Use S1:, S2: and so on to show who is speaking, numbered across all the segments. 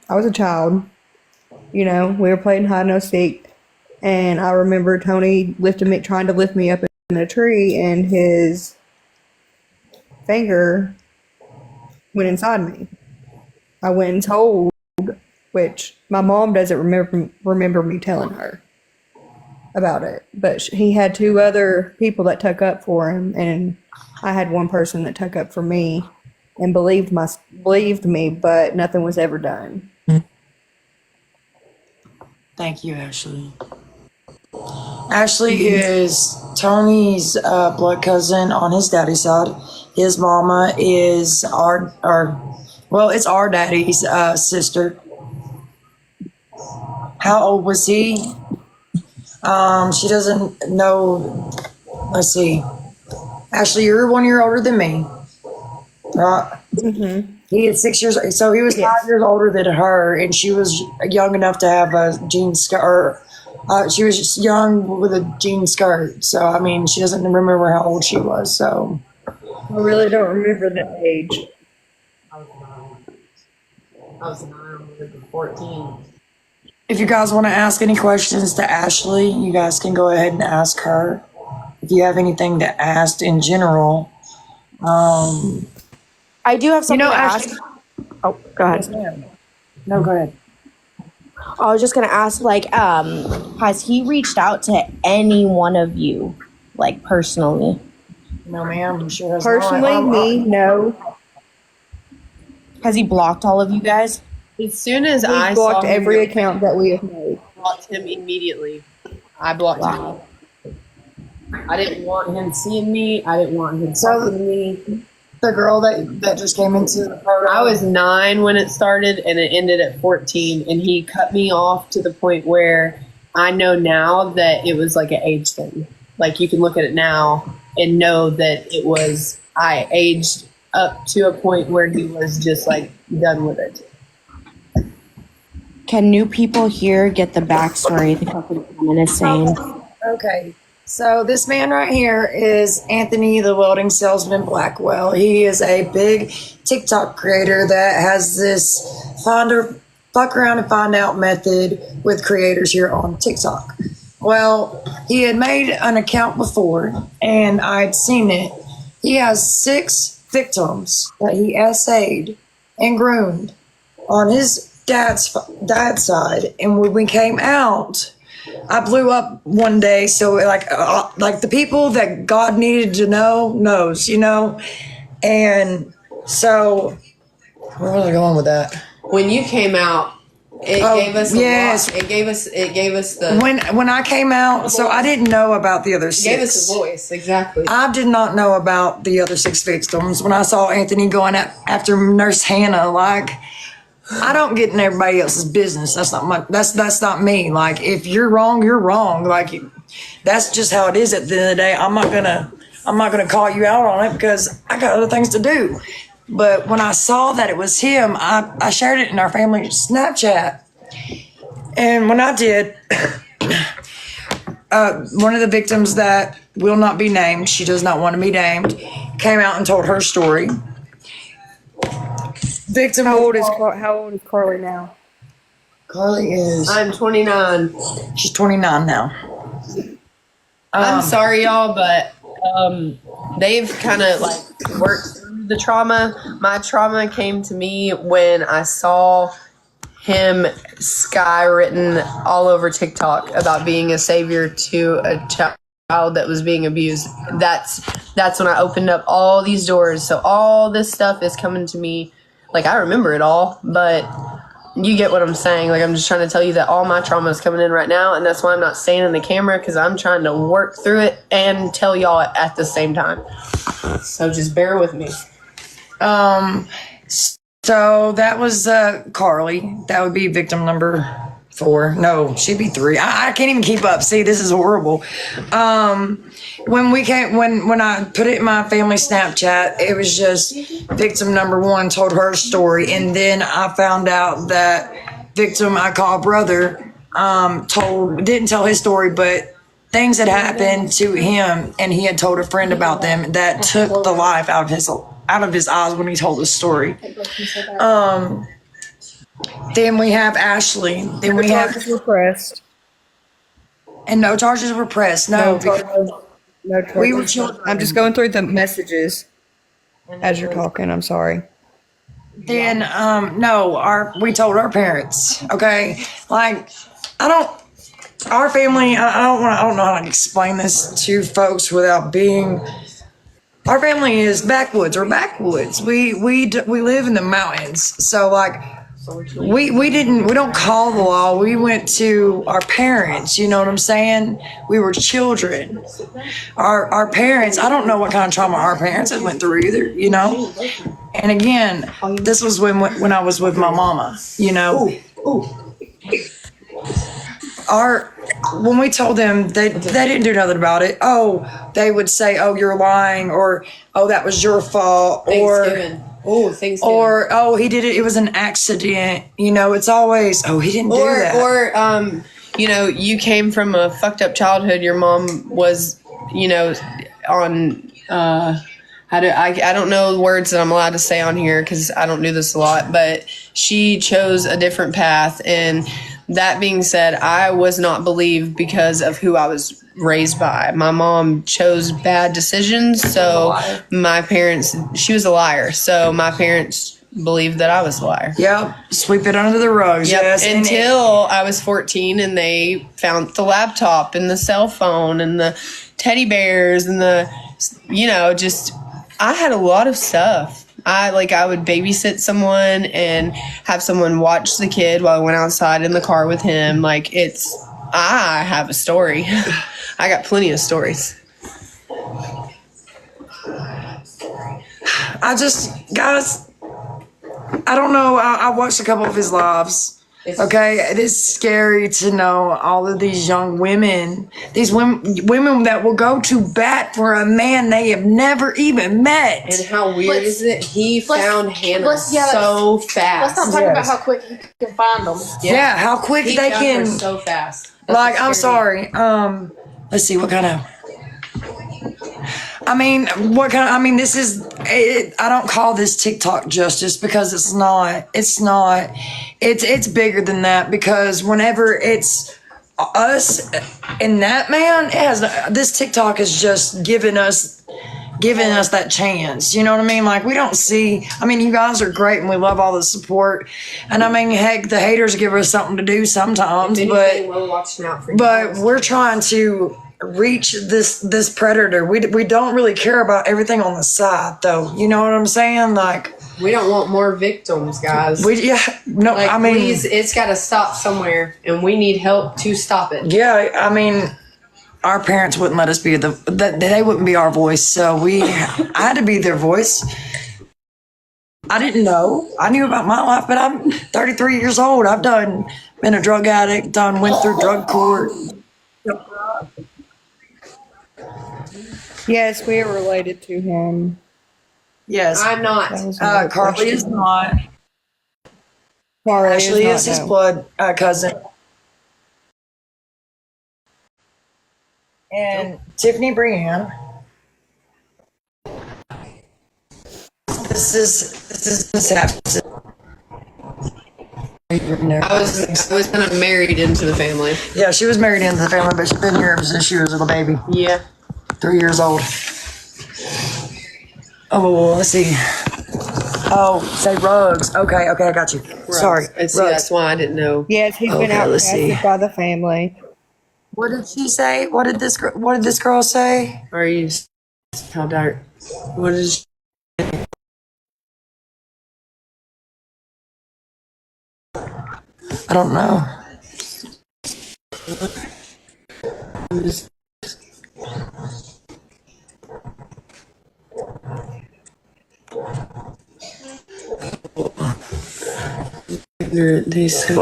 S1: I was a child. You know, we were playing hide no seek, and I remember Tony trying to lift me up in a tree, and his finger went inside me. I went and told, which my mom doesn't remember me telling her about it, but he had two other people that took up for him, and I had one person that took up for me and believed me, but nothing was ever done.
S2: Thank you, Ashley. Ashley is Tony's blood cousin on his daddy's side. His mama is it's our daddy's sister. How old was he? She doesn't know. Let's see. Ashley, you're 1 year older than me, right?
S1: Mm-hmm.
S2: He is 6 years, so he was 5 years older than her, and she was young enough to have a jean skirt. She was just young with a jean skirt, so I mean, she doesn't remember how old she was. So
S1: I really don't remember the age.
S3: I was 9. I was 14.
S2: if you guys want to ask any questions to Ashley, you guys can go ahead and ask her. If you have anything to ask in general,
S4: I do have something to
S2: Ashley,
S4: ask. Oh, go ahead.
S2: No, go ahead.
S4: I was just gonna ask, like, has he reached out to any one of you, like, personally?
S2: No, ma'am. I'm sure.
S1: Personally, me, no.
S4: Has he blocked all of you guys?
S3: As soon as
S1: He's
S3: I
S1: blocked
S3: saw him,
S1: every account that we have made.
S3: I blocked him immediately. I blocked him. I didn't want him seeing me. I didn't want him talking to me.
S2: The girl that just came into the photo.
S3: I was 9 when it started, and it ended at 14. And he cut me off to the point where I know now that it was like an age thing. Like, you can look at it now and know that it was, I aged up to a point where he was just like done with it.
S4: Can new people here get the backstory the woman is saying?
S2: Okay. So this man right here is Anthony, the Welding Salesman Blackwell. He is a big TikTok creator that has this fuck around and find out method with creators here on TikTok. Well, he had made an account before, and I'd seen it. He has 6 victims that he essayed and groomed on his dad's side. And when we came out, I blew up one day, so like the people that God needed to know knows, and so where was I going with that?
S3: When you came out, it gave us a lot. It gave us the
S2: when I came out, so I didn't know about the other 6.
S3: It gave us a voice, exactly.
S2: I did not know about the other 6 victims. When I saw Anthony going after Nurse Hannah, like, I don't get in everybody else's business. That's not me. Like, if you're wrong, you're wrong. Like, that's just how it is at the end of the day. I'm not gonna call you out on it because I got other things to do. But when I saw that it was him, I shared it in our family Snapchat. And when I did, one of the victims that will not be named, she does not want to be named, came out and told her story. Victim.
S1: How old is Carly now?
S2: Carly is.
S3: I'm 29.
S2: She's 29 now.
S3: I'm sorry, y'all, but they've kind of like worked through the trauma. My trauma came to me when I saw him skywritten all over TikTok about being a savior to a child that was being abused. That's when I opened up all these doors. So all this stuff is coming to me. Like, I remember it all, but you get what I'm saying. Like, I'm just trying to tell you that all my trauma is coming in right now, and that's why I'm not staying in the camera, because I'm trying to work through it and tell y'all at the same time. So just bear with me.
S2: So that was Carly. That would be victim number 4. No, she'd be 3. I can't even keep up. See, this is horrible. When I put it in my family Snapchat, it was just victim number 1 told her story, and then I found out that victim I call brother didn't tell his story, but things had happened to him, and he had told a friend about them that took the life out of his eyes when he told the story. Then we have Ashley. Then
S1: No
S2: we have,
S1: charges were pressed.
S2: and no charges were pressed.
S1: No
S2: No, because
S1: charges. No charges.
S2: we were children.
S1: I'm just going through the messages as you're talking. I'm sorry.
S2: Then no, we told our parents. Okay, like I don't. Our family. I don't know how to explain this to folks without being. Our family is backwoods. We're backwoods. We live in the mountains. So like we don't call the law. We went to our parents. You know what I'm saying? We were children. Our parents. I don't know what kind of trauma our parents had went through either. You know. And again, this was when I was with my mama. You know. When we told them, they didn't do nothing about it. Oh, they would say, "Oh, you're lying," or "Oh, that was your fault,"
S3: Thanksgiving. Thanksgiving.
S2: or "Oh, he did it. It was an accident." You know, it's always, "Oh, he didn't do that."
S3: Or you know, you came from a fucked up childhood. Your mom was, you know, on I don't know the words that I'm allowed to say on here because I don't do this a lot, but she chose a different path. And that being said, I was not believed because of who I was raised by. My mom chose bad decisions, so my parents, she was a liar, so my parents believed that I was a liar.
S2: Yep, sweep it under the rug.
S3: Yep.
S2: Yes,
S3: Until I was 14 and they found the laptop and the cell phone and the teddy bears and the, you know, just, I had a lot of stuff. I would babysit someone and have someone watch the kid while I went outside in the car with him. I have a story. I got plenty of stories.
S2: Guys, I don't know. I watched a couple of his lives. Okay, it is scary to know all of these young women, these women that will go to bat for a man they have never even met.
S3: And how weird is it? He found Hannah so fast.
S4: Let's not talk about how quick he can find them.
S2: Yeah, how quick
S3: He
S2: they
S3: found
S2: can.
S3: her so fast.
S2: Like, I'm sorry. Let's see what kind of. This is. I don't call this TikTok justice because it's not. It's not. It's bigger than that because whenever it's us and that man, this TikTok is just giving us that chance. You know what I mean? Like, we don't see. I mean, you guys are great and we love all the support. And I mean, heck, the haters give us something to do sometimes. But we're trying to reach this predator. We don't really care about everything on the side, though. You know what I'm saying? Like,
S3: we don't want more victims, guys.
S2: please,
S3: it's got to stop somewhere, and we need help to stop it.
S2: Yeah, I mean, our parents wouldn't let us be they wouldn't be our voice, so I had to be their voice. I didn't know. I knew about my life, but I'm 33 years old. I've been a drug addict, went through drug court.
S1: Yes, we are related to him.
S2: Yes.
S3: I'm not.
S2: Carly is not.
S1: Carly
S2: Ashley
S1: is
S2: is his
S1: not, no.
S2: blood cousin. And Tiffany Brianne. This is happens.
S3: I was kind of married into the family.
S2: Yeah, she was married into the family, but she's been here since she was a little baby.
S3: Yeah.
S2: 3 years old. Oh, let's see. Oh, say rugs. Okay, I got you.
S3: Rugs.
S2: Sorry.
S3: See, that's why I didn't know.
S1: Yes, he's been
S2: Okay, let's see.
S1: outcasted by the family.
S2: What did she say? What did this girl say?
S3: Are you? How dark? What is?
S2: I don't know.
S3: They said,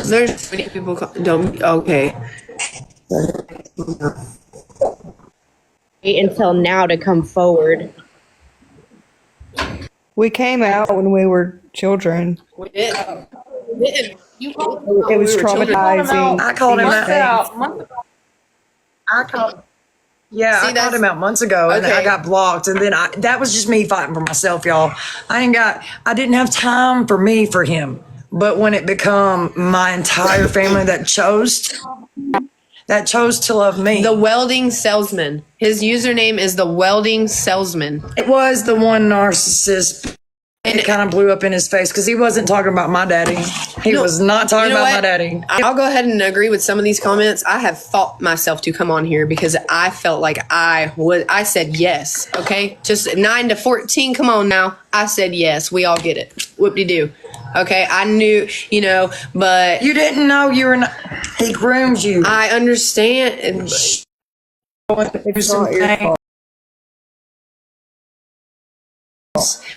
S3: there's many people don't. Okay.
S4: Wait until now to come forward.
S1: We came out when we were children.
S3: We did.
S1: It was traumatizing.
S2: I called him
S1: These
S2: out.
S1: things.
S2: I called. Yeah,
S3: See,
S2: I called him out months ago, and
S3: Okay.
S2: I got blocked. And then that was just me fighting for myself, y'all. I didn't have time for him. But when it become my entire family that chose to love me,
S3: The Welding Salesman. His username is the Welding Salesman.
S2: it was the one narcissist. And it kind of blew up in his face because he wasn't talking about my daddy. He was not talking about my daddy.
S3: I'll go ahead and agree with some of these comments. I have fought myself to come on here because I felt like I said yes. Okay, just 9 to 14. Come on now. I said yes. We all get it. Whoop-de-doo. Okay, I knew, but
S2: You didn't know you were not. He groomed you.
S3: I understand.
S1: It's not your fault.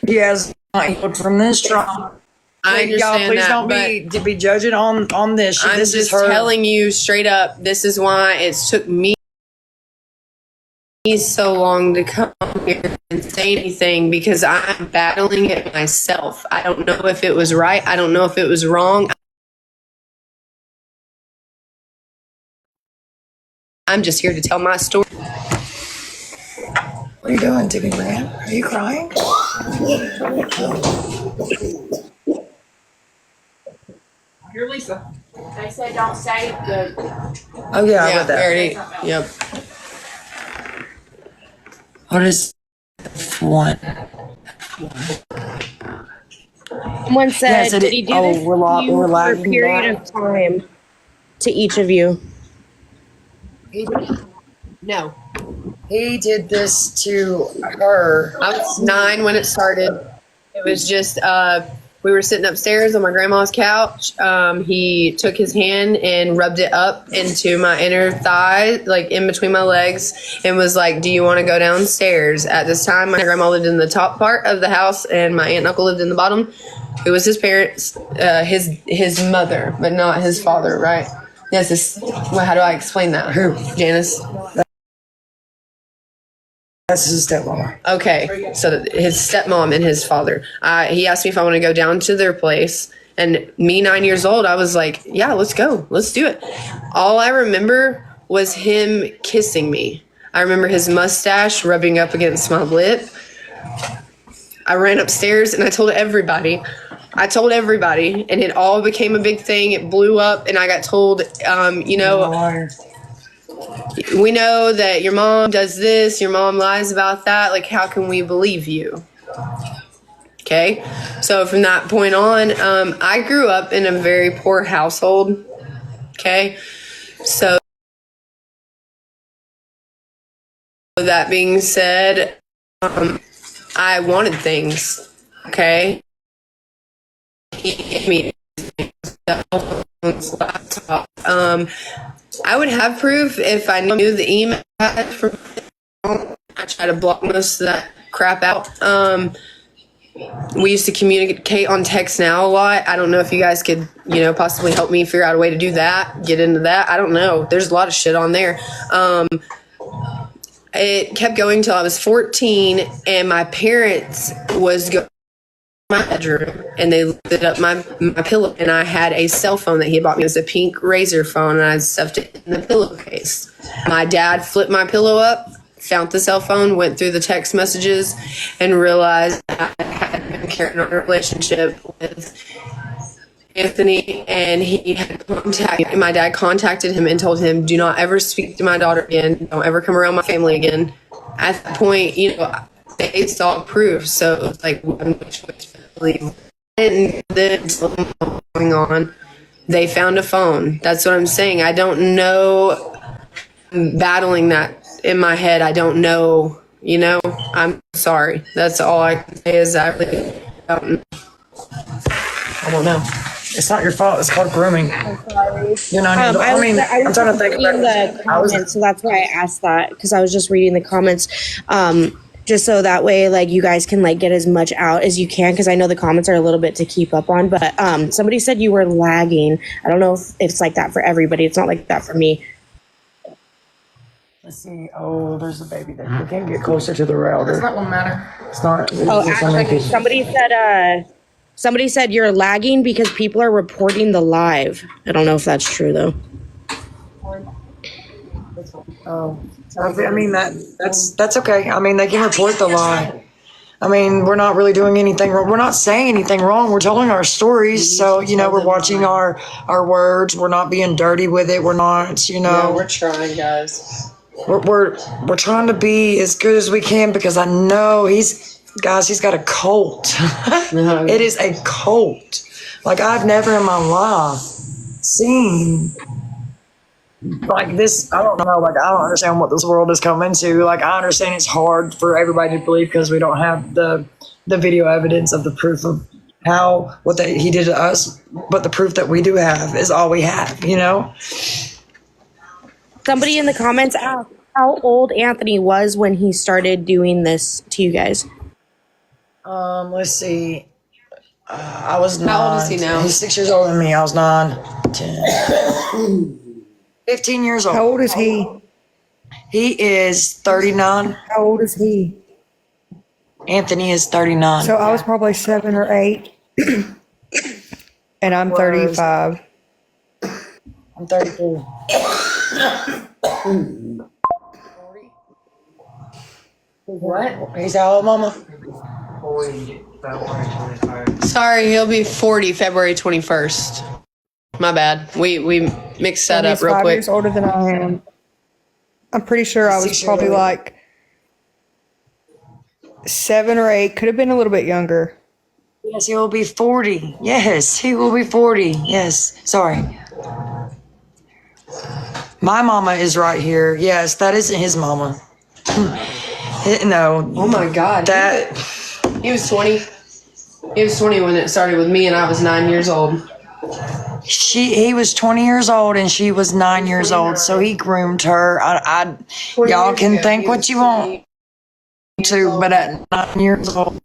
S2: He has not healed from this trauma.
S3: I
S2: Y'all,
S3: understand
S2: please
S3: that,
S2: don't be judging on this.
S3: I'm
S2: This is
S3: just
S2: her.
S3: telling you straight up, this is why it took me so long to come here and say anything, because I'm battling it myself. I don't know if it was right. I don't know if it was wrong. I'm just here to tell my story.
S2: What are you doing, Timmy Grant? Are you crying?
S3: You're Lisa.
S4: I said don't say the.
S2: Oh yeah, I
S3: Yeah,
S2: read that.
S3: already. Yep.
S2: What is one?
S4: Someone said,
S2: Yes, it
S4: did
S2: is.
S4: he do
S2: Oh,
S4: this
S2: we're
S4: to you
S2: we're
S4: for a
S2: lagging
S4: period
S2: back.
S4: of time to each of you?
S3: No.
S2: He did this to her.
S3: I was 9 when it started. It was just we were sitting upstairs on my grandma's couch. He took his hand and rubbed it up into my inner thigh, like in between my legs, and was like, "Do you want to go downstairs?" At this time, my grandma lived in the top part of the house, and my aunt and uncle lived in the bottom. Who was his parents? His mother, but not his father, right? Yes. Well, how do I explain that?
S2: Who?
S3: Janice.
S2: That's his stepmama.
S3: Okay, so his stepmom and his father. He asked me if I want to go down to their place, and me, 9 years old, I was like, "Yeah, let's go, let's do it." All I remember was him kissing me. I remember his mustache rubbing up against my lip. I ran upstairs and I told everybody. And it all became a big thing. It blew up, and I got told,
S2: Liar.
S3: we know that your mom does this, your mom lies about that. Like, how can we believe you? Okay. So from that point on, I grew up in a very poor household. Okay. So that being said, I wanted things. Okay. He gave me cell phones, laptop. I would have proof if I knew the email from. I try to block most of that crap out. We used to communicate on text now a lot. I don't know if you guys could, possibly help me figure out a way to do that, get into that. I don't know. There's a lot of shit on there. It kept going till I was 14, and my parents was going my bedroom, and they lifted up my pillow, and I had a cell phone that he had bought me. It was a pink Razor phone, and I stuffed it in the pillowcase. My dad flipped my pillow up, found the cell phone, went through the text messages, and realized I had been carrying on a relationship with Anthony, and my dad contacted him and told him, "Do not ever speak to my daughter again. Don't ever come around my family again." At that point, they saw proof, so it was like, which to believe. And then going on, they found a phone. That's what I'm saying. I don't know. I'm battling that in my head. I don't know. I'm sorry. That's all I can say is I really don't know. I don't know.
S2: It's not your fault. It's called grooming. You're not. I'm trying to think about
S4: the comments, so that's why I asked that, because I was just reading the comments, just so that way, like, you guys can get as much out as you can, because I know the comments are a little bit to keep up on. But somebody said you were lagging. I don't know if it's like that for everybody. It's not like that for me.
S2: Let's see. Oh, there's a baby there. We can't get closer to the router.
S3: Does that one matter?
S2: It's not.
S4: Oh, actually, somebody said you're lagging because people are reporting the live. I don't know if that's true though.
S2: Oh, I mean, that's okay. I mean, they can report the lie. I mean, we're not really doing anything wrong. We're not saying anything wrong. We're telling our stories. So, we're watching our words. We're not being dirty with it. We're not,
S3: Yeah, we're trying, guys.
S2: we're trying to be as good as we can because I know he's got a cult. It is a cult. Like, I've never in my life seen like this. I don't know. Like, I don't understand what this world has come into. Like, I understand it's hard for everybody to believe because we don't have the video evidence of the proof of what he did to us. But the proof that we do have is all we have,
S4: Somebody in the comments asked how old Anthony was when he started doing this to you guys.
S2: Let's see. I was 9.
S3: How old is he now?
S2: He's 6 years older than me. I was 9, 10, 15 years old.
S1: How old is he?
S2: He is 39.
S1: How old is he?
S2: Anthony is 39.
S1: So I was probably 7 or 8. And I'm 35.
S2: I'm 32. 40.
S3: What?
S2: He's how old, Mama?
S3: Sorry, he'll be 40 February 21st. My bad. We mixed that up
S1: He's
S3: real
S1: 5
S3: quick.
S1: years older than I am. I'm pretty sure I was
S2: 6 years
S1: probably
S2: older.
S1: like 7 or 8. Could have been a little bit younger.
S2: Yes, he will be 40. Yes, he will be 40. Yes. Sorry. My mama is right here. Yes, that isn't his mama. No.
S3: Oh my God. He was 20. He was 20 when it started with me, and I was 9 years old.
S2: He was 20 years old and she was 9 years old, so he groomed her. Y'all can think what you want to, but at 9 years old,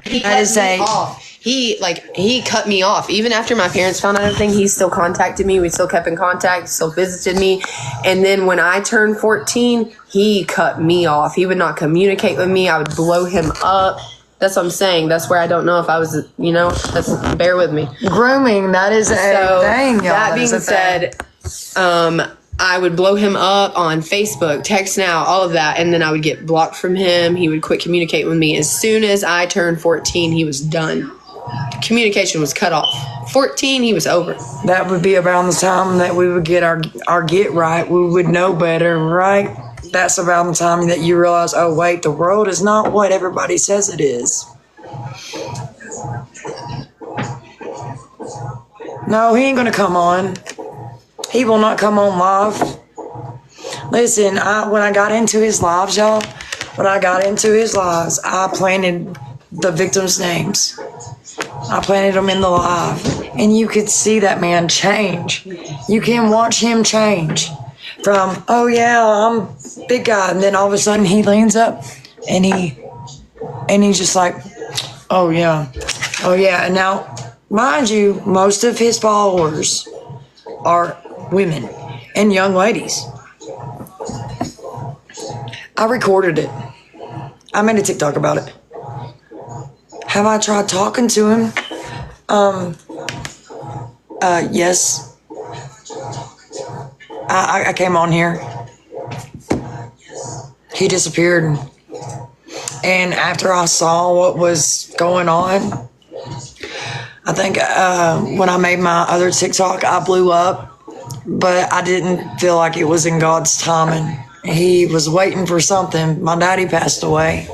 S3: He cut me off. Even after my parents found out everything, he still contacted me. We still kept in contact, still visited me. And then when I turned 14, he cut me off. He would not communicate with me. I would blow him up. That's what I'm saying. That's where I don't know if I was, bear with me.
S2: grooming, that is a thing, y'all.
S3: That being said, I would blow him up on Facebook, text now, all of that, and then I would get blocked from him. He would quit communicating with me. As soon as I turned 14, he was done. Communication was cut off. 14, he was over.
S2: That would be around the time that we would get our get right. We would know better, right? That's around the time that you realize, oh, wait, the world is not what everybody says it is. No, he ain't going to come on. He will not come on live. Listen, when I got into his lives, y'all, I planted the victims' names. I planted them in the live. And you could see that man change. You can watch him change. From, oh yeah, I'm big guy, and then all of a sudden he leans up and he's just like, oh yeah. And now, mind you, most of his followers are women and young ladies. I recorded it. I made a TikTok about it. Have I tried talking to him? Yes. I came on here. He disappeared. And after I saw what was going on, I think when I made my other TikTok, I blew up. But I didn't feel like it was in God's timing. He was waiting for something. My daddy passed away.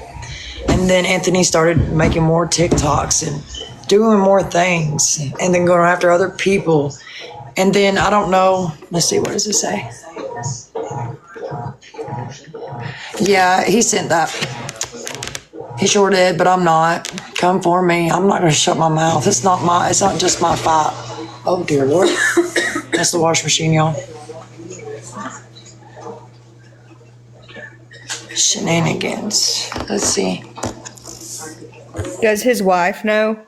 S2: And then Anthony started making more TikToks and doing more things. And then going after other people. And then, I don't know, let's see, what does it say? Yeah, he sent that. He sure did, but I'm not. Come for me. I'm not going to shut my mouth. It's not just my fight. Oh, dear Lord. That's the wash machine, y'all. Shenanigans. Let's see.
S1: Does his wife know?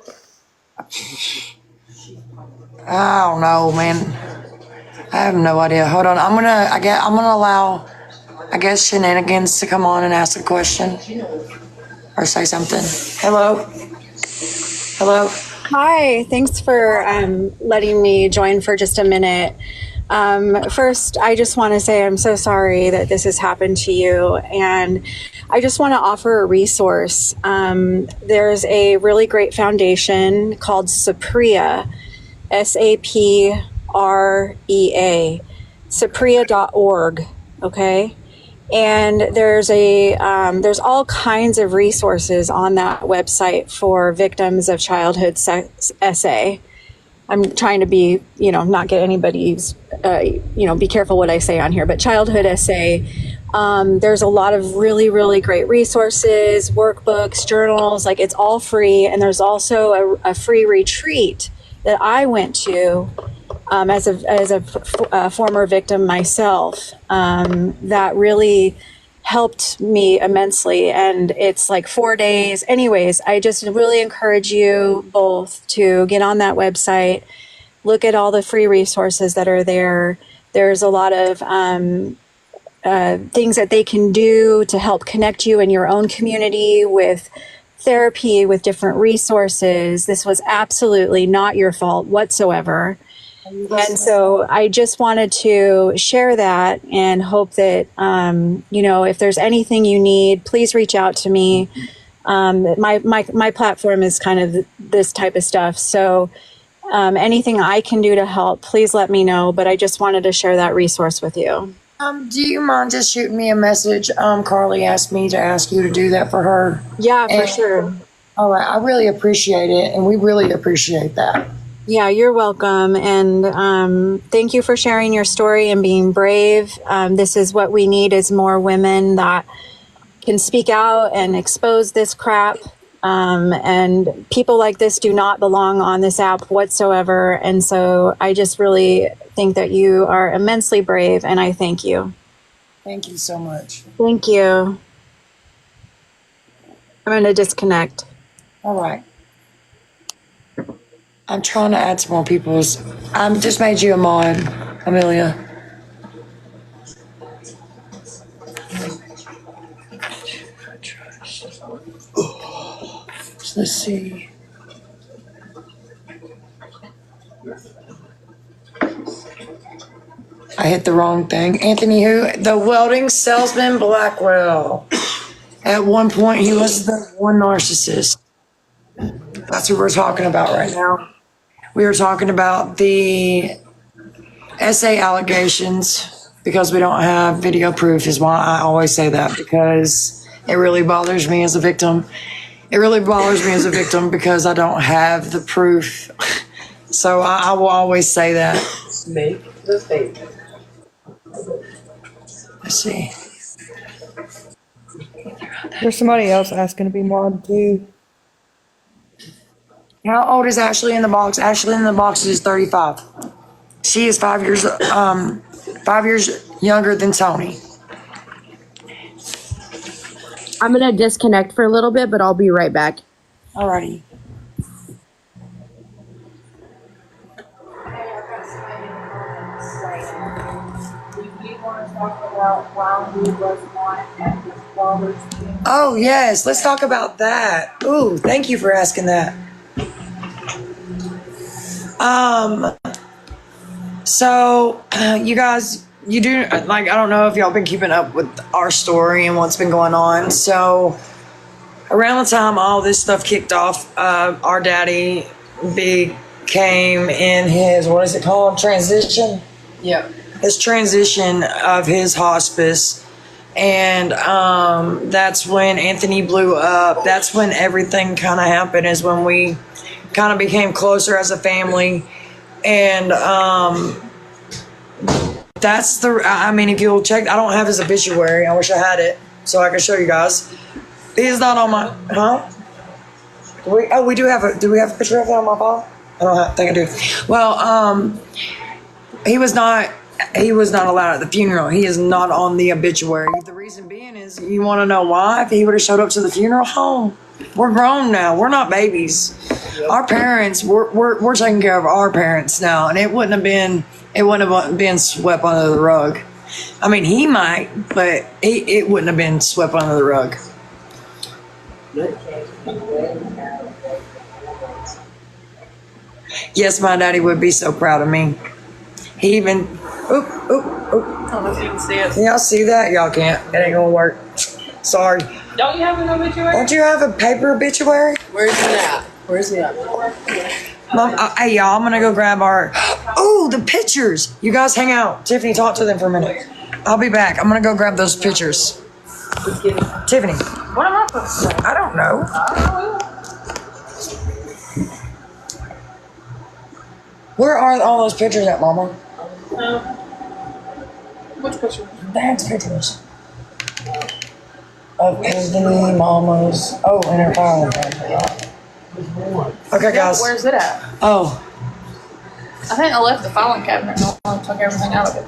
S2: I don't know, man. I have no idea. Hold on. I'm gonna allow, I guess, Shenanigans to come on and ask a question or say something. Hello.
S5: Hi, thanks for letting me join for just a minute. First, I just want to say I'm so sorry that this has happened to you. And I just want to offer a resource. There's a really great foundation called Saprea, SAPREA, saprea.org. Okay. And there's all kinds of resources on that website for victims of childhood sex SA. I'm trying to be, not get anybody's, be careful what I say on here, but childhood SA. There's a lot of really, really great resources, workbooks, journals, like it's all free. And there's also a free retreat that I went to as a former victim myself that really helped me immensely. And it's like 4 days. Anyways, I just really encourage you both to get on that website, look at all the free resources that are there. There's a lot of things that they can do to help connect you in your own community with therapy, with different resources. This was absolutely not your fault whatsoever. And so I just wanted to share that and hope that, if there's anything you need, please reach out to me. My platform is kind of this type of stuff. So anything I can do to help, please let me know. But I just wanted to share that resource with you.
S2: Do you mind just shooting me a message? Carly asked me to ask you to do that for her.
S5: Yeah, for sure.
S2: All right. I really appreciate it. And we really appreciate that.
S5: Yeah, you're welcome. And thank you for sharing your story and being brave. This is what we need is more women that can speak out and expose this crap. And people like this do not belong on this app whatsoever. And so I just really think that you are immensely brave, and I thank you.
S2: Thank you so much.
S5: Thank you. I'm going to disconnect.
S2: All right. I'm trying to add some more people's. I just made you a mod, Amelia. So let's see. I hit the wrong thing. Anthony who? The Welding Salesman Blackwell. At one point, he was the one narcissist. That's what we're talking about right now. We were talking about the SA allegations because we don't have video proof is why I always say that, because it really bothers me as a victim. It really bothers me as a victim because I don't have the proof. So I will always say that.
S3: Make the statement.
S2: Let's see.
S1: There's somebody else asking to be mod too.
S2: How old is Ashley in the box? Ashley in the box is 35. She is 5 years younger than Tony.
S4: I'm going to disconnect for a little bit, but I'll be right back.
S2: Alrighty. Oh, yes. Let's talk about that. Ooh, thank you for asking that. So you guys, you do, like, I don't know if y'all been keeping up with our story and what's been going on. So around the time all this stuff kicked off, our daddy became in his, what is it called? Transition?
S3: Yeah.
S2: His transition of his hospice. And that's when Anthony blew up. That's when everything kind of happened, is when we kind of became closer as a family. And that's the, I mean, if you'll check, I don't have his obituary. I wish I had it so I could show you guys. He's not on my, huh? We do have a picture of it on my file? I think I do. Well, he was not allowed at the funeral. He is not on the obituary. The reason being is, you want to know why? If he would have showed up to the funeral home, we're grown now. We're not babies. Yep. Our parents, we're taking care of our parents now, and it wouldn't have been swept under the rug. I mean, he might, but it wouldn't have been swept under the rug. Yes, my daddy would be so proud of me. He even Oop, oop, oop.
S3: I don't know if you can see it.
S2: Can y'all see that? Y'all can't. It ain't gonna work. Sorry.
S3: Don't you have an obituary?
S2: Don't you have a paper obituary?
S3: Where's it at? Where's it at?
S2: Mom, hey y'all, I'm gonna go grab our. Oh, the pictures. You guys hang out. Tiffany, talk to them for a minute. I'll be back. I'm gonna go grab those pictures. Tiffany.
S3: What am I supposed to say?
S2: I don't know. Where are all those pictures at, Mama?
S3: Which picture?
S2: Dad's pictures. Of Anthony, Mama's. Oh, in her file. Okay, guys.
S6: Where's it at?
S2: Oh,
S6: I think I left the filing cabinet and I took everything out of it.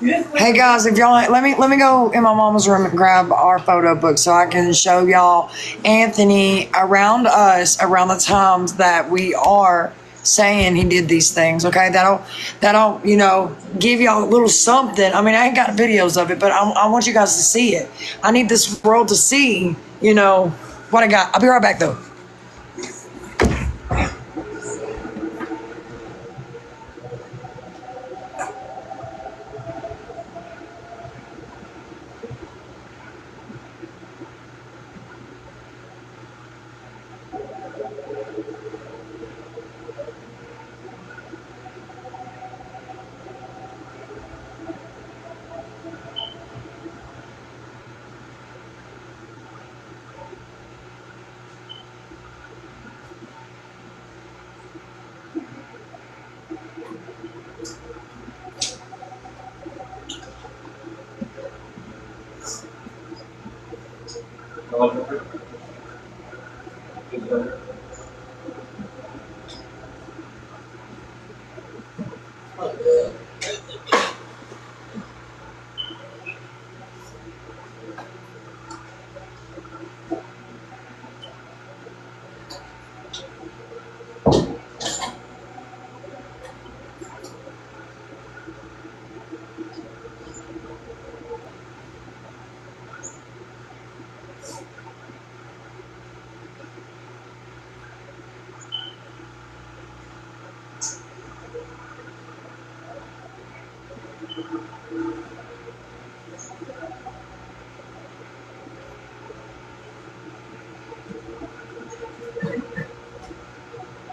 S2: hey guys, if y'all let me go in my mama's room and grab our photo book so I can show y'all Anthony around us around the times that we are saying he did these things. Okay, that'll give y'all a little something. I mean, I ain't got videos of it, but I want you guys to see it. I need this world to see what I got. I'll be right back though.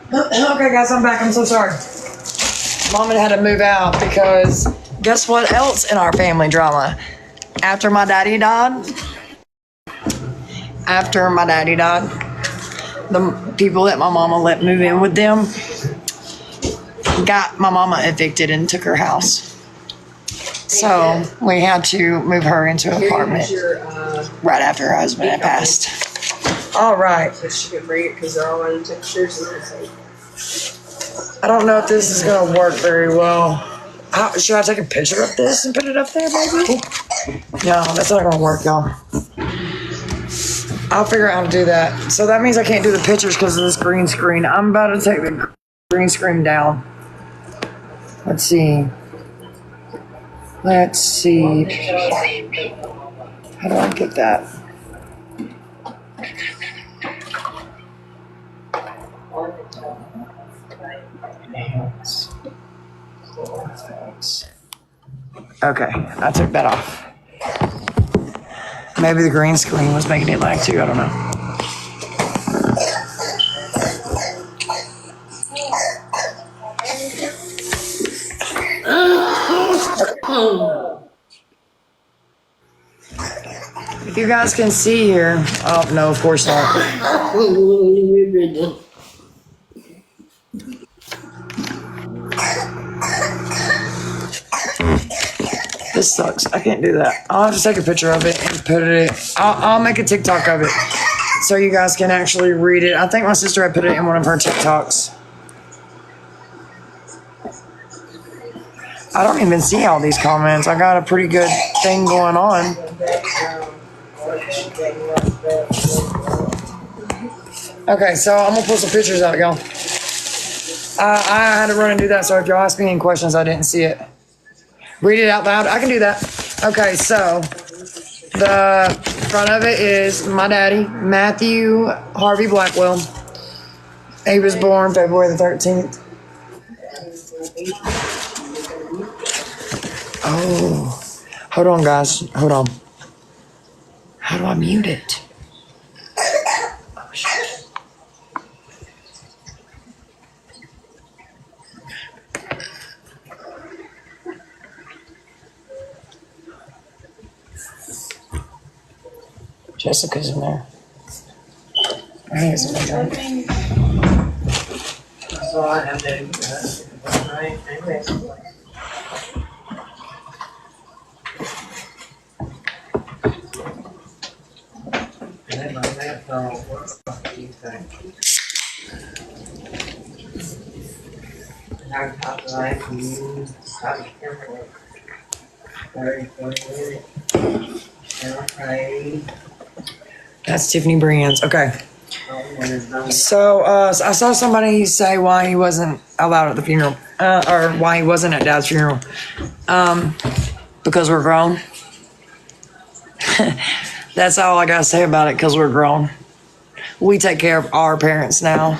S2: Okay, guys, I'm back. I'm so sorry. Mama had to move out because guess what else in our family drama? After my daddy died, the people that my mama let move in with them got my mama evicted and took her house. So we had to move her into an apartment right after her husband had passed. All right.
S3: She can bring it because they're all running pictures.
S2: I don't know if this is going to work very well. Should I take a picture of this and put it up there, maybe? No, that's not going to work, y'all. I'll figure out how to do that. So that means I can't do the pictures because of this green screen. I'm about to take the green screen down. Let's see. How do I get that? Okay, I took that off. Maybe the green screen was making it lag too, I don't know. If you guys can see here, oh no, of course not. This sucks. I can't do that. I'll have to take a picture of it and put it. I'll make a TikTok of it so you guys can actually read it. I think my sister had put it in one of her TikToks. I don't even see all these comments. I got a pretty good thing going on. Okay, so I'm gonna put some pictures out, y'all. I had to run and do that, so if y'all ask me any questions, I didn't see it. Read it out loud. I can do that. Okay, so the front of it is my daddy, Matthew Harvey Blackwell. He was born February the 13th. Oh, hold on, guys. Hold on. How do I mute it? Oh, shit. Jessica's in there. I think it's in there.
S7: So I have that, right? Anyway.
S2: That's Tiffany Brands. Okay. So I saw somebody say why he wasn't allowed at the funeral, or why he wasn't at Dad's funeral. Because we're grown. That's all I gotta say about it. Because we're grown. We take care of our parents now.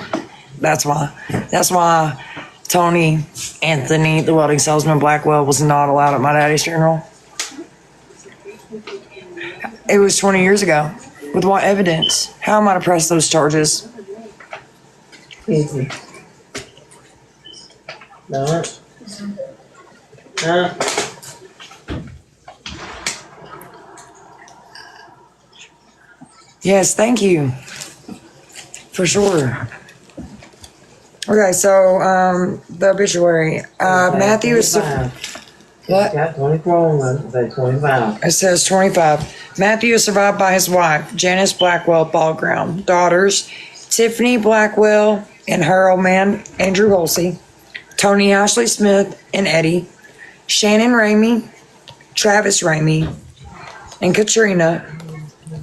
S2: That's why. That's why Tony Anthony, the welding salesman Blackwell, was not allowed at my daddy's funeral. It was 20 years ago. With what evidence? How am I to press those charges?
S7: Easy. No. No.
S2: Yes, thank you. For sure. Okay, so the obituary. Matthew is. What?
S7: Got 24 on say 25.
S2: It says 25. Matthew is survived by his wife, Janice Blackwell Ballground. Daughters, Tiffany Blackwell and her old man, Andrew Holsey. Tony Ashley Smith and Eddie. Shannon Ramey, Travis Ramey, and Katrina.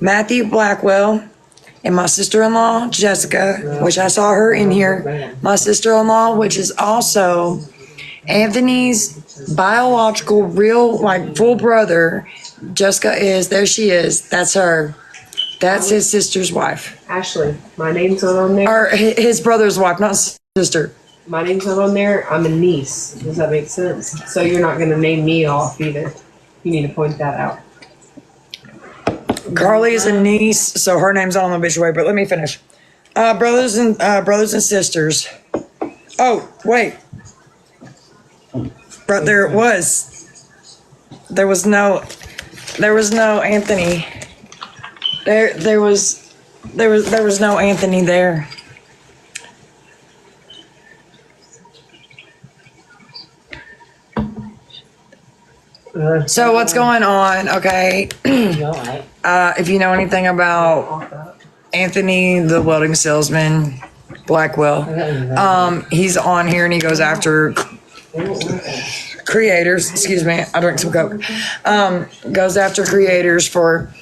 S2: Matthew Blackwell and my sister-in-law, Jessica, which I saw her in here. My sister-in-law, which is also Anthony's biological, real, like, full brother. Jessica is, there she is. That's her. That's his sister's wife.
S3: Ashley, my name's not on there.
S2: Or his brother's wife, not sister.
S3: My name's not on there. I'm a niece. Does that make sense? So you're not going to name me off either. You need to point that out.
S2: Carly is a niece, so her name's on the obituary, but let me finish. Brothers and sisters. Oh, wait. But there was no Anthony. There was no Anthony there. So what's going on? Okay. If you know anything about Anthony, the welding salesman, Blackwell, he's on here and he goes after creators. Excuse me, I drank some Coke. Goes after creators for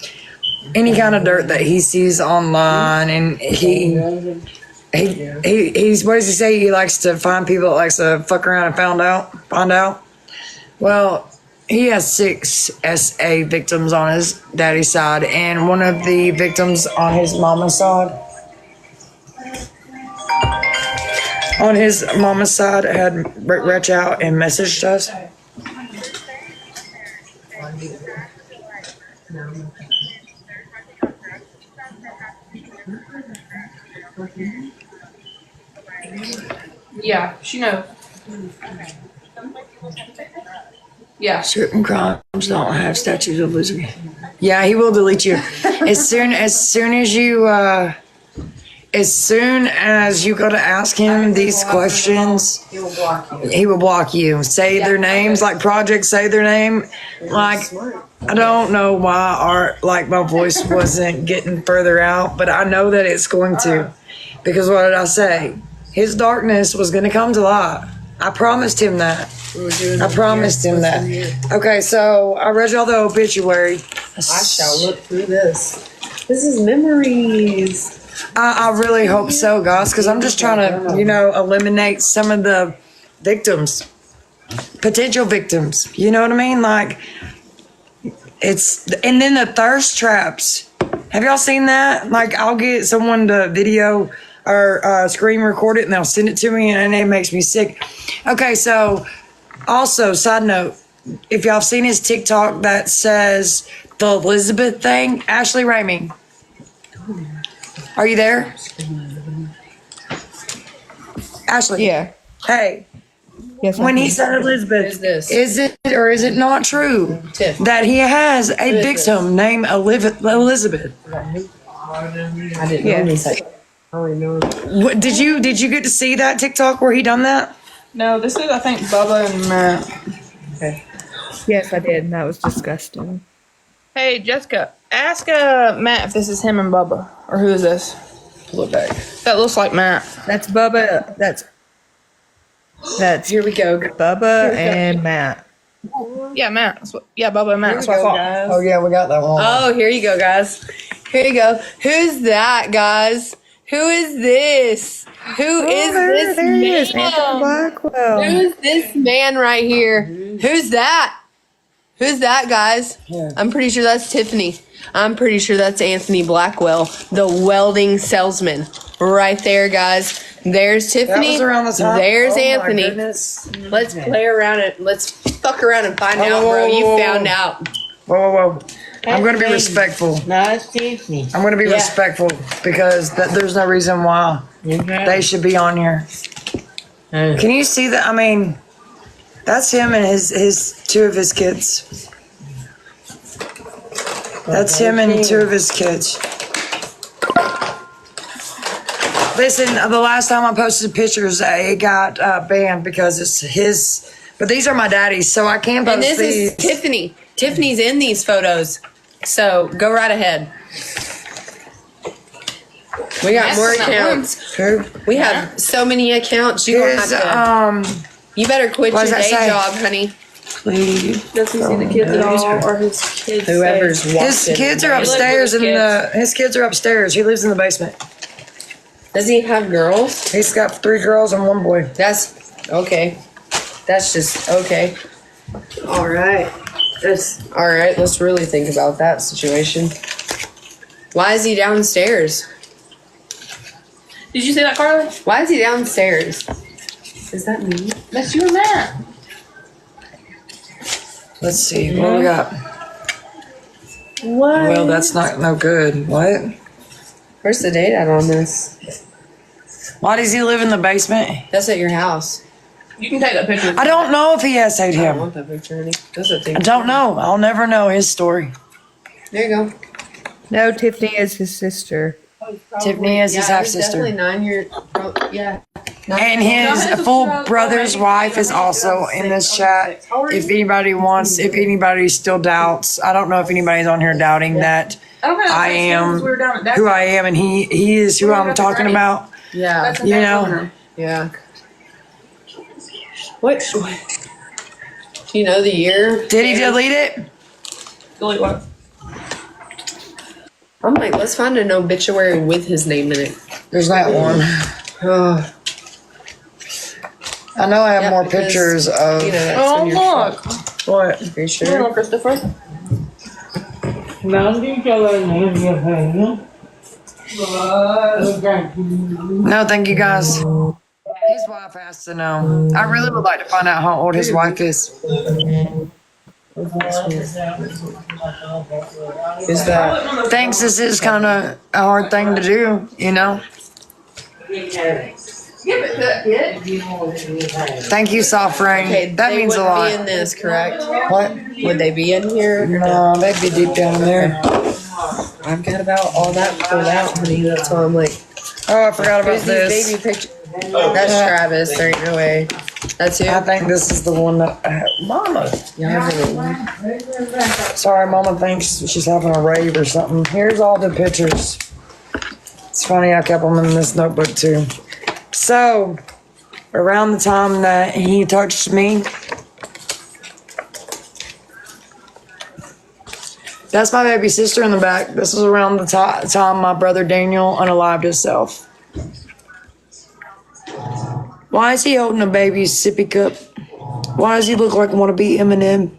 S2: any kind of dirt that he sees online, and he's what does he say? He likes to find people that likes to fuck around and find out. Well, he has 6 SA victims on his daddy's side, and one of the victims on his mama's side. On his mama's side had reached out and messaged us.
S6: Yeah, she knows. Yeah.
S2: Certain crimes don't have statutes of limitation. Yeah, he will delete you as soon as you go to ask him these questions.
S3: He will block you.
S2: He will block you. Say their names, like Project. Say their name. Like, I don't know why my voice wasn't getting further out, but I know that it's going to, because what did I say? His darkness was going to come to light. I promised him that. I promised him that. Okay, so I read y'all the obituary.
S3: I shall look through this. This is memories.
S2: I really hope so, guys, because I'm just trying to, eliminate some of the victims, potential victims. You know what I mean? Like, and then the thirst traps. Have y'all seen that? Like, I'll get someone to video or screen record it, and they'll send it to me, and it makes me sick. Okay, so also, side note, if y'all have seen his TikTok that says the Elizabeth thing. Ashley Ramey, are you there? Ashley.
S1: Yeah.
S2: Hey.
S1: Yes.
S2: When he said Elizabeth, is it or is it not true that he has a victim named Elizabeth?
S3: I didn't know anything.
S2: Did you get to see that TikTok where he done that?
S6: No, this is, I think, Bubba and Matt.
S3: Okay.
S1: Yes, I did, and that was disgusting.
S6: Hey, Jessica, ask Matt if this is him and Bubba. Or who is this?
S3: Pull it back.
S6: That looks like Matt.
S1: That's Bubba. That's
S3: Here we go.
S1: Bubba and Matt.
S6: Yeah, Matt. Yeah, Bubba and Matt. That's what I thought.
S2: Oh yeah, we got that one.
S3: Oh, here you go, guys. Here you go. Who's that, guys? Who is this? Who is this
S1: there he is,
S3: man?
S1: Anthony Blackwell.
S3: Who's this man right here? Who's that? Who's that, guys?
S2: Yeah.
S3: I'm pretty sure that's Tiffany. I'm pretty sure that's Anthony Blackwell, the welding salesman. Right there, guys. There's Tiffany.
S2: That was around the time.
S3: There's
S2: Oh, my
S3: Anthony.
S2: goodness.
S3: Let's play around it. Let's fuck around and find out,
S2: whoa,
S3: bro.
S2: whoa,
S3: You
S2: whoa.
S3: found out.
S2: Whoa. I'm going to be respectful.
S7: No, it's Tiffany.
S2: I'm going to be respectful because there's no reason why they should be on here. Can you see that? I mean, that's him and his two of his kids. That's him and two of his kids. Listen, the last time I posted pictures, it got banned because it's his. But these are my daddy's, so I can't post
S3: And this
S2: these.
S3: is Tiffany. Tiffany's in these photos. So go right ahead. We got more accounts.
S2: Who?
S3: We have so many accounts. You don't
S2: Here's,
S3: have to. You better quit
S2: what
S3: your
S2: does
S3: day
S2: that say?
S3: job, honey.
S2: Please.
S6: Does he see the kids at all? Or his kids?
S3: Whoever's watching.
S2: His kids are upstairs his kids are upstairs. He lives in the basement.
S3: Does he have girls?
S2: He's got 3 girls and 1 boy.
S3: That's okay. That's just okay. All right. All right. Let's really think about that situation. Why is he downstairs?
S6: Did you see that, Carly?
S3: Why is he downstairs? Is that me?
S6: That's you and Matt.
S2: Let's see. What do we got?
S3: What?
S2: Well, that's not no good. What?
S3: Where's the date at on this?
S2: Why does he live in the basement?
S3: That's at your house.
S6: You can take that picture.
S2: I don't know if he has ate
S3: I don't
S2: him.
S3: want that picture, honey. That's a thing.
S2: I don't know. I'll never know his story.
S3: There you go.
S1: No, Tiffany is his sister.
S2: Tiffany is his half sister.
S3: Definitely 9 years. Yeah.
S2: And his full brother's wife is also in this chat. If anybody wants, if anybody still doubts, I don't know if anybody's on here doubting that I am who I am and he is who I'm talking about.
S3: Yeah.
S2: You know,
S3: Yeah. What? Do you know the year?
S2: did he delete it?
S6: Delete what?
S3: I'm like, let's find an obituary with his name in it.
S2: There's that one.
S3: Oh,
S2: I know I have
S3: yeah,
S2: more
S3: because,
S2: pictures of
S3: you know, that's
S6: Oh,
S3: when you're
S6: look.
S2: what?
S3: pretty sure.
S6: Christopher.
S2: No, thank you guys. His wife has to know. I really would like to find out how old his wife is.
S3: Is that?
S2: Thinks this is kind of a hard thing to do, you know? Thank you, Soft Rain.
S3: Okay,
S2: That
S3: they
S2: means a
S3: wouldn't
S2: lot.
S3: be in this, correct?
S2: What?
S3: Would they be in here?
S2: No, they'd be deep down there.
S3: I've got about all that pulled out, honey. That's why I'm like,
S2: Oh, I forgot about
S3: who's these
S2: this.
S3: baby pictures? That's Travis. There ain't no way. That's who.
S2: I think this is the one that Mama.
S3: Yeah,
S2: Sorry, Mama thinks she's having a rave or something. Here's all the pictures. It's funny I kept them in this notebook too. So, around the time that he touched me, that's my baby sister in the back. This is around the time my brother Daniel unalived himself. Why is he holding a baby's sippy cup? Why does he look like wannabe Eminem?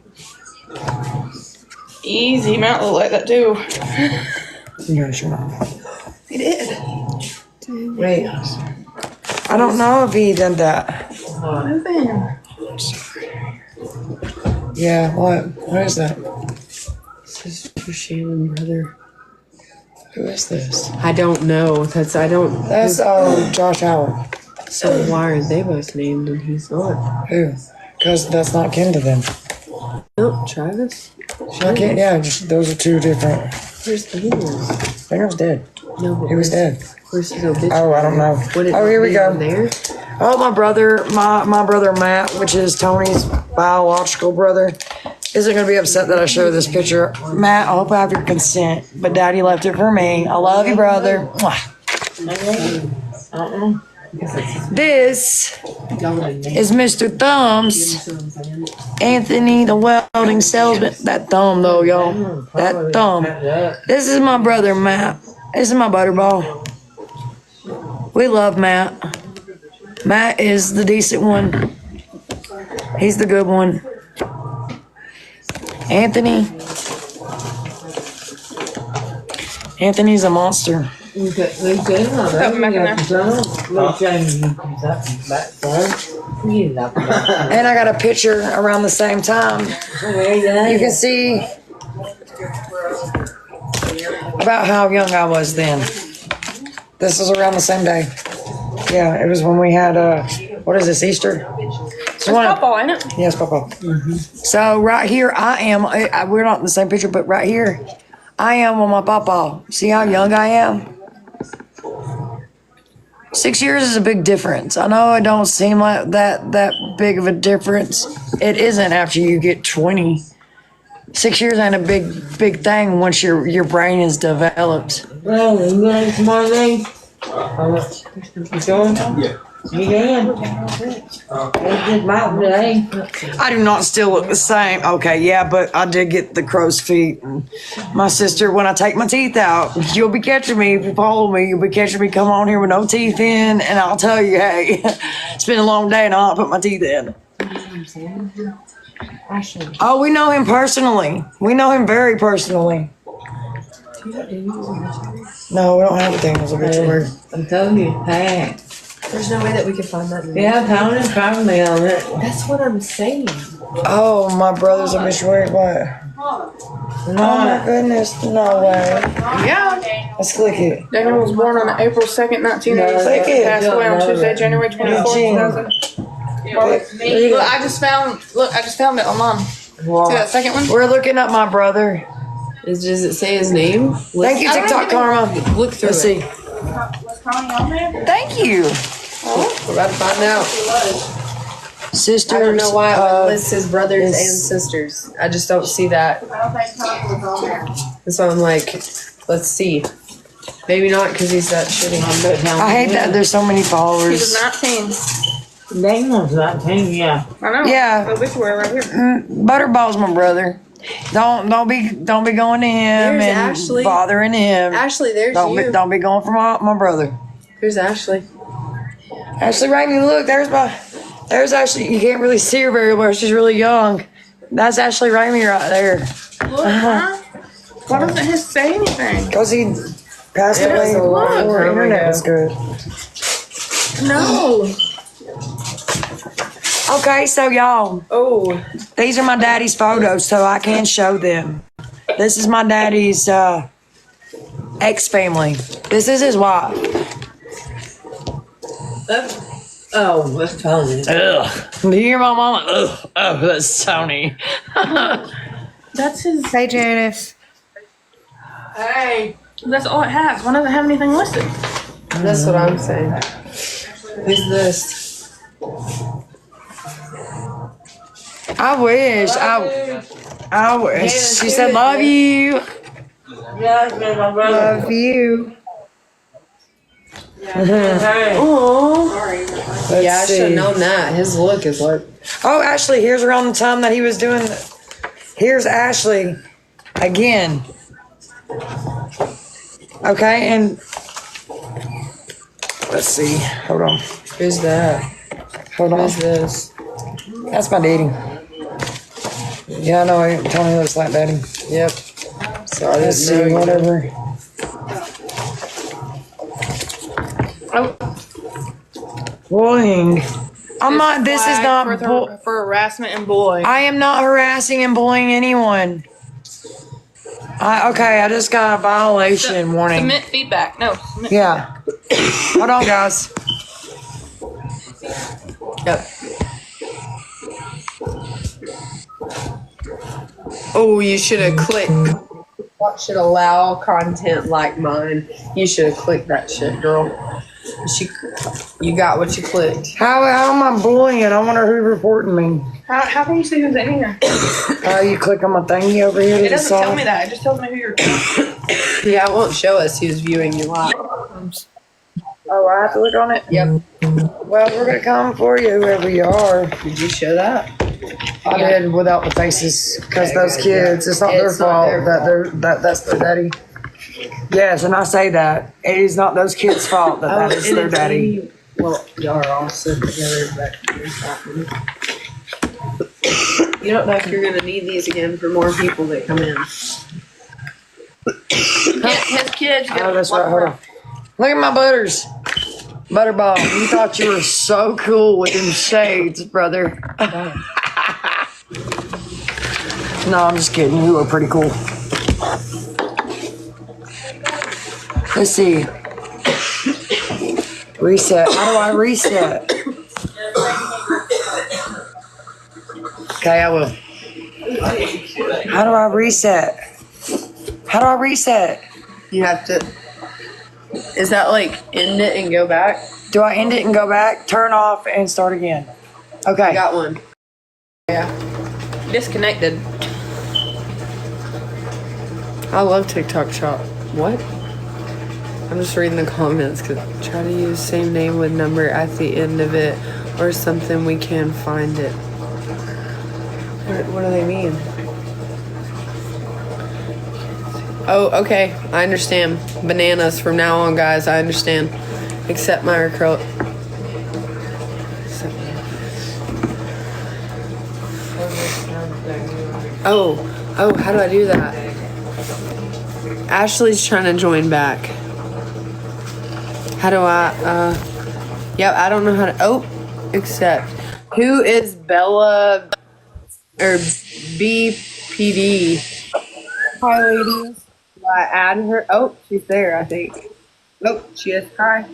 S6: Easy, Matt looked like that too.
S2: Yeah, sure.
S3: he did.
S2: Wait. I don't know if he did that. Yeah, what? What is that?
S3: This is for Shannon, brother.
S2: Who is this?
S3: I don't know. That's
S2: Josh Howard.
S3: So why are they both named and he's not?
S2: Who? Because that's not kin to them.
S3: No, Travis.
S2: Okay, yeah, just, those are two different.
S3: Where's Daniel?
S2: Daniel's dead.
S3: No, but
S2: He was dead.
S3: Where's his obituary?
S2: Oh, I don't know.
S3: Would it
S2: Oh, here we
S3: be
S2: go.
S3: on there?
S2: Oh, my brother Matt, which is Tony's biological brother, isn't going to be upset that I show this picture. Matt, I hope I have your consent, but Daddy left it for me. I love you, brother. Mwah. This is Mr. Thumbs, Anthony the Welding Salesman. That thumb, though, y'all. That thumb. This is my brother, Matt. This is my butterball. We love Matt. Matt is the decent one. He's the good one. Anthony's a monster. And I got a picture around the same time. You can see about how young I was then. This was around the same day. Yeah, it was when we had, what is this, Easter?
S6: It's football, ain't it?
S2: Yes, Papa. So right here, I am, we're not in the same picture, but right here, I am on my Papa. See how young I am? 6 years is a big difference. I know it don't seem like that big of a difference. It isn't after you get 20. 6 years ain't a big thing once your brain is developed.
S7: Well, you want some more things? You going? Yeah. You can. It's just mountain today.
S2: I do not still look the same. Okay, yeah, but I did get the crow's feet. And my sister, when I take my teeth out, you'll be catching me. If you follow me, you'll be catching me come on here with no teeth in. And I'll tell you, hey, it's been a long day and I'll put my teeth in. Oh, we know him personally. We know him very personally. No, we don't have a Daniel's obituary.
S7: I'm telling you, hey.
S3: There's no way that we can find that.
S7: Yeah, Tony found me on it.
S3: That's what I'm saying.
S2: Oh, my brother's obituary. What? Oh my goodness, no way.
S6: Yeah.
S2: Let's click it.
S6: Daniel was born on April 2nd, 1986.
S2: Click it.
S6: Passed away on Tuesday, January 24th,
S2: Eugene.
S6: 2000. Look, I just found it online. See that second one?
S2: We're looking up my brother.
S3: Does it say his name?
S2: Thank you, TikTok Karma.
S3: Look through
S2: Let's
S3: it.
S2: see. Thank you.
S3: We're about to find out.
S2: Sisters.
S3: I don't know why it would list his brothers and sisters. I just don't see that. So I'm like, let's see. Maybe not because he's that shitty.
S2: I hate that there's so many
S6: He was
S2: followers.
S6: 19.
S7: Daniel's 19, yeah.
S6: I know.
S2: Yeah.
S6: The obituary right here.
S2: Butterball's my brother. Don't be going to him
S3: There's
S2: and
S3: Ashley.
S2: bothering him.
S3: Ashley, there's
S2: Don't
S3: you.
S2: be going for my brother.
S3: Here's Ashley.
S2: Ashley Rainey, look, there's Ashley. You can't really see her very well. She's really young. That's Ashley Rainey right there.
S6: Look, huh? Why doesn't his say anything?
S2: Because he passed
S3: It
S2: away
S3: was a long
S2: before
S3: time
S2: internet
S3: ago.
S2: was good.
S6: No.
S2: Okay, so y'all,
S3: Oh,
S2: these are my daddy's photos, so I can show them. This is my daddy's ex-family. This is his wife.
S7: That's Tony.
S2: Ugh. Do you hear my mama? Ugh. Oh, that's Tony.
S6: That's his.
S1: Hey, Janice.
S3: hey.
S6: That's all it has. Why doesn't it have anything listed?
S3: That's what I'm saying. Who's this?
S2: I wish. I wish. She said, love you.
S7: Yeah, it's been my brother.
S1: Love you.
S3: Oh. Yeah, I should have
S2: see.
S3: known that. His look is like.
S2: Oh, Ashley, here's around the time that he was doing. Here's Ashley again. Okay, and let's see. Hold on.
S3: Who's that?
S2: Hold on.
S3: Who's this?
S2: That's my daddy. Yeah, I know. Tony looks like daddy.
S3: Yep. Sorry,
S2: Let's see. Whatever.
S6: Oh,
S2: Boing.
S7: I'm not. This is
S6: flagged
S7: not.
S6: for harassment and bullying.
S7: I am not harassing and bullying anyone. Okay, I just got a violation warning.
S6: Submit feedback. No.
S7: Yeah. Hold on, guys.
S3: Yep. Oh, you should have clicked. What should allow content like mine? You should have clicked that shit, girl. You got what you clicked.
S7: How am I bullying? I wonder who's reporting me.
S6: How can you see who's in here?
S7: You click on my thingy over here.
S6: It doesn't tell me that. It just tells me who you're.
S3: Yeah, it won't show us who's viewing you live.
S7: Oh, I have to look on it?
S3: Yep.
S7: Well, we're going to come for you, whoever you are.
S3: Did you show that?
S7: I did without the faces, because those kids, it's not their fault that's their daddy. Yes, and I say that. It is not those kids' fault that is their daddy.
S3: Well, y'all are all sitting together, but you don't know if you're going to need these again for more people that come in.
S6: His kids.
S7: Oh, that's right. Hold on. Look at my butters. Butterball, you thought you were so cool with them shades, brother. No, I'm just kidding. You were pretty cool. Let's see. Reset. How do I reset? Okay, I will. How do I reset? How do I reset?
S3: You have to. Is that like end it and go back?
S7: Do I end it and go back? Turn off and start again. Okay.
S3: I got one. Yeah.
S6: Disconnected.
S3: I love TikTok Shop. What? I'm just reading the comments because try to use same name with number at the end of it or something we can find it. What do they mean? Oh, okay. I understand. Bananas from now on, guys. I understand. Accept my recruit. Oh, how do I do that? Ashley's trying to join back. How do I, yep, I don't know how to, accept. Who is Bella, or BPD? Hi, ladies. Do I add her? Oh, she's there, I think. Oh, she is. Hi.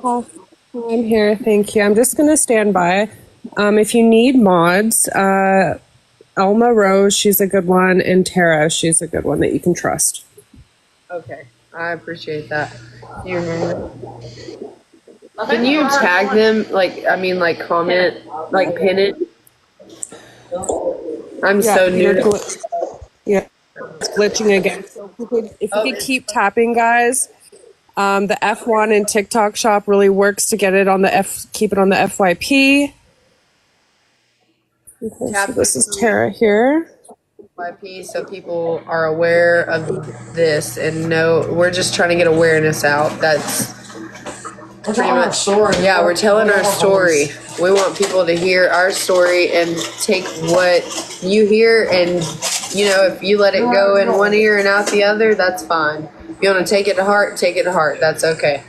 S8: Oh, I'm here. Thank you. I'm just going to stand by. If you need mods, Elma Rose, she's a good one, and Tara, she's a good one that you can trust.
S3: Okay, I appreciate that. You remember? Can you tag them? Like comment, like pin it? I'm so new to
S8: It's glitching again. So if you could keep tapping, guys. The F1 and TikTok shop really works to get it on the keep it on the FYP. Okay, so this is Tara here.
S3: YP, so people are aware of this and know we're just trying to get awareness out. That's pretty much story. Yeah, we're telling our story. We want people to hear our story and take what you hear, and if you let it go in one ear and out the other, that's fine. If you want to take it to heart, take it to heart. That's okay.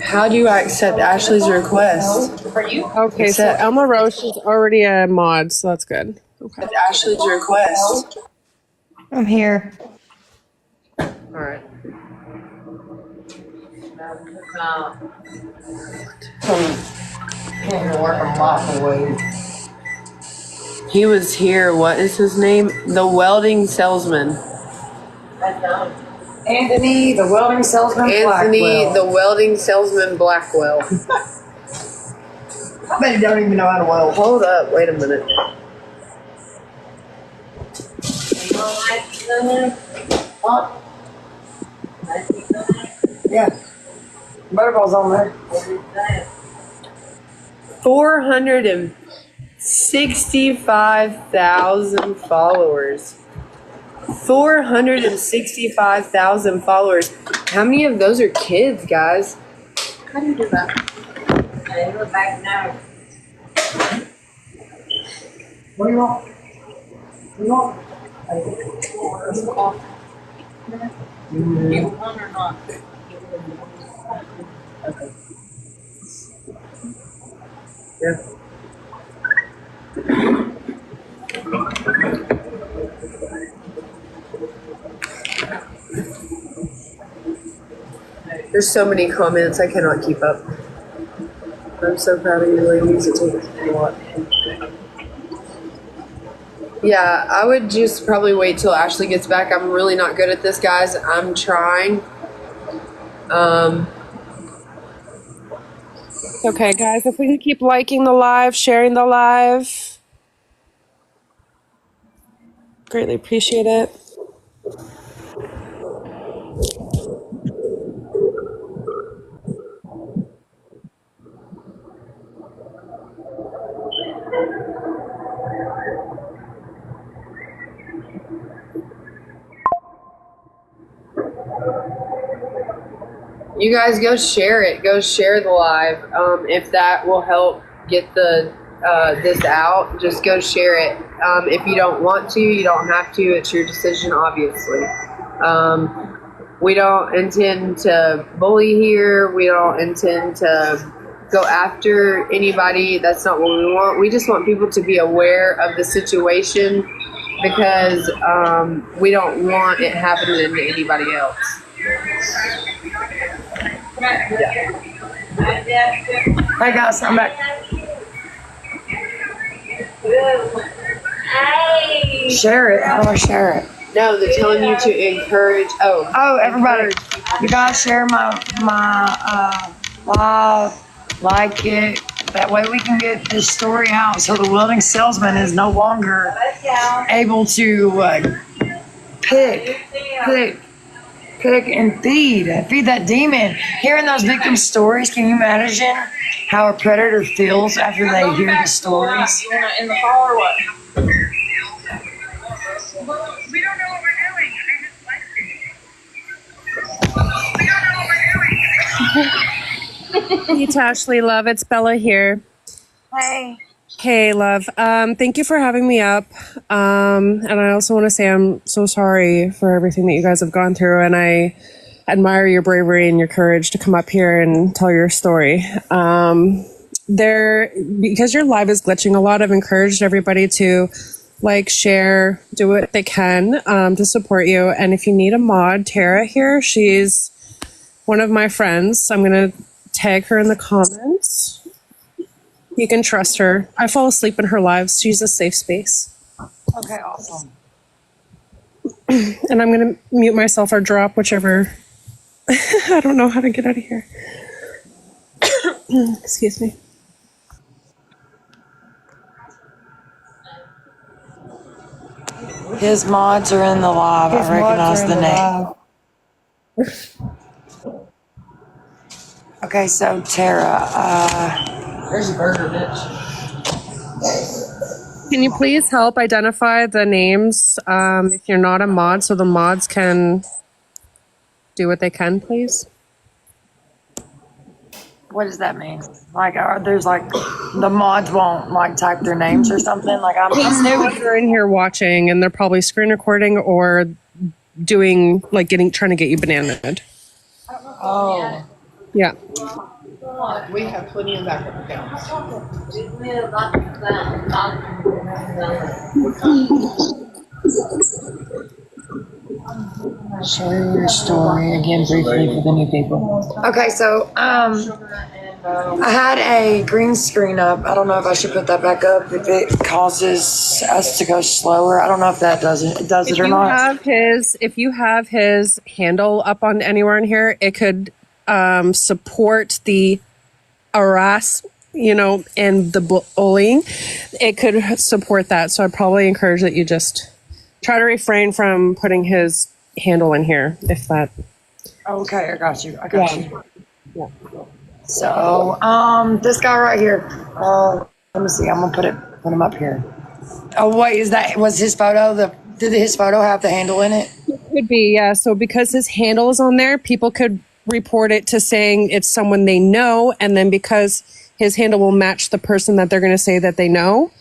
S3: How do I accept Ashley's request?
S6: For you?
S8: Okay, so Elma Rose is already a mod, so that's good. Okay.
S3: Ashley's request.
S1: I'm here.
S3: All right. He was here. What is his name? The Welding Salesman.
S2: Anthony, the Welding Salesman Blackwell.
S3: The Welding Salesman Blackwell.
S2: I bet he don't even know how to weld.
S3: Hold up. Wait a minute.
S2: Yeah. Butterball's on there.
S3: 465,000 followers. 465,000 followers. How many of those are kids, guys? How do you do that?
S2: I look back now. What do you want? What do you want? You want or not? Okay.
S3: Yeah. There's so many comments, I cannot keep up. I'm so proud of you ladies. It takes a lot. Yeah, I would just probably wait till Ashley gets back. I'm really not good at this, guys. I'm trying.
S8: Okay, guys, if we can keep liking the live, sharing the live, greatly appreciate it.
S3: You guys go share it. Go share the live. If that will help get the this out, just go share it. If you don't want to, you don't have to. It's your decision, obviously. We don't intend to bully here. We don't intend to go after anybody. That's not what we want. We just want people to be aware of the situation because we don't want it happening to anybody else.
S7: Hey guys, I'm back. Share it. How do I share it?
S3: No, they're telling you to encourage.
S7: Oh, everybody, you guys share my live, like it. That way we can get this story out so the welding salesman is no longer able to pick and feed that demon. Hearing those victim stories, can you imagine how a predator feels after they hear the stories?
S6: You want to end the call or what?
S9: We don't know what we're doing. I just liked it. We don't know what we're doing.
S8: Hey, Tashley, love, it's Bella here.
S7: Hey.
S8: Hey, love. Thank you for having me up. And I also want to say I'm so sorry for everything that you guys have gone through, and I admire your bravery and your courage to come up here and tell your story. Because your live is glitching a lot, I've encouraged everybody to like, share, do what they can to support you. And if you need a mod, Tara here, she's one of my friends. I'm going to tag her in the comments. You can trust her. I fall asleep in her lives. She's a safe space.
S7: Okay, awesome.
S8: And I'm going to mute myself or drop, whichever. I don't know how to get out of here. Excuse me.
S7: His mods are in the live. I recognize the name. Okay, so Tara,
S3: There's a burger, bitch.
S8: Can you please help identify the names if you're not a mod so the mods can do what they can, please?
S7: what does that mean? Like, there's like, the mods won't like type their names or something? Like, I'm new.
S8: They're in here watching and they're probably screen recording or doing, like, trying to get you bananaed.
S7: Oh.
S8: Yeah.
S3: We have plenty of backup accounts.
S7: Share your story again briefly for the new people. Okay, so I had a green screen up. I don't know if I should put that back up if it causes us to go slower. I don't know if that does it or not.
S8: If you have his handle up on anywhere in here, it could support the harass, and the bullying. It could support that. So I'd probably encourage that you just try to refrain from putting his handle in here, if that.
S7: Okay, I got you.
S8: Yeah.
S7: So, this guy right here. Let me see. I'm gonna put him up here. Oh wait, was his photo did his photo have the handle in it?
S8: It could be, yeah. So because his handle is on there, people could report it to saying it's someone they know, and then because his handle will match the person that they're going to say that they know,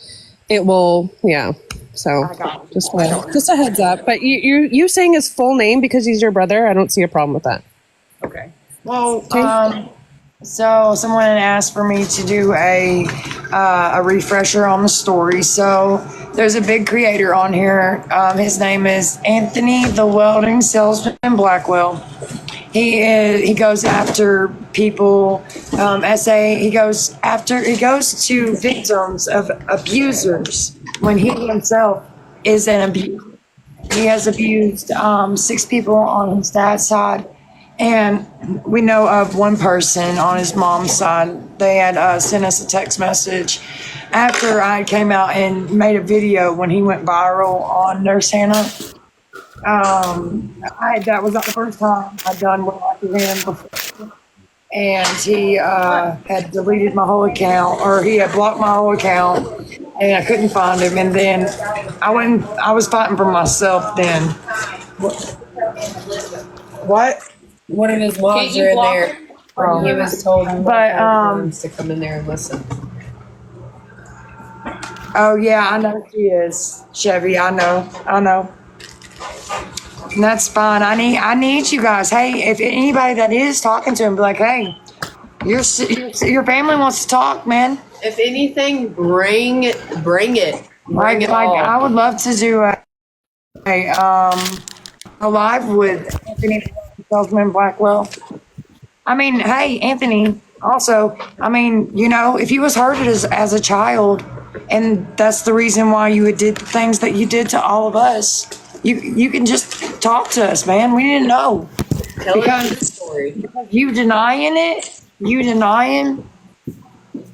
S8: it will, yeah. So just a heads up. But you saying his full name because he's your brother, I don't see a problem with that.
S7: Okay. Well, so someone asked for me to do a a refresher on the story. So there's a big creator on here. His name is Anthony the Welding Salesman Blackwell. He goes after people. He goes to victims of abusers when he himself is an abuser. He has abused 6 people on his dad's side, and we know of one person on his mom's side. They had sent us a text message after I came out and made a video when he went viral on Nurse Hannah. That was not the first time I'd done what I did him before. And he had deleted my whole account, or he had blocked my whole account, and I couldn't find him. And then I was fighting for myself then. What?
S3: One of his mods are in there. He was told to come in there and listen.
S7: Oh yeah, I know she is, Chevy. I know. And that's fine. I need you guys. Hey, if anybody that is talking to him, be like, hey, your family wants to talk, man.
S3: If anything, bring it. Bring it all.
S7: I would love to do a live with Anthony Salesman Blackwell. I mean, hey, Anthony. Also, I mean, if you was hurt as a child, and that's the reason why you did the things that you did to all of us. You can just talk to us, man. We didn't know.
S3: Tell us the story.
S7: Because you denying the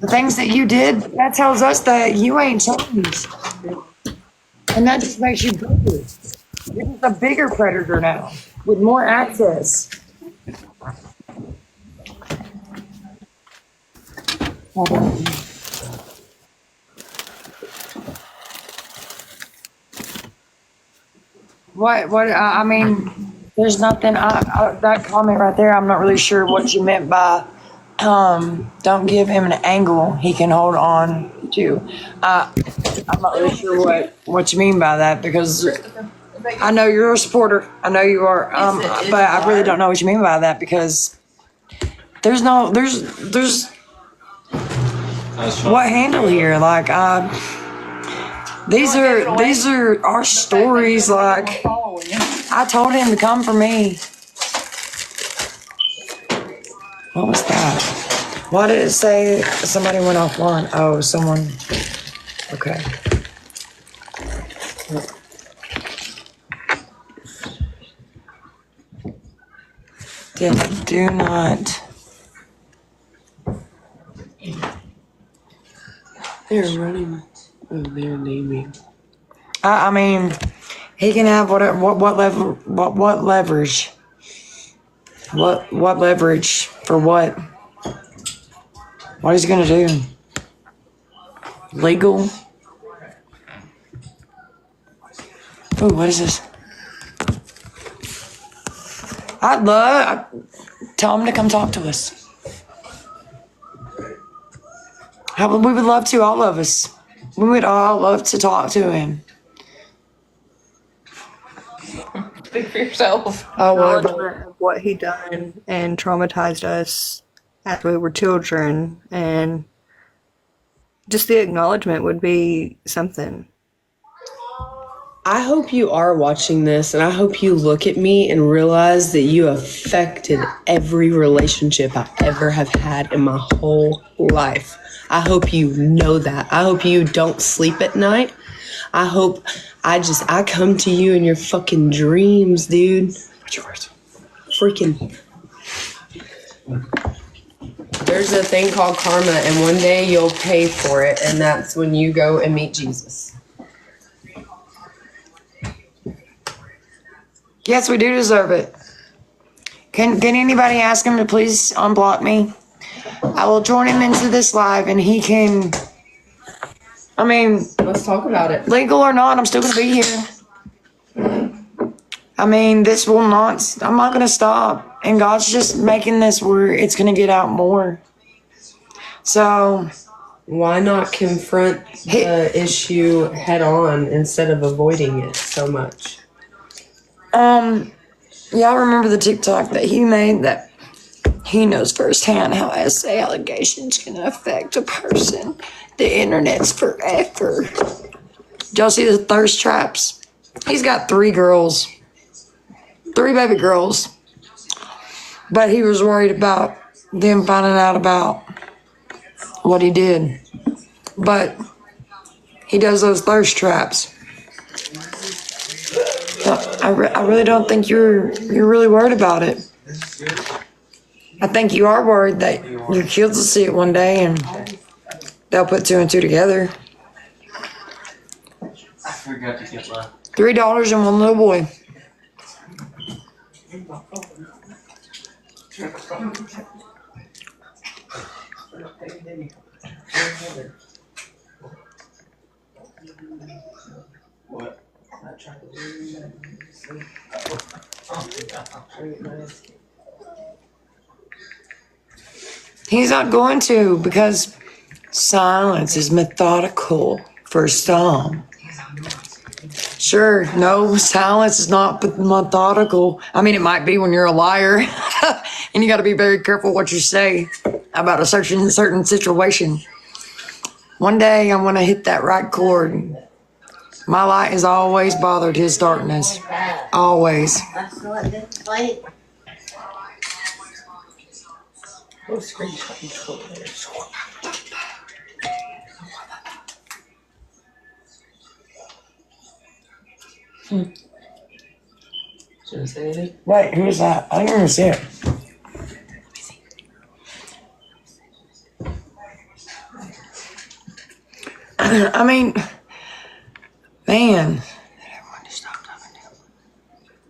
S7: things that you did, that tells us that you ain't changed. And that just makes you bigger. You're just a bigger predator now with more access. What, I mean, there's nothing, that comment right there, I'm not really sure what you meant by, don't give him an angle he can hold on to. I'm not really sure what you mean by that, because I know you're a supporter. I know you are, but I really don't know what you mean by that, because there's what handle here? Like, these are our stories. Like, I told him to come for me. What was that? Why did it say somebody went offline? Oh, someone. Okay. Do not.
S3: They're running. Oh, they're naming.
S7: I mean, he can have whatever. What leverage? What leverage for what? What is he gonna do? Legal? Ooh, what is this? Tell him to come talk to us. We would love to, all of us. We would all love to talk to him.
S6: Speak for yourself.
S1: Acknowledgement of what he done and traumatized us after we were children, and just the acknowledgement would be something.
S3: I hope you are watching this, and I hope you look at me and realize that you affected every relationship I ever have had in my whole life. I hope you know that. I hope you don't sleep at night. I hope I come to you in your fucking dreams, dude. Freaking. There's a thing called karma, and one day you'll pay for it, and that's when you go and meet Jesus.
S7: Yes, we do deserve it. Can anybody ask him to please unblock me? I will join him into this live, and he can. I mean,
S3: let's talk about it.
S7: Legal or not, I'm still gonna be here. I mean, I'm not gonna stop. And God's just making this where it's gonna get out more. So.
S3: Why not confront the issue head on instead of avoiding it so much?
S7: Yeah, I remember the TikTok that he made that He knows firsthand how essay allegations can affect a person. The internet's forever. Did y'all see the thirst traps? He's got 3 girls. 3 baby girls. But he was worried about them finding out about what he did. But he does those thirst traps. I really don't think you're really worried about it. I think you are worried that your kids will see it one day and they'll put 2 and 2 together.
S10: I forgot to get my.
S7: $3 and one little boy.
S10: What?
S7: He's not going to because silence is methodical for some. Sure, no, silence is not methodical. I mean, it might be when you're a liar, and you got to be very careful what you say about a certain situation. One day, I'm going to hit that right chord. My light has always bothered his darkness. Always. Wait, who's that? I didn't even see it. I mean, man.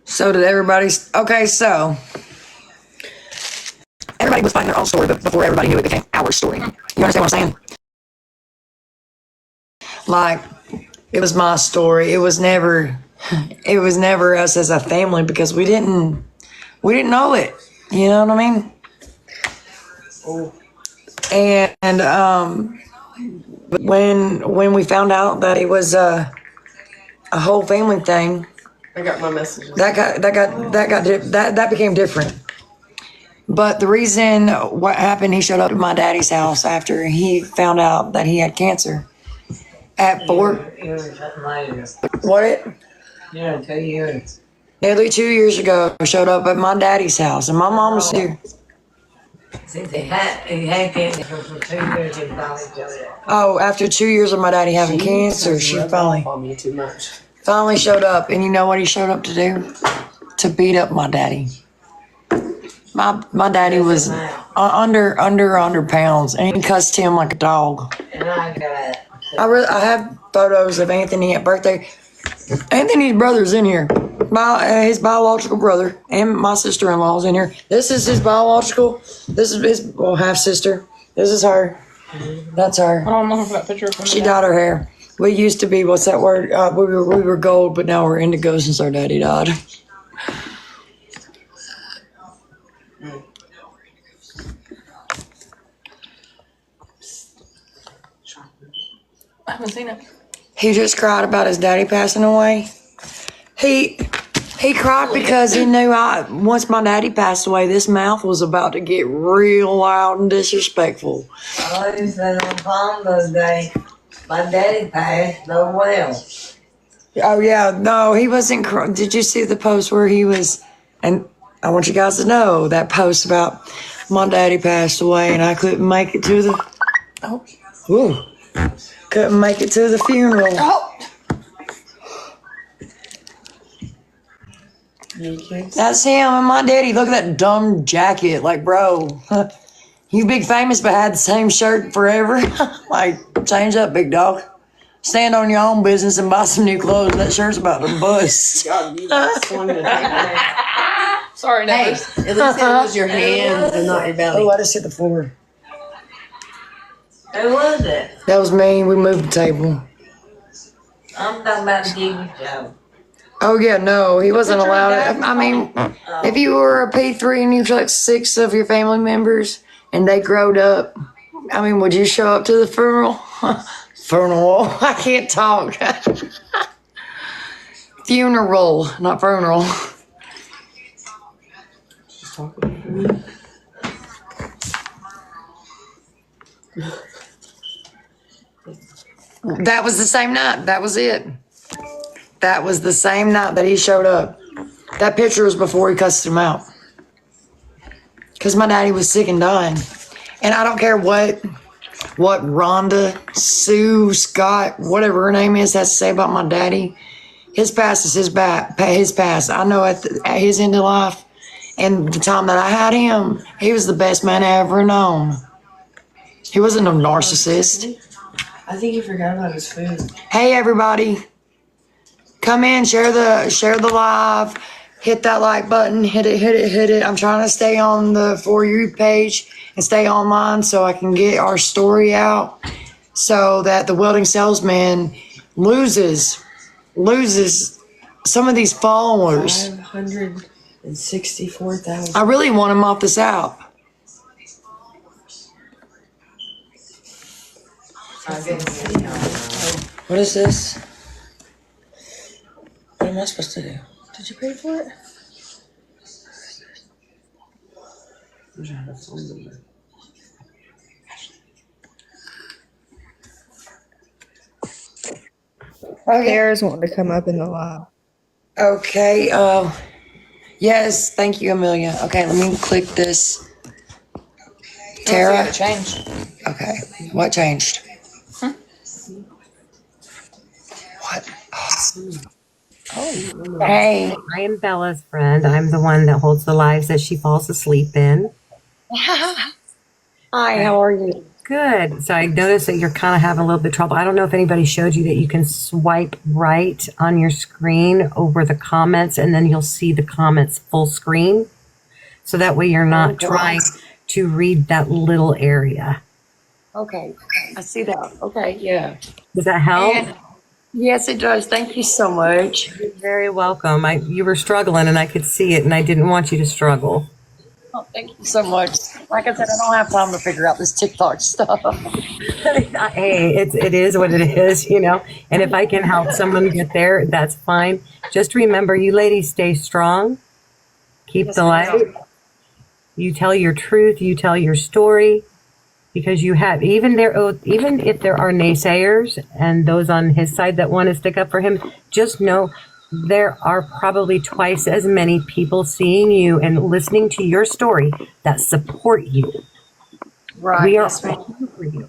S7: So did everybody. Okay, so everybody was fighting their own story, but before everybody knew it became our story. You understand what I'm saying? Like, it was my story. It was never us as a family because we didn't know it. You know what I mean? And when we found out that it was a whole family thing,
S3: I got my messages.
S7: That became different. But the reason what happened, he showed up at my daddy's house after he found out that he had cancer. At 4. What?
S10: Yeah, 2 years.
S7: Nearly 2 years ago, showed up at my daddy's house, and my mom was here.
S10: Since he had cancer for 2 years, he finally showed up.
S7: Oh, after 2 years of my daddy having cancer, she finally showed up. And you know what he showed up to do? To beat up my daddy. My daddy was under 100 pounds, and he cussed him like a dog.
S10: And I got
S7: I have photos of Anthony at birthday. Anthony's brother's in here. His biological brother and my sister-in-law's in here. This is his biological. This is his half sister. This is her. That's her.
S6: I don't know if that picture.
S7: She dyed her hair. We used to be, what's that word? We were gold, but now we're indigo since our daddy died.
S6: I haven't seen it.
S7: He just cried about his daddy passing away. He cried because he knew once my daddy passed away, this mouth was about to get real loud and disrespectful.
S10: I always said on Father's Day, my daddy passed, no well.
S7: Oh, yeah. No, he wasn't crying. Did you see the post where he was? And I want you guys to know that post about my daddy passed away and I couldn't make it to the... Oh. Ooh. Couldn't make it to the funeral.
S6: Oh.
S7: That's him and my daddy. Look at that dumb jacket. Like, bro, you big famous but had the same shirt forever. Like, change up, big dog. Stand on your own business and buy some new clothes. That shirt's about to bust.
S6: Sorry,
S3: Hey,
S6: Neighbors.
S3: at least it was your hands and not your belly.
S7: Oh, I just hit the floor.
S10: Who was it?
S7: That was me. We moved the table.
S10: I'm talking about the TV show.
S7: Oh, yeah, no, he wasn't allowed it. I mean, if you were a P3 and you took 6 of your family members and they growed up, I mean, would you show up to the funeral? Funeral. I can't talk. Funeral, not funeral. That was the same night. That was it. That was the same night that he showed up. That picture was before he cussed him out. Because my daddy was sick and dying. And I don't care what Rhonda, Sue, Scott, whatever her name is, has to say about my daddy. His past is his past. I know at his end of life and the time that I had him, he was the best man I ever known. He wasn't no narcissist.
S3: I think he forgot about his food.
S7: Hey, everybody. Come in, share the live. Hit that like button. Hit it. I'm trying to stay on the For You page and stay online so I can get our story out so that the Welding Salesman loses some of these followers.
S3: 564,000.
S7: I really want him off this app. What is this? What am I supposed to do? Did you pay for it? Okay.
S1: Tara's wanting to come up in the live.
S7: Okay. Yes. Thank you, Amelia. Okay, let me click this. Tara.
S6: It changed.
S7: Okay. What changed? What? Oh. Hey.
S11: I am Bella's friend. I'm the one that holds the lives that she falls asleep in.
S7: Hi, how are you?
S11: Good. So I noticed that you're kind of having a little bit of trouble. I don't know if anybody showed you that you can swipe right on your screen over the comments, and then you'll see the comments full screen. So that way you're not trying to read that little area.
S7: Okay. I see that. Okay, yeah.
S11: Does that help?
S7: And yes, it does. Thank you so much.
S11: You're very welcome. You were struggling, and I could see it, and I didn't want you to struggle.
S7: Oh, thank you so much. Like I said, I don't have time to figure out this TikTok stuff.
S11: Hey, it is what it is, you know. And if I can help someone get there, that's fine. Just remember, you ladies stay strong. Keep the light. You tell your truth. You tell your story, because you have even if there are naysayers and those on his side that want to stick up for him, just know there are probably twice as many people seeing you and listening to your story that support you.
S7: Right.
S11: We are
S7: Yes, ma'am.
S11: all for you.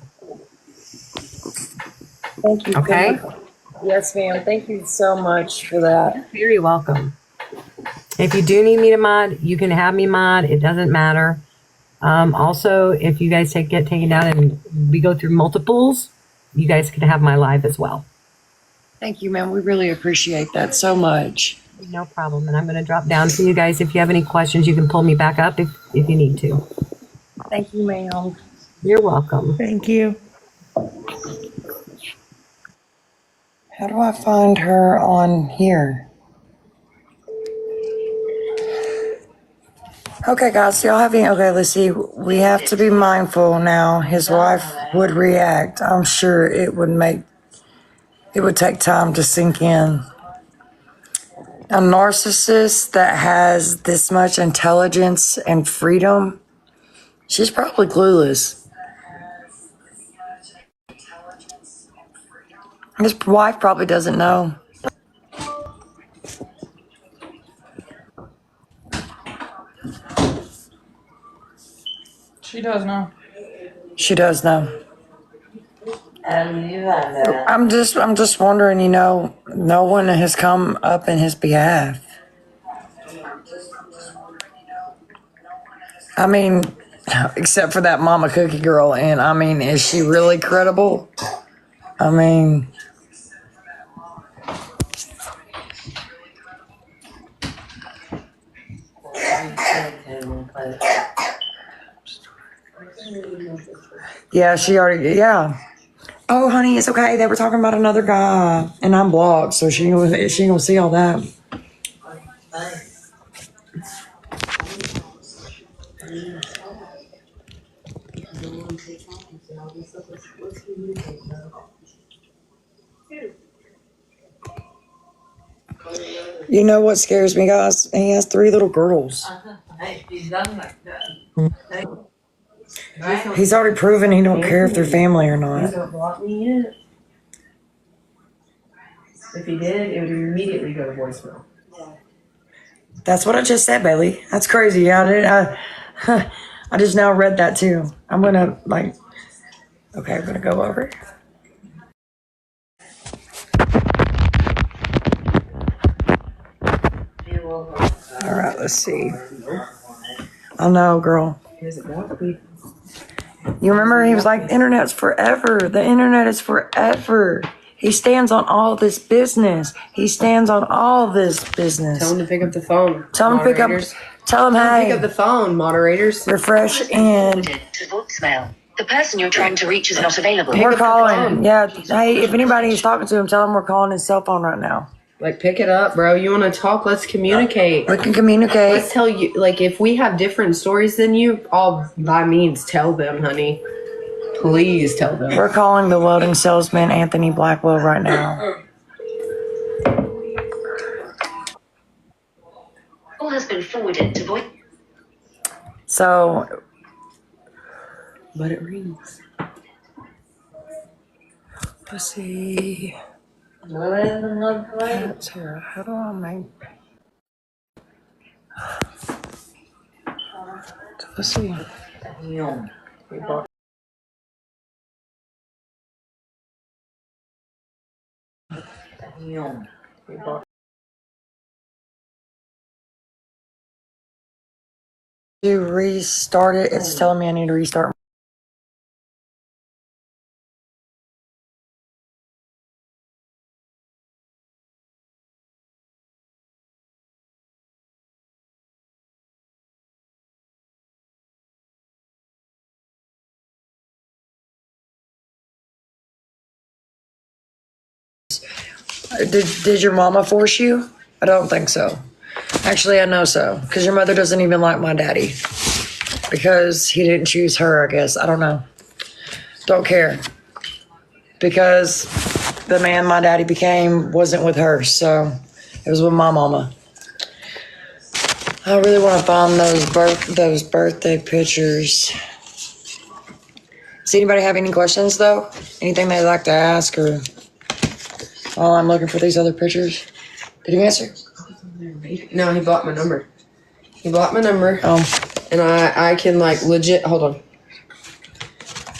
S7: Thank you.
S11: Okay?
S7: Yes, ma'am. Thank you so much for that.
S11: You're very welcome. If you do need me to mod, you can have me mod. It doesn't matter. Also, if you guys get taken down and we go through multiples, you guys can have my live as well.
S7: Thank you, ma'am. We really appreciate that so much.
S11: No problem. And I'm going to drop down for you guys. If you have any questions, you can pull me back up if you need to.
S7: Thank you, ma'am.
S11: You're welcome.
S1: Thank you.
S7: How do I find her on here? Okay, guys, y'all have any? Okay, let's see. We have to be mindful now. His wife would react. I'm sure it would take time to sink in. A narcissist that has this much intelligence and freedom, she's probably clueless. His wife probably doesn't know.
S6: She does know.
S7: She does know. I'm just wondering, no one has come up in his behalf. I mean, except for that mama cookie girl, and I mean, is she really credible? I mean, yeah, she already, yeah. Oh, honey, it's okay. They were talking about another guy, and I'm blocked, so she ain't gonna see all that. You know what scares me, guys? He has 3 little girls. He's already proven he don't care if they're family or
S3: He's
S7: not.
S3: not blocked me yet. If he did, it would immediately go to voicemail.
S7: That's what I just said, Bailey. That's crazy. I just now read that too. I'm gonna okay, I'm gonna go over. All right, let's see. I know, girl. You remember he was like, the internet's forever. The internet is forever. He stands on all this business. He stands on all this business.
S3: Tell him to pick up the phone.
S7: Tell him to pick up. Tell him, hey.
S3: Pick up the phone, moderators.
S7: Refresh and.
S12: To voicemail. The person you're trying to reach is not available.
S7: We're calling. Yeah. Hey, if anybody is talking to him, tell him we're calling his cell phone right now.
S3: Like, pick it up, bro. You want to talk? Let's communicate.
S7: We can communicate.
S3: Let's tell you, like, if we have different stories than you, all by means, tell them, honey. Please tell them.
S7: We're calling the welding salesman, Anthony Blackwell, right now.
S12: Call has been forwarded to voice.
S7: So.
S3: But it rings.
S7: Let's see. That's here. How do I make? Let's see. To restart it, it's telling me I need to restart. Did your mama force you? I don't think so. Actually, I know so. Because your mother doesn't even like my daddy. Because he didn't choose her, I guess. I don't know. Don't care. Because the man my daddy became wasn't with her. So it was with my mama. I really want to find those birthday pictures. Does anybody have any questions, though? Anything they'd like to ask or... While I'm looking for these other pictures. Did you answer?
S3: No, he blocked my number. He blocked my number.
S7: Oh.
S3: And I can, like, legit... Hold on.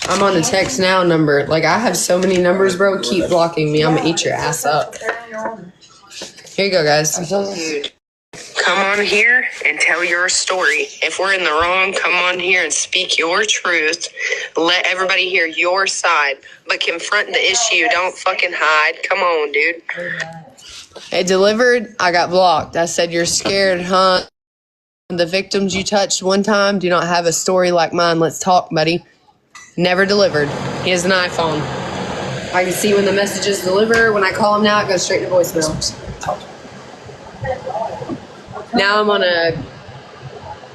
S3: I'm on the text now number. Like, I have so many numbers, bro. Keep blocking me. I'm gonna eat your ass up. Here you go, guys. Come on here and tell your story. If we're in the wrong, come on here and speak your truth. Let everybody hear your side. But confront the issue. Don't fucking hide. Come on, dude. It delivered. I got blocked. I said, you're scared, huh? The victims you touched one time do not have a story like mine. Let's talk, buddy. Never delivered. He has an iPhone. I can see when the messages deliver. When I call him now, it goes straight to voicemail. Now I'm on a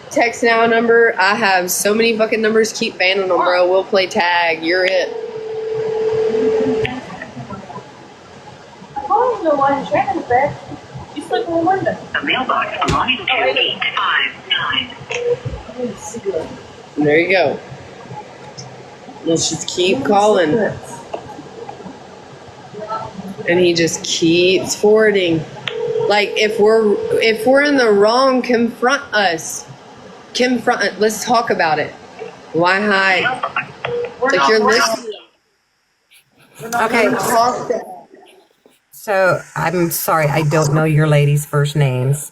S3: text now number. I have so many fucking numbers. Keep banning them, bro. We'll play tag. You're it.
S9: I don't know why you're trying to back. You sleep in the window.
S12: A mailbox belonging to 859.
S3: There you go. Let's just keep calling. And he just keeps forwarding. Like, if we're in the wrong, confront us. Let's talk about it. Why hide? Like, you're listening.
S11: Okay. So I'm sorry, I don't know your ladies' first names.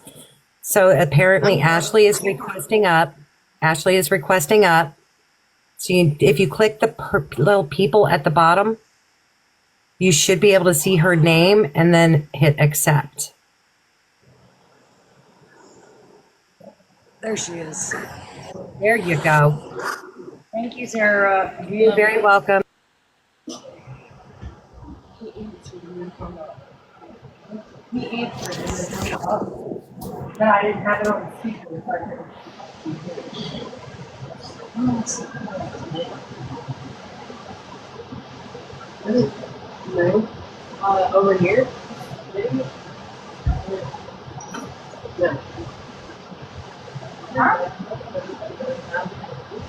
S11: So apparently Ashley is requesting up. So if you click the little people at the bottom, you should be able to see her name and then hit accept.
S7: There she is.
S11: There you go.
S9: Thank you, Sarah.
S11: You're very welcome.
S9: But I didn't have it on speaker.
S3: No. Over here? No.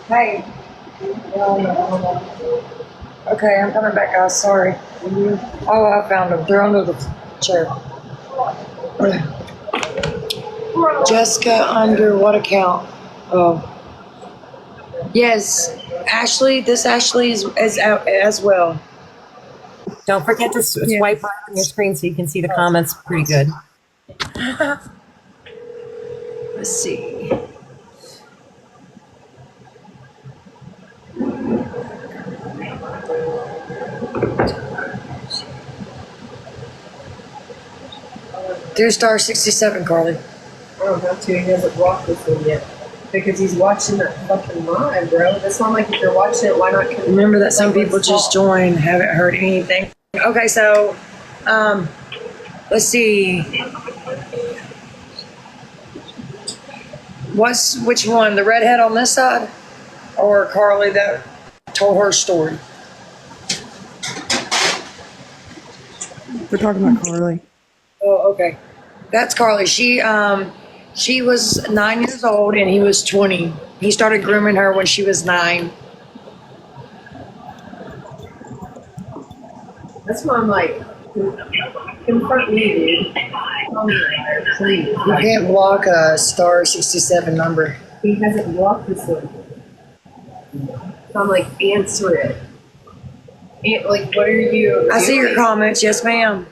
S9: Hey.
S7: Okay, I'm coming back, guys. Sorry. Oh, I found them. They're under the chair. Jessica, under what account? Oh. Yes, Ashley. This Ashley is out as well.
S11: Don't forget to swipe right on your screen so you can see the comments pretty good.
S7: Let's see. Do star 67, Carly.
S3: Oh, not to. He hasn't blocked this one yet. Because he's watching that fucking live, bro. That's why I'm like, if you're watching it, why not?
S7: Remember that some people just joined, haven't heard anything. Okay, so, let's see. Which one? The redhead on this side? Or Carly that told her story?
S1: We're talking about Carly.
S7: Oh, okay. That's Carly. She was 9 years old and he was 20. He started grooming her when she was 9.
S3: That's why I'm like, confront me, dude. Tell me that, please.
S7: You can't block a star 67 number.
S3: He hasn't blocked this one. So I'm like, answer it. Like, what are you?
S7: I see your comments. Yes, ma'am.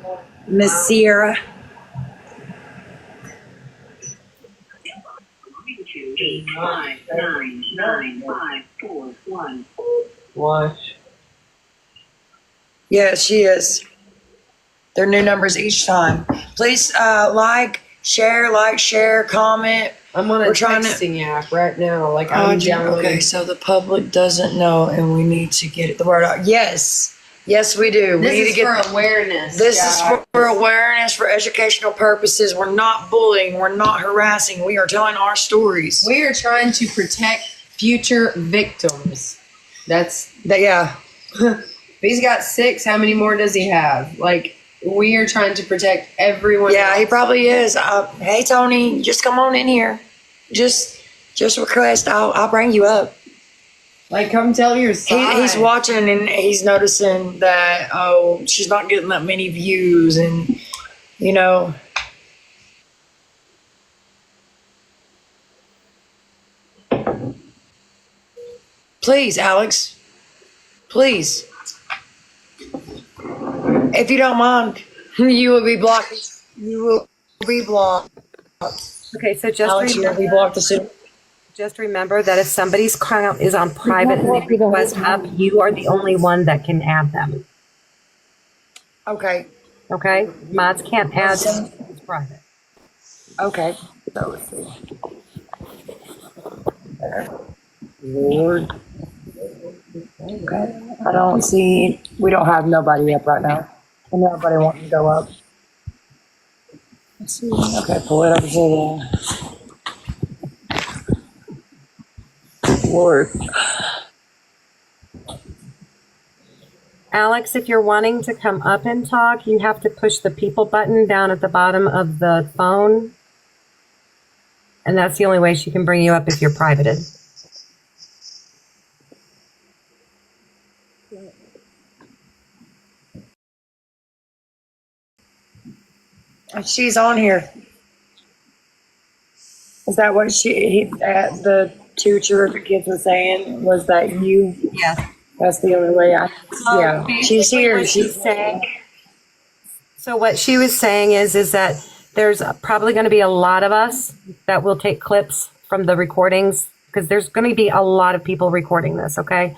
S7: Miss Sierra.
S3: Watch.
S7: Yes, she is. They're new numbers each time. Please share, comment.
S3: I'm on a texting app right now. Like, I'm downloading.
S7: Okay, so the public doesn't know and we need to get the word out. Yes. Yes, we do.
S3: This is for awareness.
S7: This is for awareness, for educational purposes. We're not bullying. We're not harassing. We are telling our stories.
S3: We are trying to protect future victims.
S7: Yeah.
S3: He's got 6. How many more does he have? Like, we are trying to protect everyone.
S7: Yeah,
S3: else.
S7: he probably is. Hey, Tony, just come on in here. Just request. I'll bring you up.
S3: Like, come tell your side.
S7: He's watching and he's noticing that, oh, she's not getting that many views and, you know. Please, Alex. Please. If you don't mind, you will be blocked. You will be blocked.
S11: Okay, so
S7: Alex, you will be blocked as soon.
S11: Just remember that if somebody's account is on private and they request up, you are the only one that can add them.
S7: Okay.
S11: Okay? Mods can't add them. It's private.
S7: Okay. So let's see. Lord. Okay. I don't see. We don't have nobody up right now. And nobody wanting to go up. Let's see. Okay, pull it up to the Lord.
S11: Alex, if you're wanting to come up and talk, you have to push the people button down at the bottom of the phone. And that's the only way she can bring you up if you're privated.
S7: She's on here. Is that what the teacher of the kids was saying? Was that you?
S11: Yeah.
S7: That's the only way yeah. She's here.
S11: She's saying. So what she was saying is that there's probably going to be a lot of us that will take clips from the recordings because there's going to be a lot of people recording this, okay?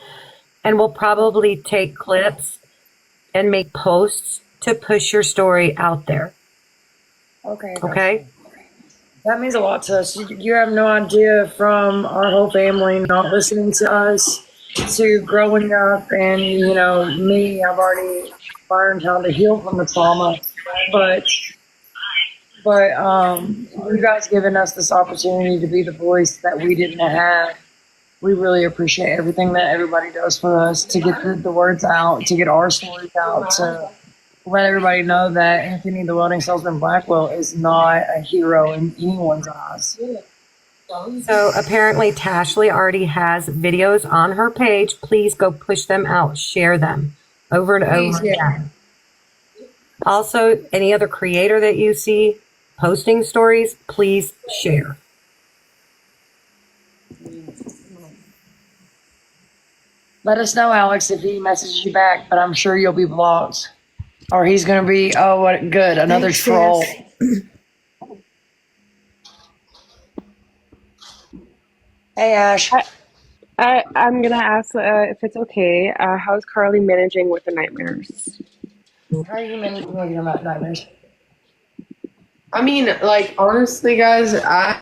S11: And we'll probably take clips and make posts to push your story out there.
S7: Okay.
S11: Okay?
S7: That means a lot to us. You have no idea, from our whole family not listening to us to growing up, and you know me, I've already learned how to heal from the trauma, but you guys giving us this opportunity to be the voice that we didn't have. We really appreciate everything that everybody does for us to get the words out, to get our stories out, to let everybody know that Anthony the Welding Salesman Blackwell is not a hero in anyone's eyes.
S11: So apparently Tashley already has videos on her page. Please go push them out. Share them over and over again. Also, any other creator that you see posting stories, please share.
S7: Let us know, Alex, if he messages you back, but I'm sure you'll be blocked. Or he's going to be, oh, what good, another
S1: Thanks,
S7: troll.
S1: sis.
S7: Hey, Ash.
S8: I'm gonna ask if it's okay. How's Carly managing with the nightmares?
S7: How are you managing with your nightmares?
S3: I mean, like, honestly, guys, I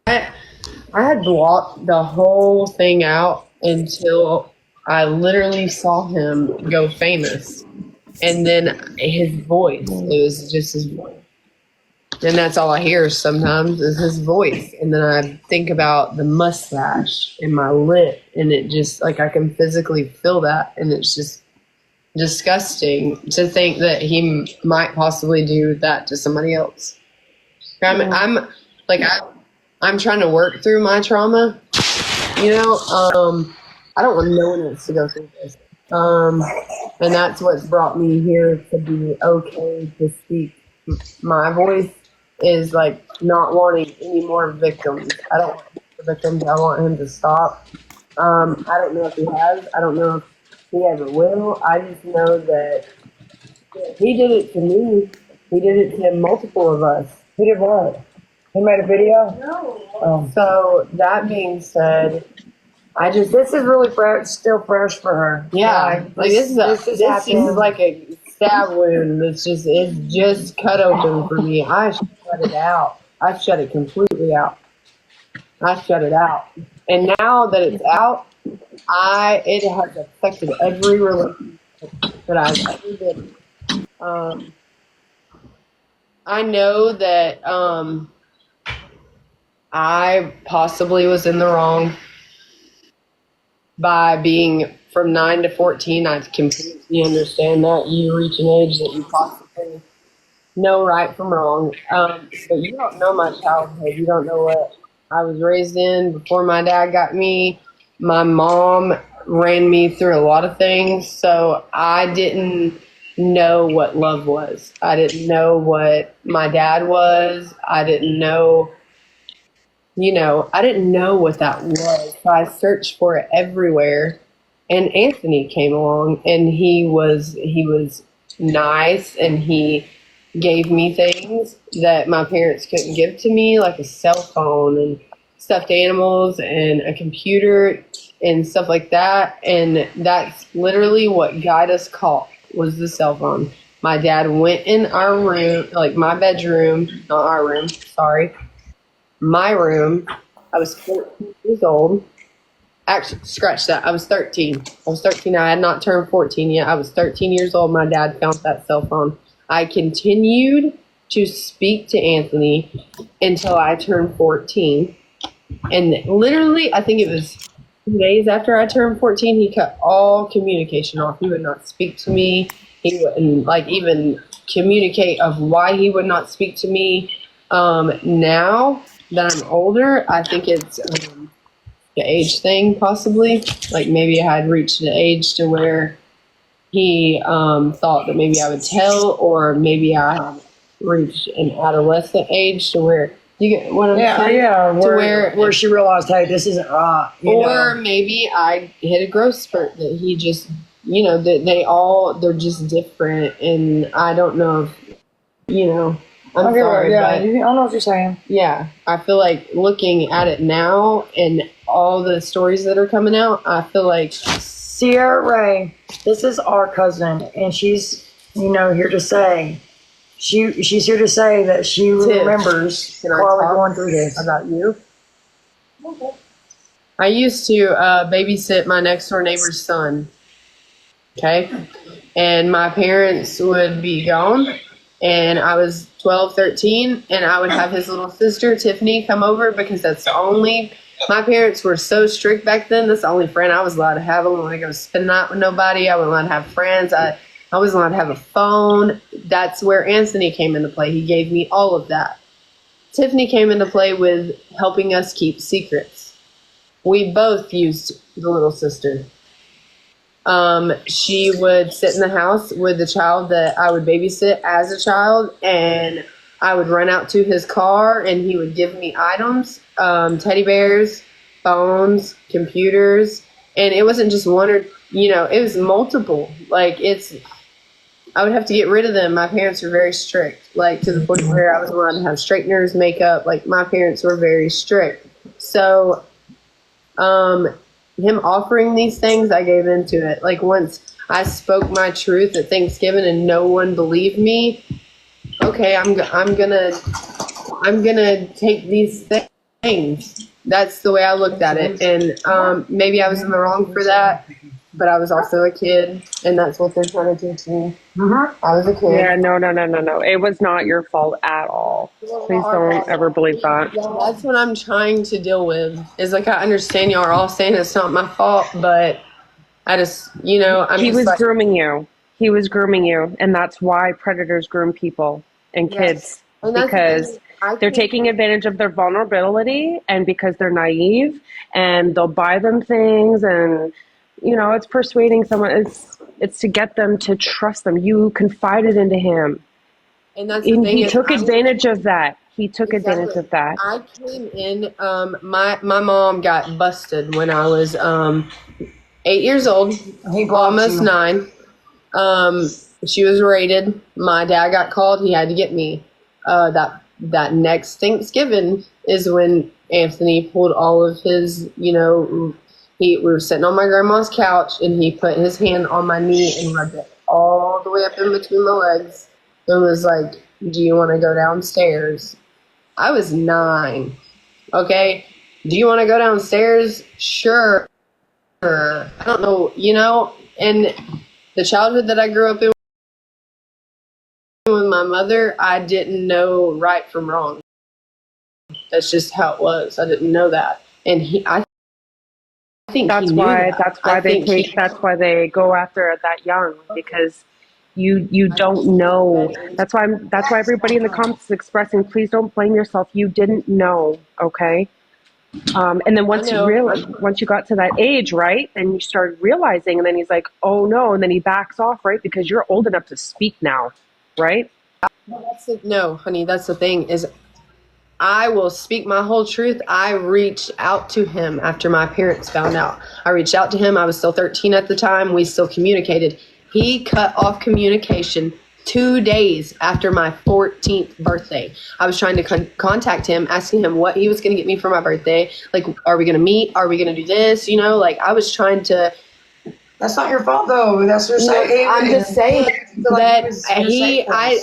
S3: had blocked the whole thing out until I literally saw him go famous. And then his voice, it was just his voice. And that's all I hear sometimes is his voice. And then I think about the mustache and my lip, and it just, like, I can physically feel that. And it's just disgusting to think that he might possibly do that to somebody else. I'm trying to work through my trauma, you know. I don't want no one else to go through this. And that's what's brought me here to be okay to speak my voice, is like not wanting any more victims. I don't want the victims. I want him to stop. I don't know if he has. I don't know if he ever will. I just know that he did it to me. He did it to multiple of us.
S7: He did what? He made a video?
S3: No.
S7: Oh.
S3: So that being said,
S7: This is really fresh, still fresh for her.
S3: yeah, like this is like a stab wound. It's just cut open for me. I shut it out. I shut it completely out. I shut it out. And now that it's out, it has affected every relationship that I've ever been in. I know that I possibly was in the wrong by being from 9 to 14. I completely understand that. You reach an age that you possibly know right from wrong. But you don't know my childhood. You don't know what I was raised in before my dad got me. My mom ran me through a lot of things, so I didn't know what love was. I didn't know what my dad was. I didn't know, I didn't know what that was. So I searched for it everywhere. And Anthony came along, and he was nice, and he gave me things that my parents couldn't give to me, like a cell phone and stuffed animals and a computer and stuff like that. And that's literally what got us caught, was the cell phone. My dad went in our room, like my bedroom, not our room, sorry, my room. I was 14 years old. Actually, scratch that. I was 13. I had not turned 14 yet. I was 13 years old. My dad found that cell phone. I continued to speak to Anthony until I turned 14. And literally, I think it was 2 days after I turned 14, he cut all communication off. He would not speak to me. He wouldn't even communicate of why he would not speak to me. Now that I'm older, I think it's the age thing, possibly. Like maybe I had reached an age to where he thought that maybe I would tell, or maybe I had reached an adolescent age to where, you get what I'm saying?
S7: Yeah, where she realized, hey, this isn't right.
S3: Or maybe I hit a growth spurt that he just, they're just different, and I don't know if, I'm sorry,
S7: yeah,
S3: but
S7: I know what you're saying.
S3: yeah, I feel like looking at it now and all the stories that are coming out, I feel like
S7: Sierra Ray, this is our cousin, and she's, here to say, she's here to say that she remembers Carly going through this.
S3: About you. Okay. I used to babysit my next door neighbor's son. Okay. And my parents would be gone, and I was 12, 13, and I would have his little sister, Tiffany, come over, because my parents were so strict back then. That's the only friend I was allowed to have. I wasn't allowed to go spend the night with nobody. I wasn't allowed to have friends. I wasn't allowed to have a phone. That's where Anthony came into play. He gave me all of that. Tiffany came into play with helping us keep secrets. We both used the little sister. She would sit in the house with the child that I would babysit as a child, and I would run out to his car and he would give me items, teddy bears, phones, computers, and it wasn't just one or, it was multiple. I would have to get rid of them. My parents were very strict, to the point where I was allowed to have straighteners, makeup. My parents were very strict. So, him offering these things, I gave into it. Once I spoke my truth at Thanksgiving and no one believed me, okay, I'm gonna take these things. That's the way I looked at it. And maybe I was in the wrong for that, but I was also a kid, and that's what they're trying to teach me. I was a kid.
S8: Yeah, no. It was not your fault at all. Please don't ever believe that.
S3: That's what I'm trying to deal with. Is I understand y'all are all saying it's not my fault, but I just,
S8: He was grooming you. He was grooming you, and that's why predators groom people and kids, because they're taking advantage of their vulnerability, and because they're naive, and they'll buy them things, and it's persuading someone. It's to get them to trust them. You confided into him,
S3: and that's the thing.
S8: He took advantage of that. He took advantage of that.
S3: I came in. My mom got busted when I was 8 years old, almost 9. She was raided. My dad got called. He had to get me. That next Thanksgiving is when Anthony pulled all of his, we were sitting on my grandma's couch, and he put his hand on my knee and rubbed it all the way up in between my legs and was like, "Do you want to go downstairs?" I was 9. Okay. Do you want to go downstairs? Sure. I don't know, and the childhood that I grew up in with my mother, I didn't know right from wrong. That's just how it was. I didn't know that. And I think
S8: that's why they go after it that young, because you don't know. That's why everybody in the comments is expressing, please don't blame yourself. You didn't know, okay? And then once you got to that age, right, then you started realizing, and then he's like, oh no, and then he backs off, right, because you're old enough to speak now, right?
S3: No, honey, that's the thing, is I will speak my whole truth. I reached out to him after my parents found out. I reached out to him. I was still 13 at the time. We still communicated. He cut off communication 2 days after my 14th birthday. I was trying to contact him, asking him what he was going to get me for my birthday. Are we going to meet? Are we going to do this? I was trying to.
S2: That's not your fault, though. That's your saying.
S3: I'm just saying that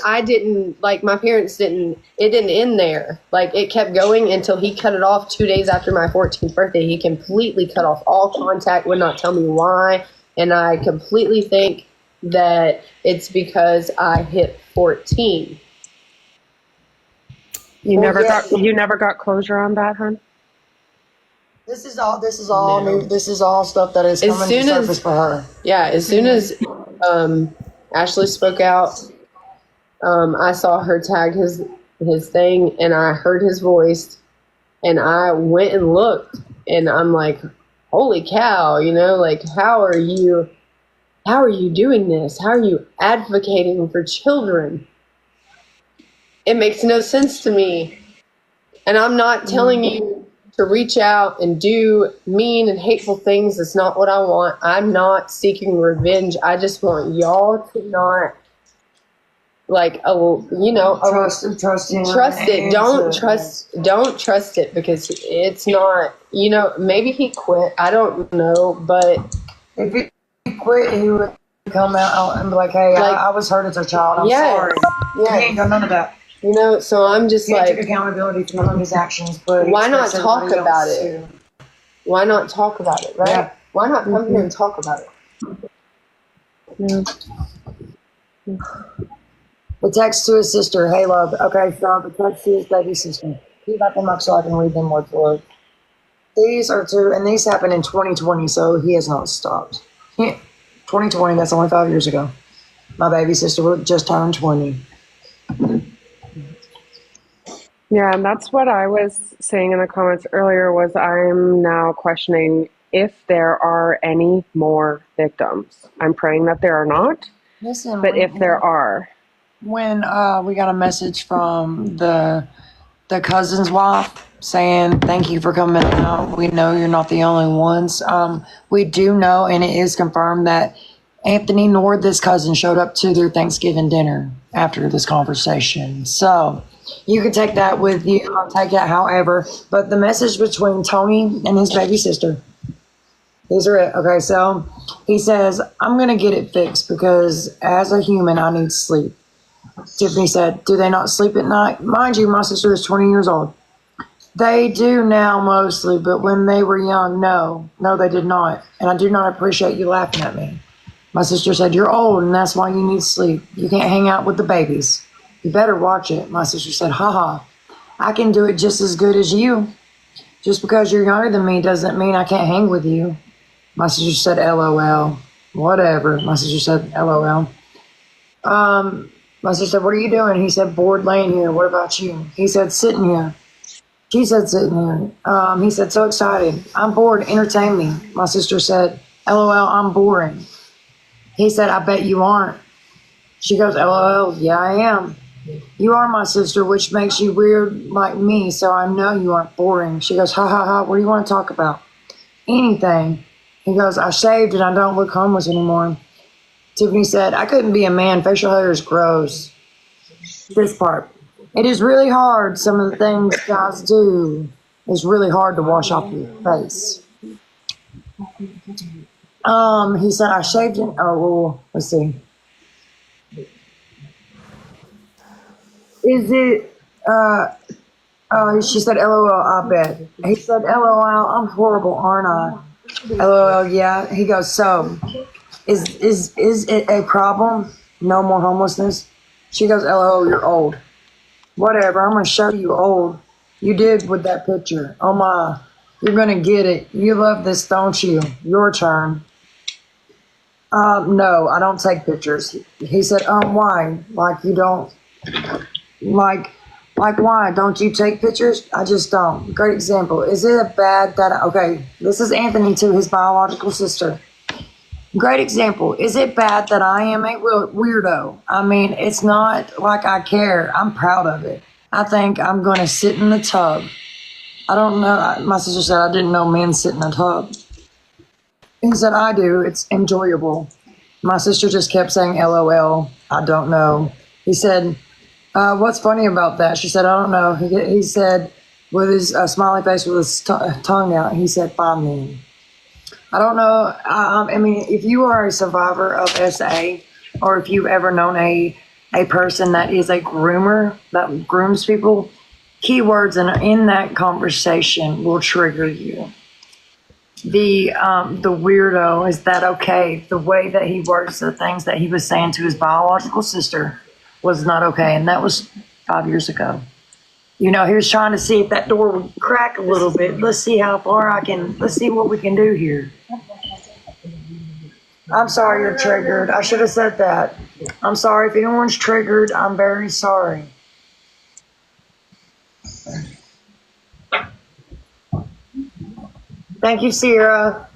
S3: I didn't, my parents didn't, it didn't end there. It kept going until he cut it off 2 days after my 14th birthday. He completely cut off all contact, would not tell me why. And I completely think that it's because I hit 14.
S8: You never got closure on that, hon?
S2: This is all new. This is all stuff that is coming to surface for her.
S3: Yeah, as soon as Ashley spoke out, I saw her tag his thing, and I heard his voice, and I went and looked, and I'm like, holy cow, how are you doing this? How are you advocating for children? It makes no sense to me. And I'm not telling you to reach out and do mean and hateful things. That's not what I want. I'm not seeking revenge. I just want y'all to not trust it. Don't trust it, because it's not, maybe he quit. I don't know, but
S2: if he quit, he would come out and be like, hey, I was hurt as a child. I'm sorry. Yeah. He ain't done none of that.
S3: So I'm just
S2: he took accountability for none of his actions, but
S3: why not talk about it? Why not talk about it, right? Yeah. Why not come here and talk about it?
S2: Yeah. The text to his sister, hey love. Okay, so the text to his baby sister. Keep up them up so I can read them word for word. These are two, and these happened in 2020, so he has not stopped. 2020, that's only 5 years ago. My baby sister just turned 20.
S8: Yeah, and that's what I was saying in the comments earlier was I'm now questioning if there are any more victims. I'm praying that there are not,
S2: Listen,
S8: but if there are.
S2: when we got a message from the cousin's wife saying thank you for coming out, we know you're not the only ones. We do know, and it is confirmed, that Anthony nor this cousin showed up to their Thanksgiving dinner after this conversation. So you can take that with you or take it however, but the message between Tony and his baby sister, these are it. Okay, so he says, I'm going to get it fixed because as a human, I need sleep. Tiffany said, do they not sleep at night? Mind you, my sister is 20 years old. They do now mostly, but when they were young, no, they did not. And I do not appreciate you laughing at me. My sister said, you're old and that's why you need sleep. You can't hang out with the babies. You better watch it. My sister said, haha, I can do it just as good as you. Just because you're younger than me doesn't mean I can't hang with you. My sister said, LOL. Whatever. My sister said, LOL. My sister said, what are you doing? He said, bored laying here. What about you? He said, sitting here. She said, sitting here. He said, so excited. I'm bored. Entertain me. My sister said, LOL, I'm boring. He said, I bet you aren't. She goes, LOL, yeah, I am. You are my sister, which makes you weird like me, so I know you aren't boring. She goes, ha ha ha, what do you want to talk about? Anything. He goes, I shaved and I don't look homeless anymore. Tiffany said, I couldn't be a man. Facial hair is gross. This part. It is really hard. Some of the things guys do is really hard to wash off your face. He said, I shaved it. Oh, well, let's see. Is it, she said, LOL, I bet. He said, LOL, I'm horrible, aren't I? LOL, yeah. He goes, so, is it a problem? No more homelessness? She goes, LOL, you're old. Whatever, I'm going to show you old. You did with that picture. Oh my, you're going to get it. You love this, don't you? Your turn. No, I don't take pictures. He said, why? Like you don't, like why? Don't you take pictures? I just don't. Great example. Is it a bad that, okay, this is Anthony to his biological sister. Great example. Is it bad that I am a weirdo? I mean, it's not like I care. I'm proud of it. I think I'm going to sit in the tub. I don't know. My sister said I didn't know men sit in a tub. He said, I do. It's enjoyable. My sister just kept saying, LOL. I don't know. He said, what's funny about that? She said, I don't know. He said, with his smiling face with his tongue out, he said, fine then. I don't know. I mean, if you are a survivor of SA, or if you've ever known a person that is a groomer that grooms people, keywords in that conversation will trigger you. The weirdo, is that okay? The way that he words the things that he was saying to his biological sister was not okay, and that was 5 years ago. You know, he was trying to see if that door would crack a little bit. Let's see how far let's see what we can do here. I'm sorry you're triggered. I should have said that. I'm sorry if anyone's triggered. I'm very sorry. Thank you, Sierra.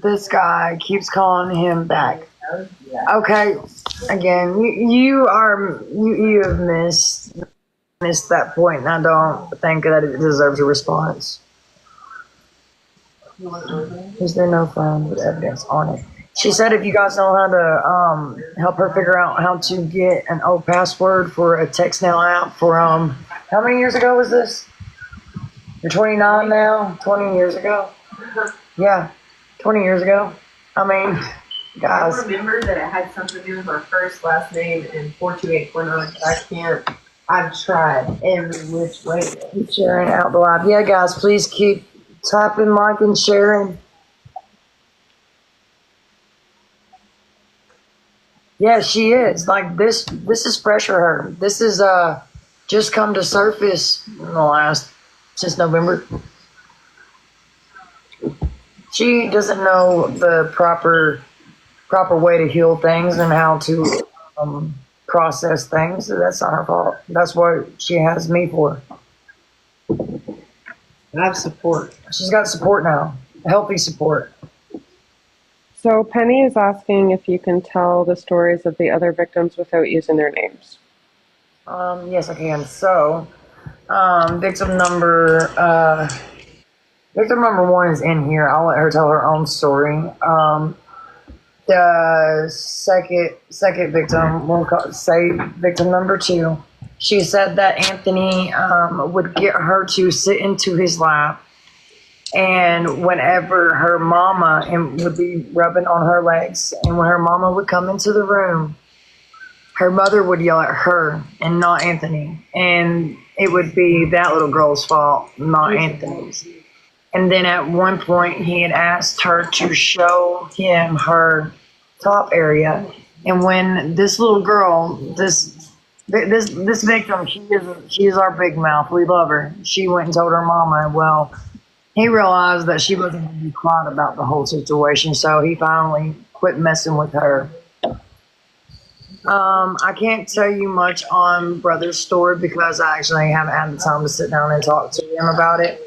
S2: This guy keeps calling him back. Okay, again, you have missed that point, and I don't think that it deserves a response. Is there no phone with evidence on it? She said if you guys know how to help her figure out how to get an old password for a text now app for how many years ago was this? You're 29 now? 20 years ago? Yeah, 20 years ago. I mean, guys.
S3: I remember that it had something to do with my first, last name, and 42849. I can't. I've tried every which way.
S2: Keep sharing out the live. Yeah, guys, please keep tapping, liking, sharing. Yeah, she is. Like this is fresh for her. This is just come to surface in the last since November.
S7: she doesn't know the proper way to heal things and how to process things. So that's not her fault. That's what she has me for.
S8: I have support.
S7: She's got support now, healthy support.
S8: So Penny is asking if you can tell the stories of the other victims without using their names.
S7: Yes, I can. So, victim number one is in here. I'll let her tell her own story. The second victim, we'll say victim number 2. She said that Anthony would get her to sit into his lap, and whenever her mama would be rubbing on her legs, and when her mama would come into the room, her mother would yell at her and not Anthony, and it would be that little girl's fault, not Anthony's. And then at one point, he had asked her to show him her top area. And when this little girl, this victim, she is our big mouth. We love her. She went and told her mama. Well, he realized that she wasn't going to be quiet about the whole situation, so he finally quit messing with her. I can't tell you much on Brother's story because I actually haven't had the time to sit down and talk to him about it.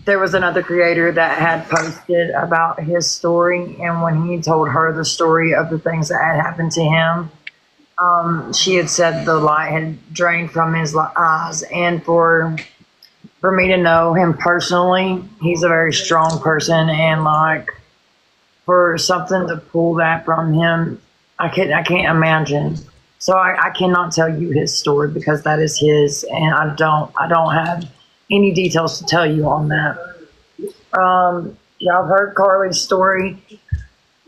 S7: There was another creator that had posted about his story, and when he told her the story of the things that had happened to him, she had said the light had drained from his eyes. And for me to know him personally, he's a very strong person, and like for something to pull that from him, I can't imagine. So I cannot tell you his story because that is his, and I don't have any details to tell you on that. Y'all have heard Carly's story.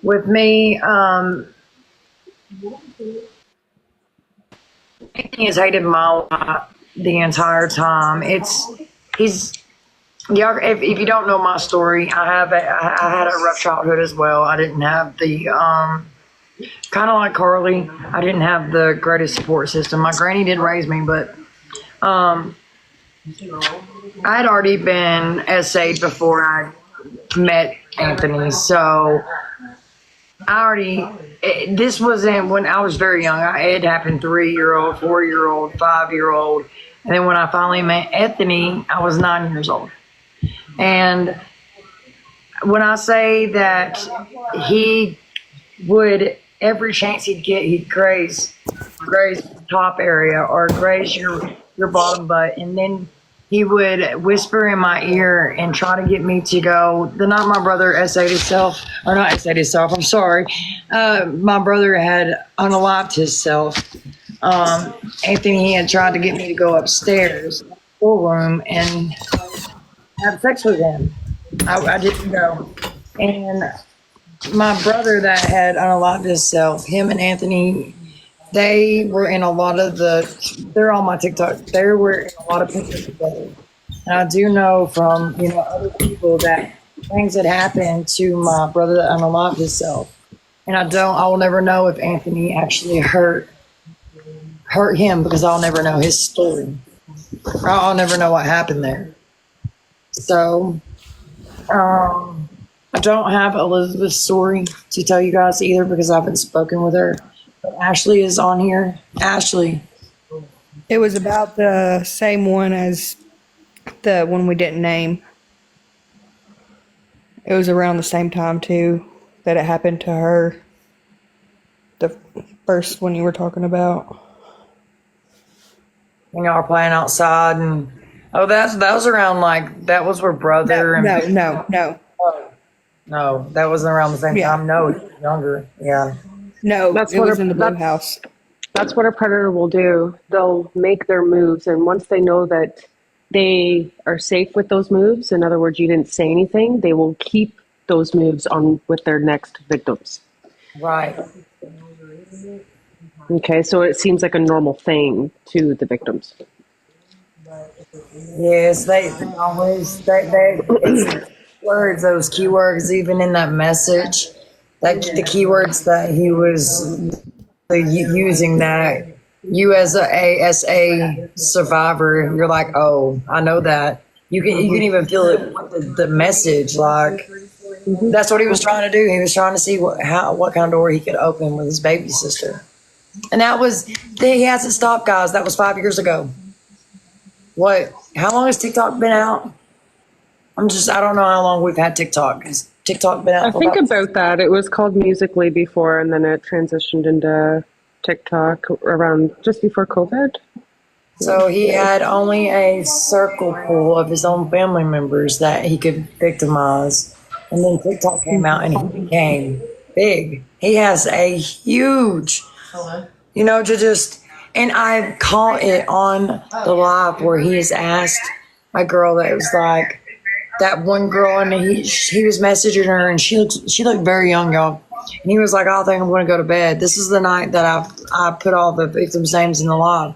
S7: With me, he has hated my life the entire time. Y'all, if you don't know my story, I had a rough childhood as well. I didn't have the kind of like Carly. I didn't have the greatest support system. My granny did raise me, but I had already been SA'd before I met Anthony. So this wasn't when I was very young. It happened 3-year-old, 4-year-old, 5-year-old. And then when I finally met Anthony, I was 9 years old. And when I say that he would, every chance he'd get, he'd graze the top area or graze your bottom butt. And then he would whisper in my ear and try to get me to go. The night my brother SA'd himself, or not SA'd himself, I'm sorry. My brother had unalived himself. Anthony had tried to get me to go upstairs, in the room, and have sex with him. I didn't go. And my brother that had unalived himself, him and Anthony, they were in a lot of they're on my TikTok. They were in a lot of pictures together. And I do know from, other people that things had happened to my brother that unalived himself. And I will never know if Anthony actually hurt him because I'll never know his story. I'll never know what happened there. So, I don't have Elizabeth's story to tell you guys either because I haven't spoken with her. But Ashley is on here. Ashley.
S1: It was about the same one as the one we didn't name. It was around the same time, too, that it happened to her. The first one you were talking about.
S7: Are playing outside and... Oh, that was around that was where brother
S1: No.
S7: No, that wasn't around the same time. No, he was younger. Yeah.
S1: No, it was in the blue house.
S8: That's what a predator will do. They'll make their moves, and once they know that they are safe with those moves, in other words, you didn't say anything, they will keep those moves on with their next victims.
S7: Right.
S8: Okay, so it seems like a normal thing to the victims.
S7: Yes, they always it's words, those keywords, even in that message, the keywords that he was using, that you as a survivor, you're like, oh, I know that.
S2: You can even feel it with the message. Like that's what he was trying to do. He was trying to see what kind of door he could open with his baby sister. And he hasn't stopped, guys. That was 5 years ago. What? How long has TikTok been out? I don't know how long we've had TikTok. Has TikTok been out?
S8: I think about that. It was called Musical.ly before, and then it transitioned into TikTok around just before COVID.
S2: So he had only a circle full of his own family members that he could victimize. And then TikTok came out and he became big. He has a huge, and I caught it on the live where he has asked a girl that was like, that one girl, and he was messaging her, and she looked very young, y'all. And he was like, I think I'm going to go to bed. This is the night that I put all the victims' names in the live.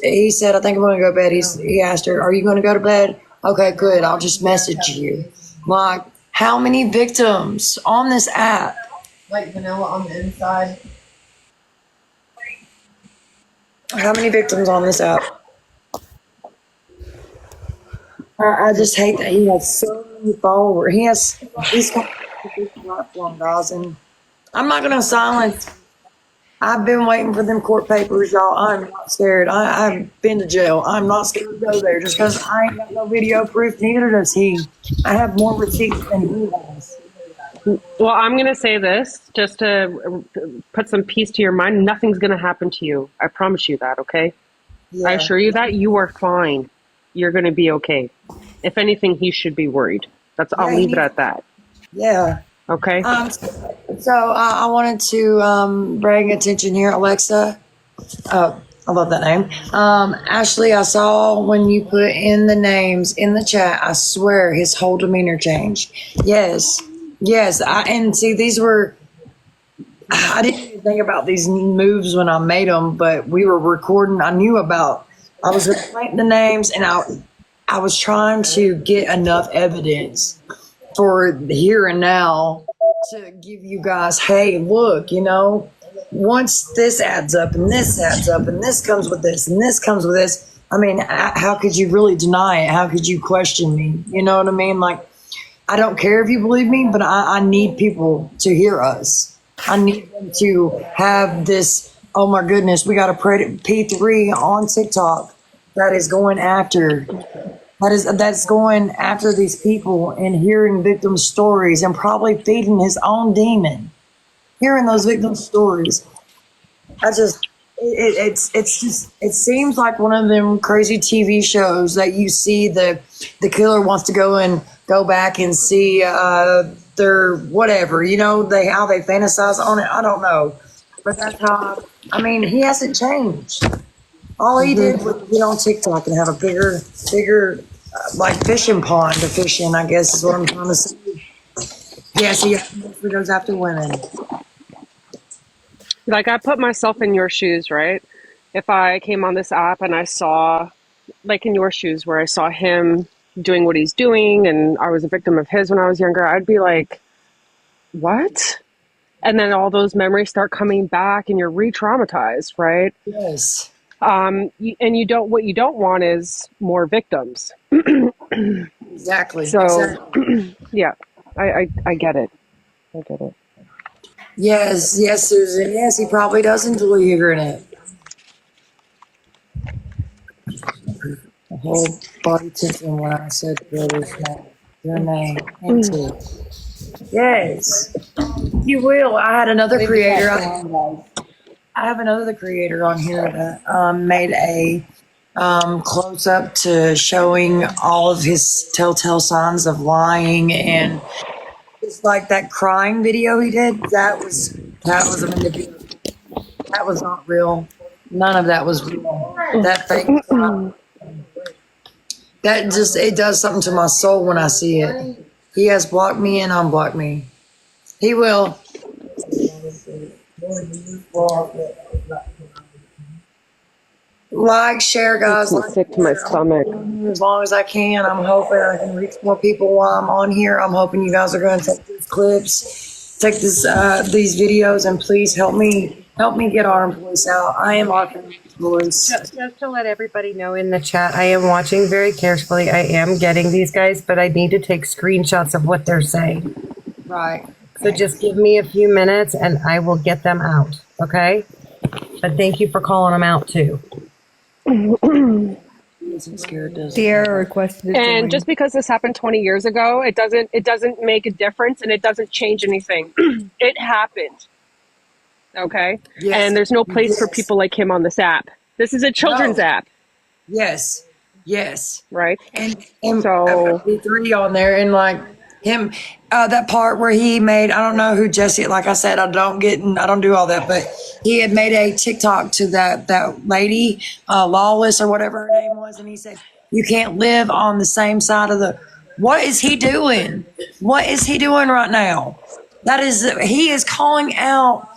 S2: He said, I think I'm going to go to bed. He asked her, are you going to go to bed? Okay, good. I'll just message you. Like, how many victims on this app?
S3: Like vanilla on the inside.
S2: How many victims on this app? I just hate that he has so many followers. He's got a big platform, guys, and I'm not gonna silence. I've been waiting for them court papers, y'all. I'm not scared. I've been to jail. I'm not scared to go there just because I ain't got no video proof. Neither does he. I have more receipts than he has.
S8: Well, I'm going to say this just to put some peace to your mind. Nothing's going to happen to you. I promise you that, okay?
S2: Yeah.
S8: I assure you that you are fine. You're going to be okay. If anything, he should be worried. I'll leave it at that.
S2: Yeah.
S8: Okay.
S2: So I wanted to bring attention here, Alexa. I love that name. Ashley, I saw when you put in the names in the chat, I swear his whole demeanor changed. Yes. And see, I didn't even think about these moves when I made them, but we were recording. I was writing the names, and I was trying to get enough evidence for here and now to give you guys, hey, look, once this adds up and this adds up and this comes with this and this comes with this, I mean, how could you really deny it? How could you question me? You know what I mean? Like, I don't care if you believe me, but I need people to hear us. I need them to have this, oh my goodness, we got a P3 on TikTok that is going after that's going after these people and hearing victim stories and probably feeding his own demon. Hearing those victim stories. It seems like one of them crazy TV shows that you see the killer wants to go back and see their whatever, how they fantasize on it. I don't know. But that's how, he hasn't changed. All he did was get on TikTok and have a bigger like fishing pond to fish in, I guess is what I'm trying to say. Yes, he goes after women.
S8: Like, I put myself in your shoes, right? If I came on this app and I saw, like in your shoes, where I saw him doing what he's doing and I was a victim of his when I was younger, I'd be like, what? And then all those memories start coming back and you're re-traumatized, right?
S2: Yes.
S8: What you don't want is more victims.
S2: Exactly.
S8: So, yeah, I get it. I get it.
S2: Yes, Susan. Yes, he probably does enjoy hearing it. The whole body tension when I said your name. Yes, you will. I had another creator. I have another creator on here that made a close up to showing all of his telltale signs of lying, and it's like that crying video he did. That was a manipulative. That was not real. None of that was real. That fake. It does something to my soul when I see it. He has blocked me and unblocked me. He will. Like, share, guys.
S8: Makes me sick to my stomach.
S2: As long as I can. I'm hoping I can reach more people while I'm on here. I'm hoping you guys are going to take these clips, take these videos, and please help me
S7: Help me get our voice out. I am our voice.
S11: Just to let everybody know in the chat, I am watching very carefully. I am getting these guys, but I need to take screenshots of what they're saying.
S7: Right.
S11: So just give me a few minutes and I will get them out. Okay? But thank you for calling them out too.
S1: Sierra requested it.
S8: And just because this happened 20 years ago, it doesn't make a difference and it doesn't change anything. It happened. Okay?
S7: Yes.
S8: And there's no place for people like him on this app. This is a children's app.
S7: Yes. Yes.
S8: Right?
S7: And
S8: so
S7: three on there, and like him, that part where he made, I don't know who Jesse, like I said, I don't do all that, but he had made a TikTok to that lady, Lawless or whatever her name was, and he said, you can't live on the same side of the, what is he doing? What is he doing right now? He is calling out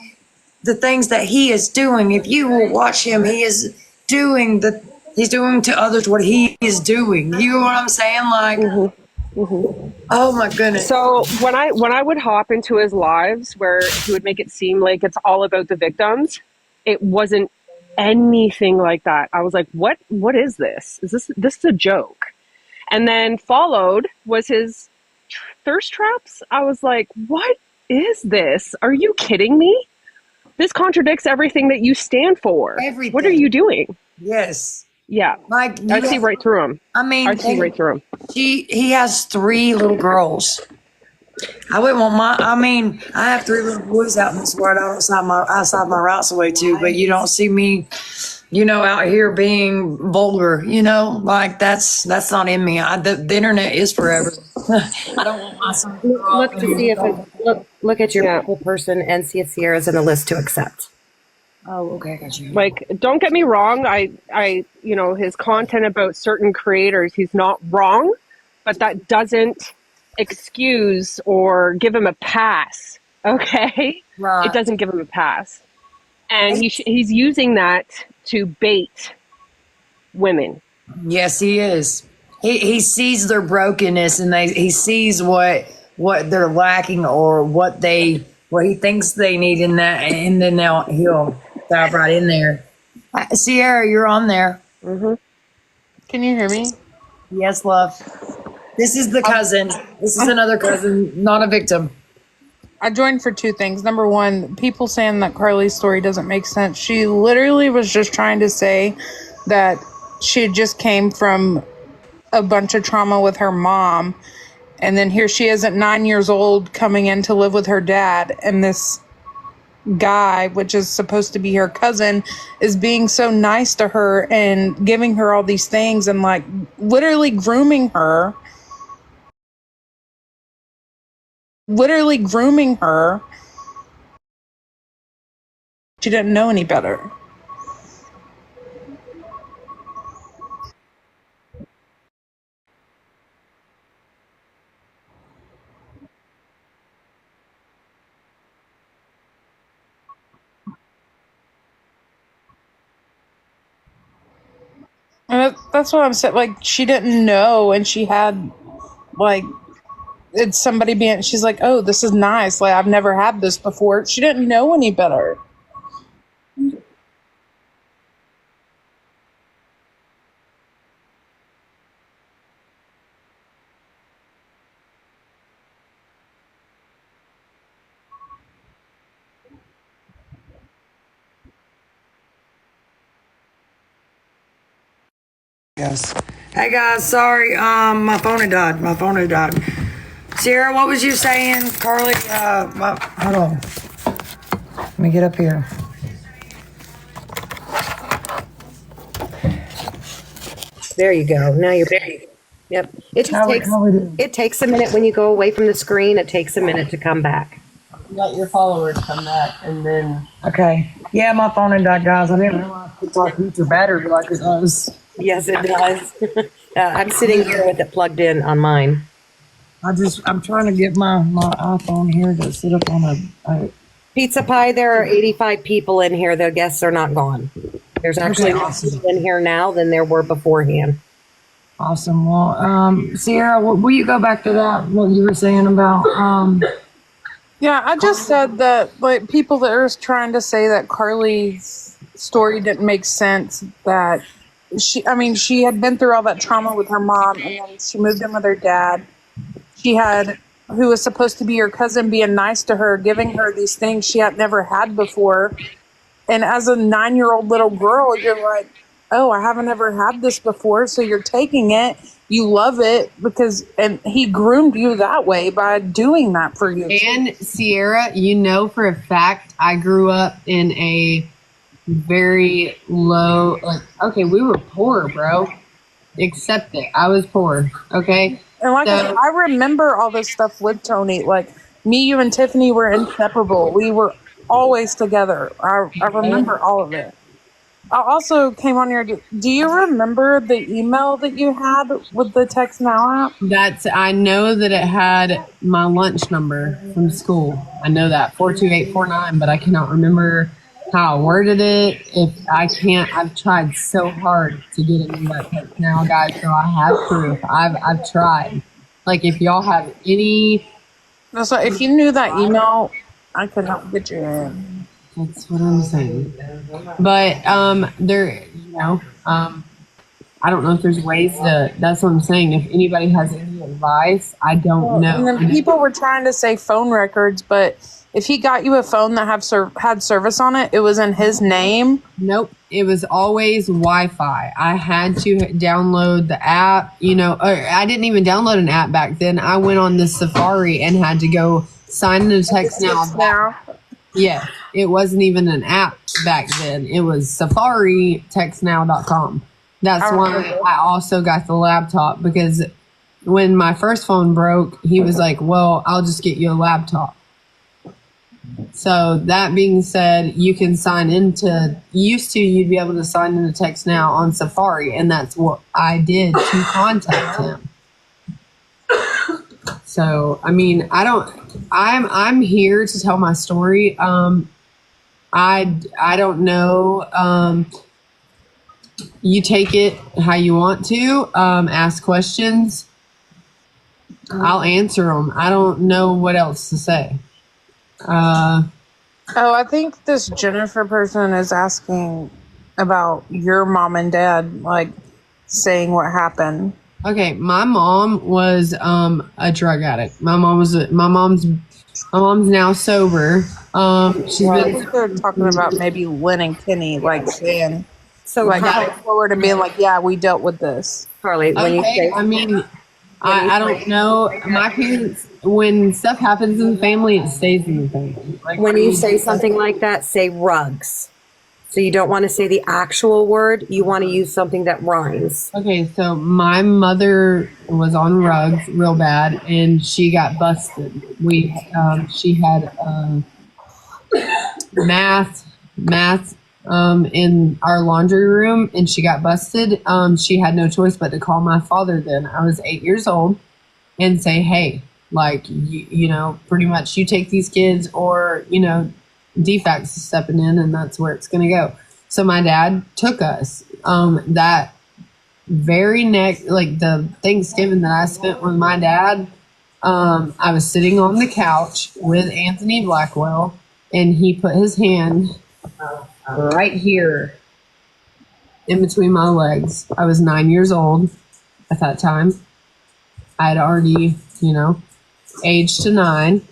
S7: the things that he is doing. If you will watch him, he's doing to others what he is doing. You know what I'm saying? Like, oh my goodness.
S8: So when I would hop into his lives where he would make it seem like it's all about the victims, it wasn't anything like that. I was like, what is this? Is this a joke? And then followed was his thirst traps. I was like, what is this? Are you kidding me? This contradicts everything that you stand for.
S7: Everything.
S8: What are you doing?
S7: Yes.
S8: Yeah.
S7: Like,
S8: I see right through him.
S7: I mean,
S8: I see right through him.
S7: He has 3 little girls. I wouldn't want I have 3 little boys out in this world outside my rights away too, but you don't see me, out here being vulgar, like that's not in me. The internet is forever. I don't want my son to grow up
S11: Look to see if look at your people person and see if Sierra's in the list to accept.
S7: Oh, okay, got you.
S8: Like, don't get me wrong. I his content about certain creators, he's not wrong, but that doesn't excuse or give him a pass. Okay,
S7: right.
S8: It doesn't give him a pass, and he's using that to bait women.
S7: Yes, he is. He sees their brokenness, and he sees what they're lacking or what he thinks they need in that, and then he'll dive right in there. Sierra, you're on there.
S6: Mm-hmm. Can you hear me?
S7: Yes, love. This is the cousin. This is another cousin, not a victim.
S6: I joined for 2 things. Number one, people saying that Carly's story doesn't make sense. She literally was just trying to say that she just came from a bunch of trauma with her mom. And then here she is at 9 years old coming in to live with her dad. And this guy, which is supposed to be her cousin, is being so nice to her and giving her all these things and like literally grooming her. She didn't know any better. And that's what I'm saying. Like, she didn't know, and she had, like, it's somebody being, she's like, oh, this is nice. Like, I've never had this before. She didn't know any better.
S7: Yes. Hey guys, sorry, my phone had died. Sierra, what was you saying? Carly, hold on. Let me get up here.
S11: There you go. Now you're ready. Yep. It takes a minute when you go away from the screen. It takes a minute to come back.
S3: Let your followers come back, and then.
S7: Okay. Yeah, my phone had died, guys. I didn't realize TikTok needs your battery like it does.
S11: Yes, it does. I'm sitting here with it plugged in on mine.
S7: I'm trying to get my iPhone here to sit up on a
S11: Pizza Pie, there are 85 people in here. The guests are not gone. There's actually more people in here now than there were beforehand.
S7: Awesome. Well, Sierra, will you go back to that, what you were saying about
S6: Yeah, I just said that, like, people that are trying to say that Carly's story didn't make sense, that she had been through all that trauma with her mom, and then she moved in with her dad. She had, who was supposed to be her cousin, being nice to her, giving her these things she had never had before. And as a 9-year-old little girl, you're like, oh, I haven't ever had this before. So you're taking it. You love it and he groomed you that way by doing that for you.
S3: And Sierra, you know for a fact, I grew up in a very low, okay, we were poor, bro. Accept it. I was poor. Okay.
S6: And I remember all this stuff with Tony. Like, me, you, and Tiffany were inseparable. We were always together. I remember all of it. I also came on here. Do you remember the email that you had with the Text Now app?
S3: I know that it had my lunch number from school. I know that 42849, but I cannot remember how I worded it. I've tried so hard to get into that Text Now, guys. So I have proof. I've tried. Like, if y'all have any,
S6: So if you knew that email, I could help get you in.
S3: That's what I'm saying. But I don't know if there's ways to. That's what I'm saying. If anybody has any advice, I don't know.
S6: And then people were trying to say phone records, but if he got you a phone that had service on it, it was in his name.
S3: Nope, it was always Wi-Fi. I had to download the app. I didn't even download an app back then. I went on the Safari and had to go sign into Text Now. Yeah, it wasn't even an app back then. It was Safari, textnow.com. That's why I also got the laptop, because when my first phone broke, he was like, well, I'll just get you a laptop. So that being said, you can sign into, you'd be able to sign into Text Now on Safari, and that's what I did to contact him. So, I mean, I'm here to tell my story. I don't know. You take it how you want to. Ask questions. I'll answer them. I don't know what else to say.
S6: I think this Jennifer person is asking about your mom and dad, like, saying what happened.
S3: Okay, my mom was a drug addict. My mom's now sober.
S6: I think they're talking about maybe Lynn and Kenny, like, saying,
S11: so
S6: like, going forward and being like, yeah, we dealt with this.
S11: Carly, when you say,
S3: I don't know. My parents, when stuff happens in the family, it stays in the family. Like,
S11: when you say something like that, say rugs. So you don't want to say the actual word. You want to use something that rhymes.
S3: Okay, so my mother was on rugs real bad, and she got busted. She had math in our laundry room, and she got busted. She had no choice but to call my father then. I was 8 years old, and say, hey, like, pretty much you take these kids, or, defects stepping in, and that's where it's going to go. So my dad took us. That very next, like, the Thanksgiving that I spent with my dad, I was sitting on the couch with Anthony Blackwell, and he put his hand right here in between my legs. I was 9 years old at that time. I had already, aged to 9.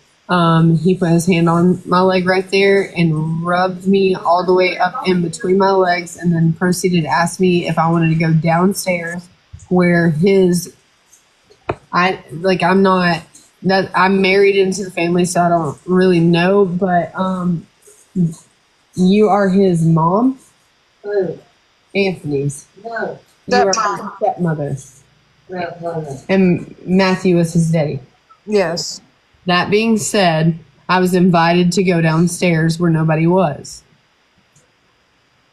S3: He put his hand on my leg right there and rubbed me all the way up in between my legs, and then proceeded to ask me if I wanted to go downstairs where I'm married into the family, so I don't really know, but you are his mom?
S10: Who?
S3: Anthony's.
S10: No.
S3: You are his stepmother.
S10: No.
S3: And Matthew was his daddy.
S6: Yes.
S3: That being said, I was invited to go downstairs where nobody was.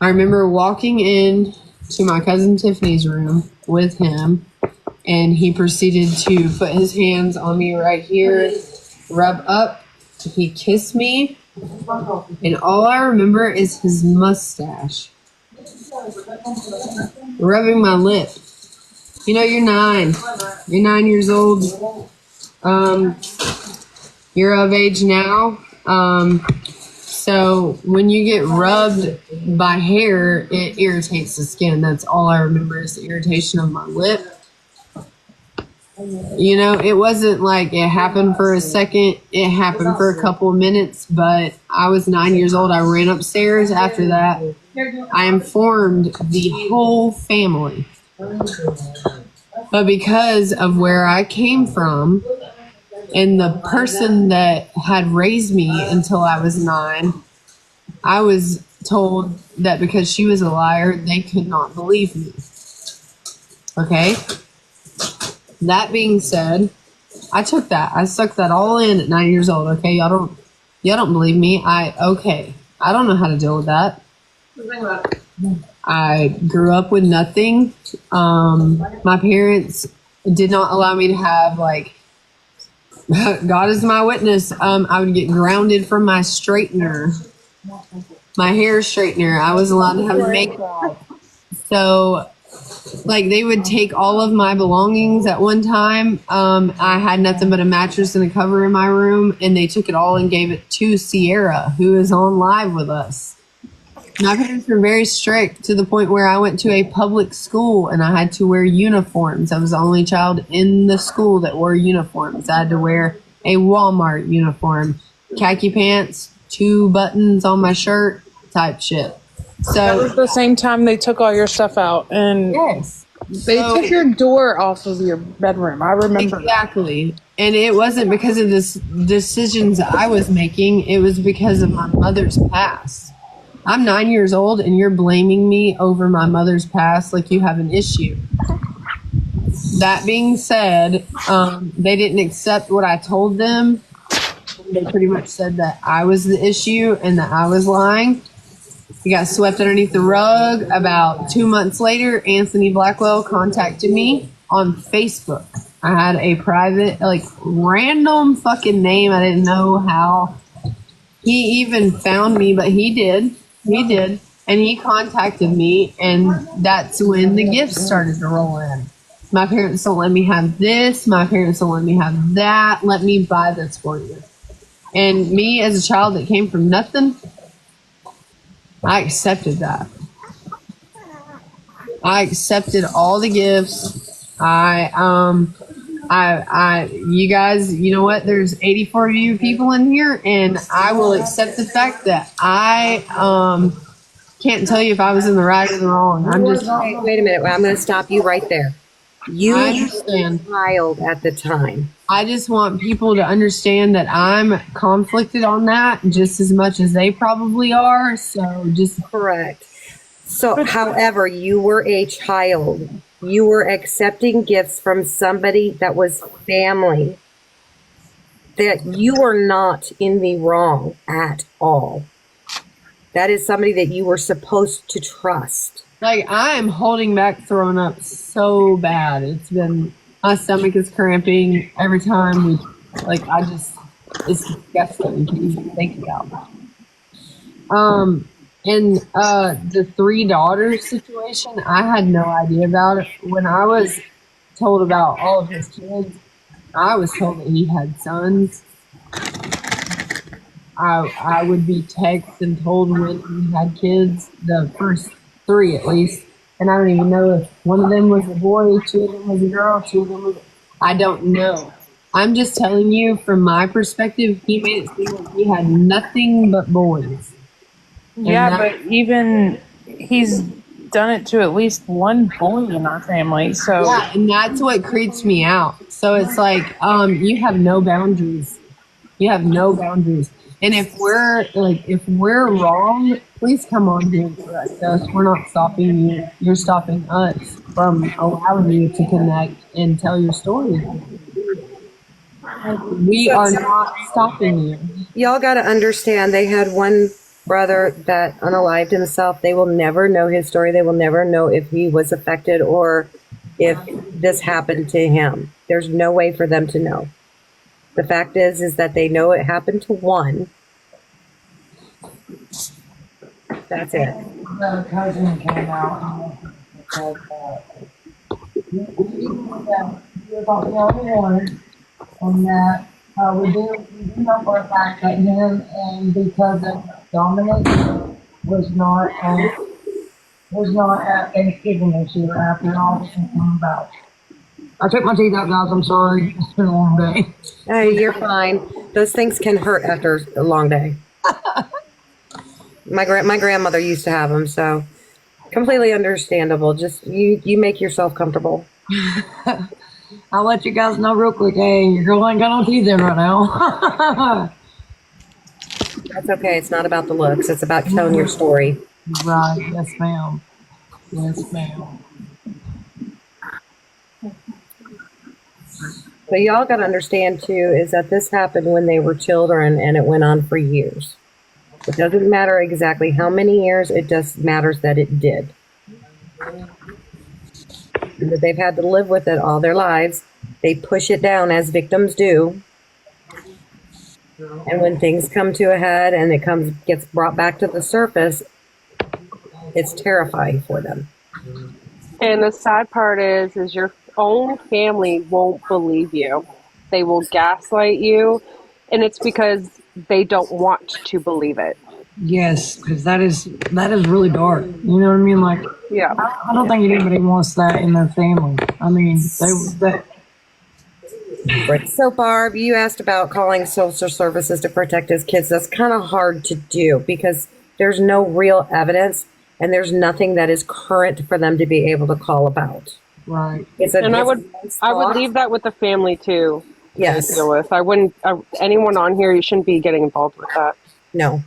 S3: I remember walking in to my cousin Tiffany's room with him, and he proceeded to put his hands on me right here, rub up. He kissed me, and all I remember is his mustache rubbing my lip. You're 9. You're 9 years old. You're of age now. So when you get rubbed by hair, it irritates the skin. That's all I remember is the irritation of my lip. You know, it wasn't like it happened for a second. It happened for a couple of minutes, but I was 9 years old. I ran upstairs after that. I informed the whole family. But because of where I came from and the person that had raised me until I was 9, I was told that because she was a liar, they could not believe me. Okay? That being said, I took that. I sucked that all in at 9 years old. Okay, y'all don't believe me. I don't know how to deal with that. I grew up with nothing. My parents did not allow me to have God is my witness. I would get grounded from my straightener, my hair straightener. I was allowed to have makeup. So they would take all of my belongings at one time. I had nothing but a mattress and a cover in my room, and they took it all and gave it to Sierra, who is on live with us. My parents were very strict to the point where I went to a public school and I had to wear uniforms. I was the only child in the school that wore uniforms. I had to wear a Walmart uniform, khaki pants, 2 buttons on my shirt type shit. So
S6: that was the same time they took all your stuff out, and
S3: yes,
S6: they took your door off of your bedroom. I remember
S3: exactly. And it wasn't because of the decisions I was making. It was because of my mother's past. I'm 9 years old, and you're blaming me over my mother's past like you have an issue. That being said, they didn't accept what I told them. They pretty much said that I was the issue and that I was lying. He got swept underneath the rug. About 2 months later, Anthony Blackwell contacted me on Facebook. I had a private, random fucking name. I didn't know how he even found me, but he did. He did. And he contacted me, and that's when the gifts started to roll in. My parents don't let me have this. My parents don't let me have that. Let me buy this for you. And me, as a child that came from nothing, I accepted that. I accepted all the gifts. You guys, you know what? There's 84 of you people in here, and I will accept the fact that I can't tell you if I was in the right or the wrong. I'm just.
S11: Wait a minute. I'm going to stop you right there. You
S3: I understand.
S11: were a child at the time.
S3: I just want people to understand that I'm conflicted on that just as much as they probably are. So just
S11: correct. So, however, you were a child. You were accepting gifts from somebody that was family. That you are not in the wrong at all. That is somebody that you were supposed to trust.
S3: I am holding back throwing up so bad. It's been, my stomach is cramping every time we, it's disgusting to even think about. And the 3 daughters situation, I had no idea about it. When I was told about all of his kids, I was told that he had sons. I would be texted and told when he had kids, the first 3 at least. And I don't even know if one of them was a boy, 2 of them was a girl, 2 of them was, I don't know. I'm just telling you from my perspective, he made it seem like he had nothing but boys.
S6: Yeah, but even he's done it to at least one boy in our family. So
S3: yeah, and that's what creeps me out. So it's you have no boundaries. You have no boundaries. And if we're wrong, please come on here and correct us. We're not stopping you. You're stopping us from allowing you to connect and tell your story. We are not stopping you.
S11: Y'all got to understand, they had one brother that unalived himself. They will never know his story. They will never know if he was affected or if this happened to him. There's no way for them to know. The fact is that they know it happened to one. That's it.
S7: The cousin came out and said that he was the only one, and that We do know for a fact that him and because of Dominic was not at Thanksgiving this year after all this came about. I took my teeth out, guys. I'm sorry. It's been a long day.
S11: Hey, you're fine. Those things can hurt after a long day. My grandmother used to have them, so completely understandable. Just you make yourself comfortable.
S7: I'll let you guys know real quick. Hey, your girl ain't got no teeth in right now.
S11: That's okay. It's not about the looks. It's about telling your story.
S7: Right. Yes, ma'am. Yes, ma'am.
S11: So y'all got to understand too is that this happened when they were children and it went on for years. It doesn't matter exactly how many years, it just matters that it did. And that they've had to live with it all their lives. They push it down as victims do. And when things come to a head and gets brought back to the surface, it's terrifying for them.
S13: And the sad part is your own family won't believe you. They will gaslight you, and it's because they don't want to believe it.
S7: Yes, because that is really dark. You know what I mean? Like,
S13: yeah,
S7: I don't think anybody wants that in their family. I mean,
S11: So, Barb, you asked about calling social services to protect his kids. That's kind of hard to do because there's no real evidence and there's nothing that is current for them to be able to call about.
S7: Right.
S13: I would leave that with the family too.
S11: Yes.
S13: To deal with. I wouldn't. Anyone on here, you shouldn't be getting involved with that.
S11: No.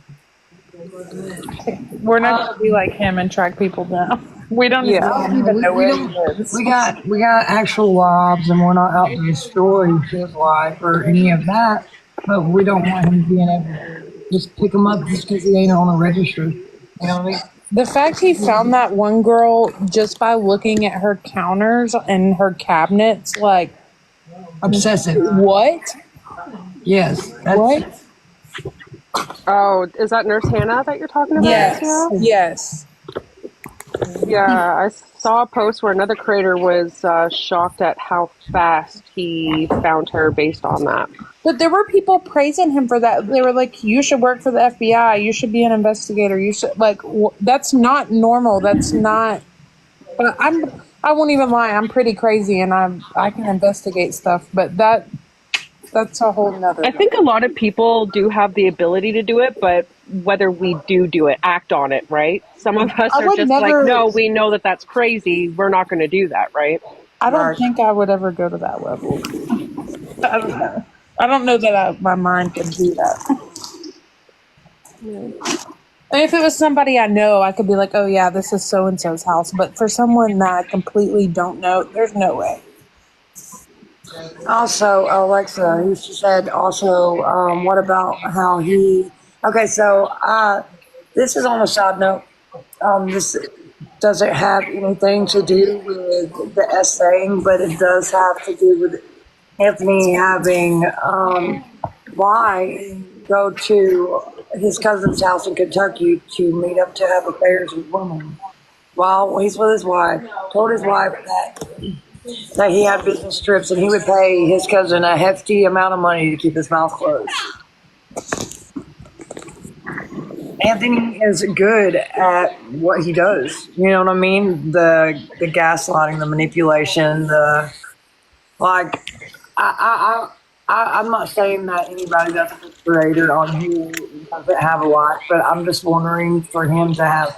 S6: We're not going to be like him and track people down. We don't even know where he lives.
S7: We got actual lives, and we're not out to destroy his life or any of that. But we don't want him being able to just pick him up just because he ain't on a registry. You know what I mean?
S6: The fact he found that one girl just by looking at her counters and her cabinets, like
S7: obsessive.
S6: What?
S7: Yes.
S6: What?
S13: Oh, is that Nurse Hannah that you're talking about?
S6: Yes.
S13: Sarah?
S6: Yes.
S13: Yeah, I saw a post where another creator was shocked at how fast he found her based on that.
S6: But there were people praising him for that. They were like, "You should work for the FBI. You should be an investigator. You should that's not normal. That's not." But I won't even lie. I'm pretty crazy, and I can investigate stuff. But that's a whole nother.
S13: I think a lot of people do have the ability to do it, but whether we do it, act on it, right? Some of us are just like, no, we know that that's crazy. We're not going to do that, right?
S6: I don't think I would ever go to that level. I don't know. I don't know that my mind can do that. And if it was somebody I know, I could be like, oh yeah, this is so-and-so's house. But for someone that I completely don't know, there's no way.
S7: Also, Alexa, he said also, what about how he, okay, so this is on a side note. This doesn't have anything to do with the essaying, but it does have to do with Anthony having why go to his cousin's house in Kentucky to meet up to have affairs with women while he's with his wife. Told his wife that he had business trips and he would pay his cousin a hefty amount of money to keep his mouth closed. Anthony is good at what he does. You know what I mean? The gaslighting, the manipulation, I'm not saying that anybody that's a creator on here doesn't have a wife, but I'm just wondering for him to have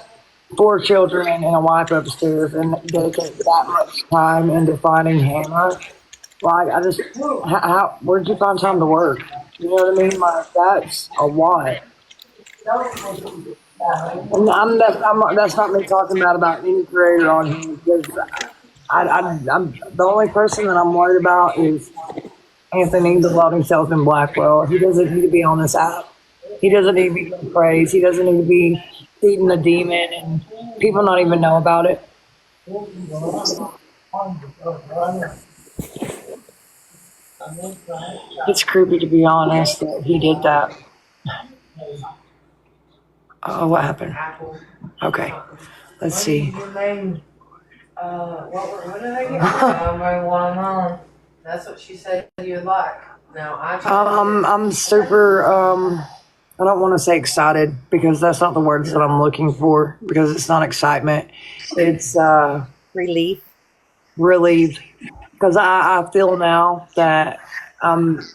S7: 4 children and a wife upstairs and dedicate that much time into finding Hannah. Like, where'd you find time to work? You know what I mean? Like, that's a lot. And that's not me talking about any creator on here because I'm the only person that I'm worried about is Anthony, the Welding Salesman Blackwell. He doesn't need to be on this app. He doesn't need to be getting praised. He doesn't need to be feeding the demon and people not even know about it. It's creepy, to be honest, that he did that. Oh, what happened? Okay, let's see.
S3: What did I get?
S10: One.
S3: That's what she said you would like. No, I
S7: I'm super. I don't want to say excited because that's not the words that I'm looking for because it's not excitement. It's
S11: Relief.
S7: relief because I feel now that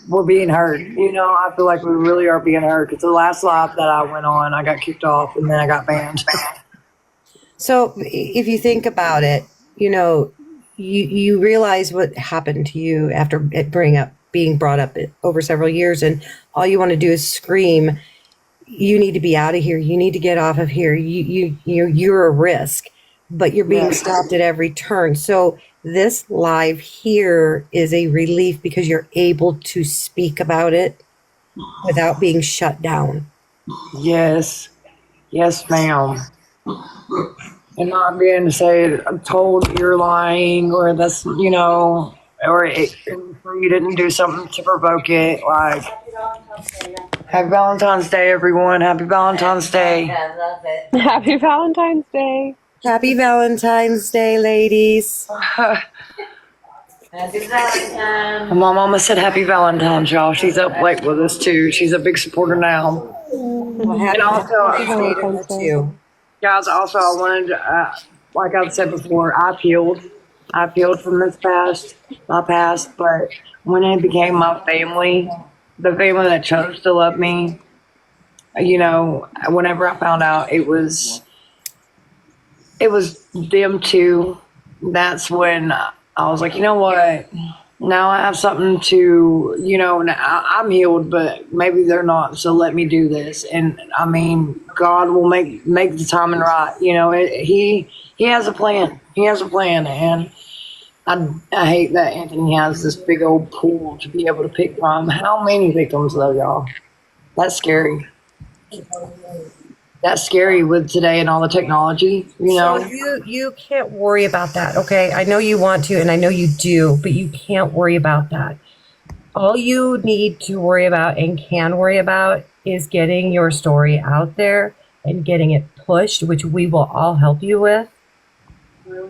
S7: we're being heard. You know, I feel like we really are being heard because the last live that I went on, I got kicked off and then I got banned.
S11: So if you think about it, you know, you realize what happened to you after it being brought up over several years, and all you want to do is scream, "You need to be out of here. You need to get off of here. You're a risk," but you're being stopped at every turn. So this live here is a relief because you're able to speak about it without being shut down.
S7: Yes, yes, ma'am. And not being to say, I'm told you're lying, or that's, you know, or you didn't do something to provoke it. Like, happy Valentine's Day, everyone. Happy Valentine's Day.
S13: Happy Valentine's Day.
S11: Happy Valentine's Day, ladies.
S10: Happy Valentine's.
S7: My mama said happy Valentine's, y'all. She's up late with us, too. She's a big supporter now.
S11: Well, happy
S7: And also,
S11: Valentine's Day to you.
S7: guys, also, I wanted, like I've said before, I peeled. I peeled from my past, but when it became my family, the family that chose to love me, you know, whenever I found out it was them too, that's when I was like, you know what? Now I have something to, you know, I'm healed, but maybe they're not. So let me do this. And I mean, God will make the timing right. You know, he has a plan. He has a plan. And I hate that Anthony has this big old pool to be able to pick from. How many victims though, y'all? That's scary. That's scary with today and all the technology, you know.
S11: So you can't worry about that, okay? I know you want to, and I know you do, but you can't worry about that. All you need to worry about and can worry about is getting your story out there and getting it pushed, which we will all help you with.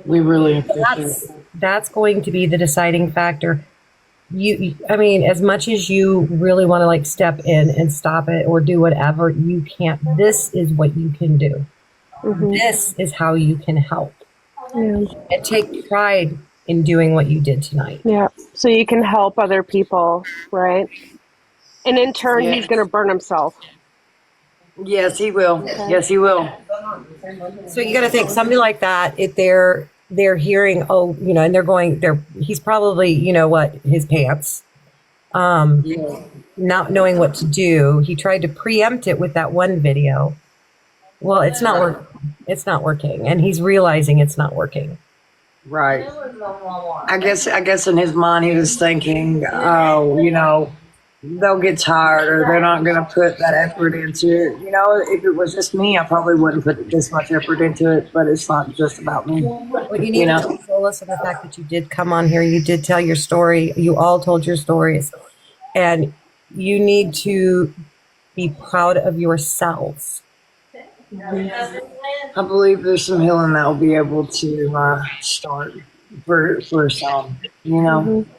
S7: We really appreciate
S11: that's going to be the deciding factor. I mean, as much as you really want to like step in and stop it or do whatever, you can't. This is what you can do. Mm-hmm. This is how you can help. Yeah. And take pride in doing what you did tonight.
S13: Yeah. So you can help other people, right? And in turn, he's going to burn himself.
S7: Yes, he will. Okay. Yes, he will.
S11: So you got to think somebody like that, if they're hearing, oh, you know, and he's probably, you know what, his pants, not knowing what to do. He tried to preempt it with that one video. Well, it's not working. And he's realizing it's not working.
S7: Right. I guess in his mind, he was thinking, oh, you know, they'll get tired or they're not going to put that effort into it. You know, if it was just me, I probably wouldn't put this much effort into it, but it's not just about me.
S11: Well, you need to console us of the fact that you did come on here. You did tell your story. You all told your stories. And you need to be proud of yourselves.
S7: I believe there's some healing that will be able to start for some, you know. Mm-hmm.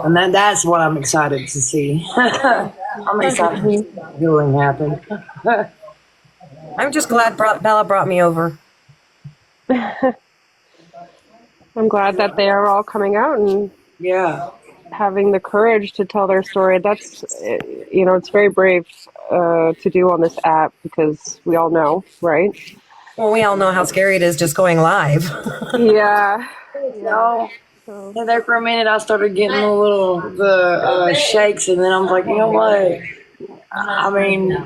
S7: And that's what I'm excited to see. I'm excited to see healing happen.
S11: I'm just glad Bella brought me over.
S13: I'm glad that they are all coming out and having the courage to tell their story. That's, you know, it's very brave to do on this app because we all know, right?
S11: Well, we all know how scary it is just going live.
S13: Yeah.
S7: And there for a minute, I started getting the shakes, and then I was like, you know what? I mean,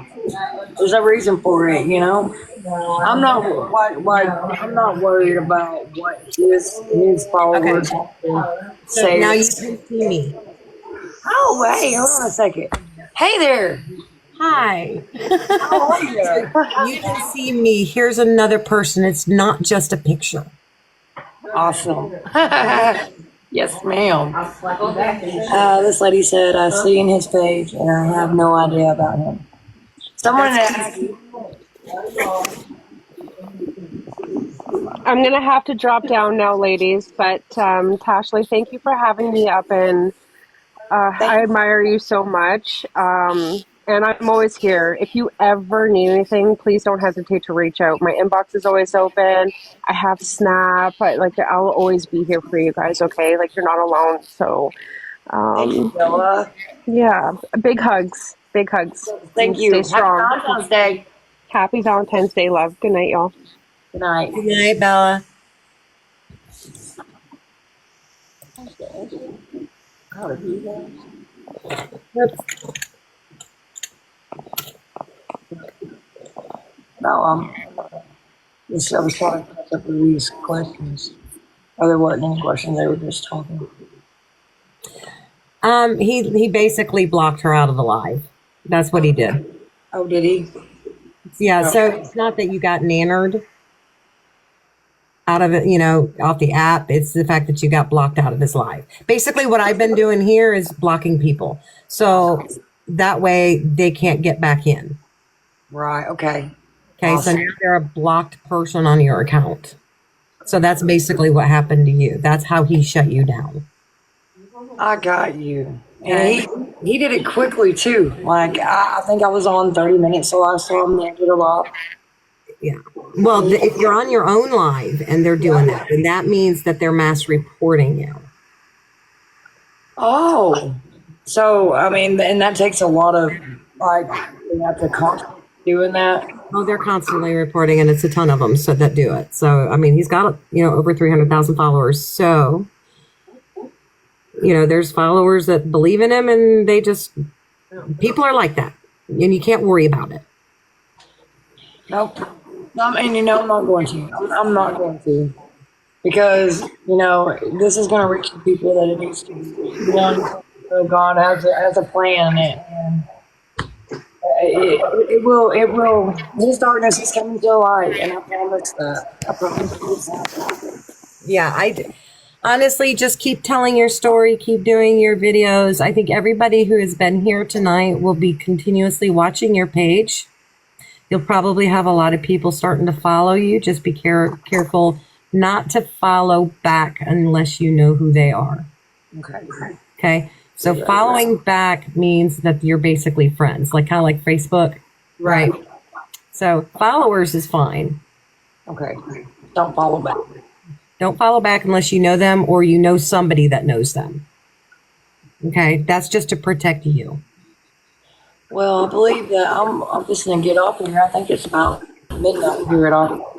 S7: there's a reason for it, you know. I'm not worried about what his followers say.
S11: Now you can see me.
S7: Oh, hey, hold on a second. Hey there.
S11: Hi.
S7: How are you?
S11: You can see me. Here's another person. It's not just a picture.
S7: Awesome. Yes, ma'am. This lady said, I've seen his page and I have no idea about him. Someone asked.
S13: I'm going to have to drop down now, ladies, but Tashley, thank you for having me up and I admire you so much. And I'm always here. If you ever need anything, please don't hesitate to reach out. My inbox is always open. I have Snap. I'll always be here for you guys. Okay, like you're not alone. So,
S7: Thank you, Bella.
S13: yeah, big hugs, big hugs.
S7: Thank
S13: And
S7: you.
S13: stay
S7: Happy
S13: strong.
S7: Valentine's Day.
S13: Happy Valentine's Day, love. Good night, y'all.
S7: Good night.
S11: Good night, Bella.
S7: No, I was trying to catch up with these questions. Or there wasn't any questions, they were just talking.
S11: He basically blocked her out of the live. That's what he did.
S7: Oh, did he?
S11: Yeah,
S7: Oh.
S11: so it's not that you got nannered out of it, off the app. It's the fact that you got blocked out of his live. Basically, what I've been doing here is blocking people. So that way they can't get back in.
S7: Right, okay.
S11: Okay,
S7: Awesome.
S11: so now they're a blocked person on your account. So that's basically what happened to you. That's how he shut you down.
S7: I got you. And he did it quickly too. Like I think I was on 30 minutes, so I saw him there get a lot.
S11: Yeah. Well, if you're on your own live and they're doing that, then that means that they're mass reporting you.
S7: Oh, so I mean, and that takes a lot of you have to constantly doing that.
S11: Oh, they're constantly reporting, and it's a ton of them that do it. So I mean, he's got over 300,000 followers. So there's followers that believe in him, and people are like that, and you can't worry about it.
S7: Nope. I'm not going to. I'm not going to. Because, this is going to reach the people that it needs to. God has a plan, and it will. His darkness is coming to light, and I promise that. I promise.
S11: Yeah, honestly, just keep telling your story, keep doing your videos. I think everybody who has been here tonight will be continuously watching your page. You'll probably have a lot of people starting to follow you. Just be careful not to follow back unless you know who they are. Okay. So following back means that you're basically friends, kind of like Facebook. Right. So followers is fine.
S7: Okay. Don't follow back.
S11: Don't follow back unless you know them or you know somebody that knows them. Okay. That's just to protect you.
S7: Well, I believe that I'm just going to get off here. I think it's about midnight here at all.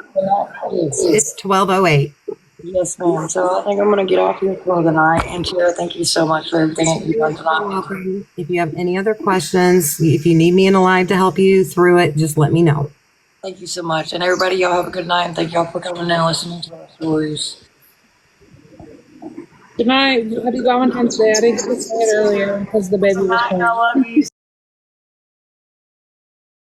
S11: It's 12:08.
S7: Yes, ma'am. So I think I'm going to get off here for the night. And Tara, thank you so much for everything that you've done tonight.
S11: If you have any other questions, if you need me in a live to help you through it, just let me know.
S7: Thank you so much. And everybody, y'all have a good night. And thank y'all for coming and listening to our stories.
S6: Good night. Happy Valentine's Day. I didn't say it earlier because the baby was
S7: I
S6: born.
S7: love you.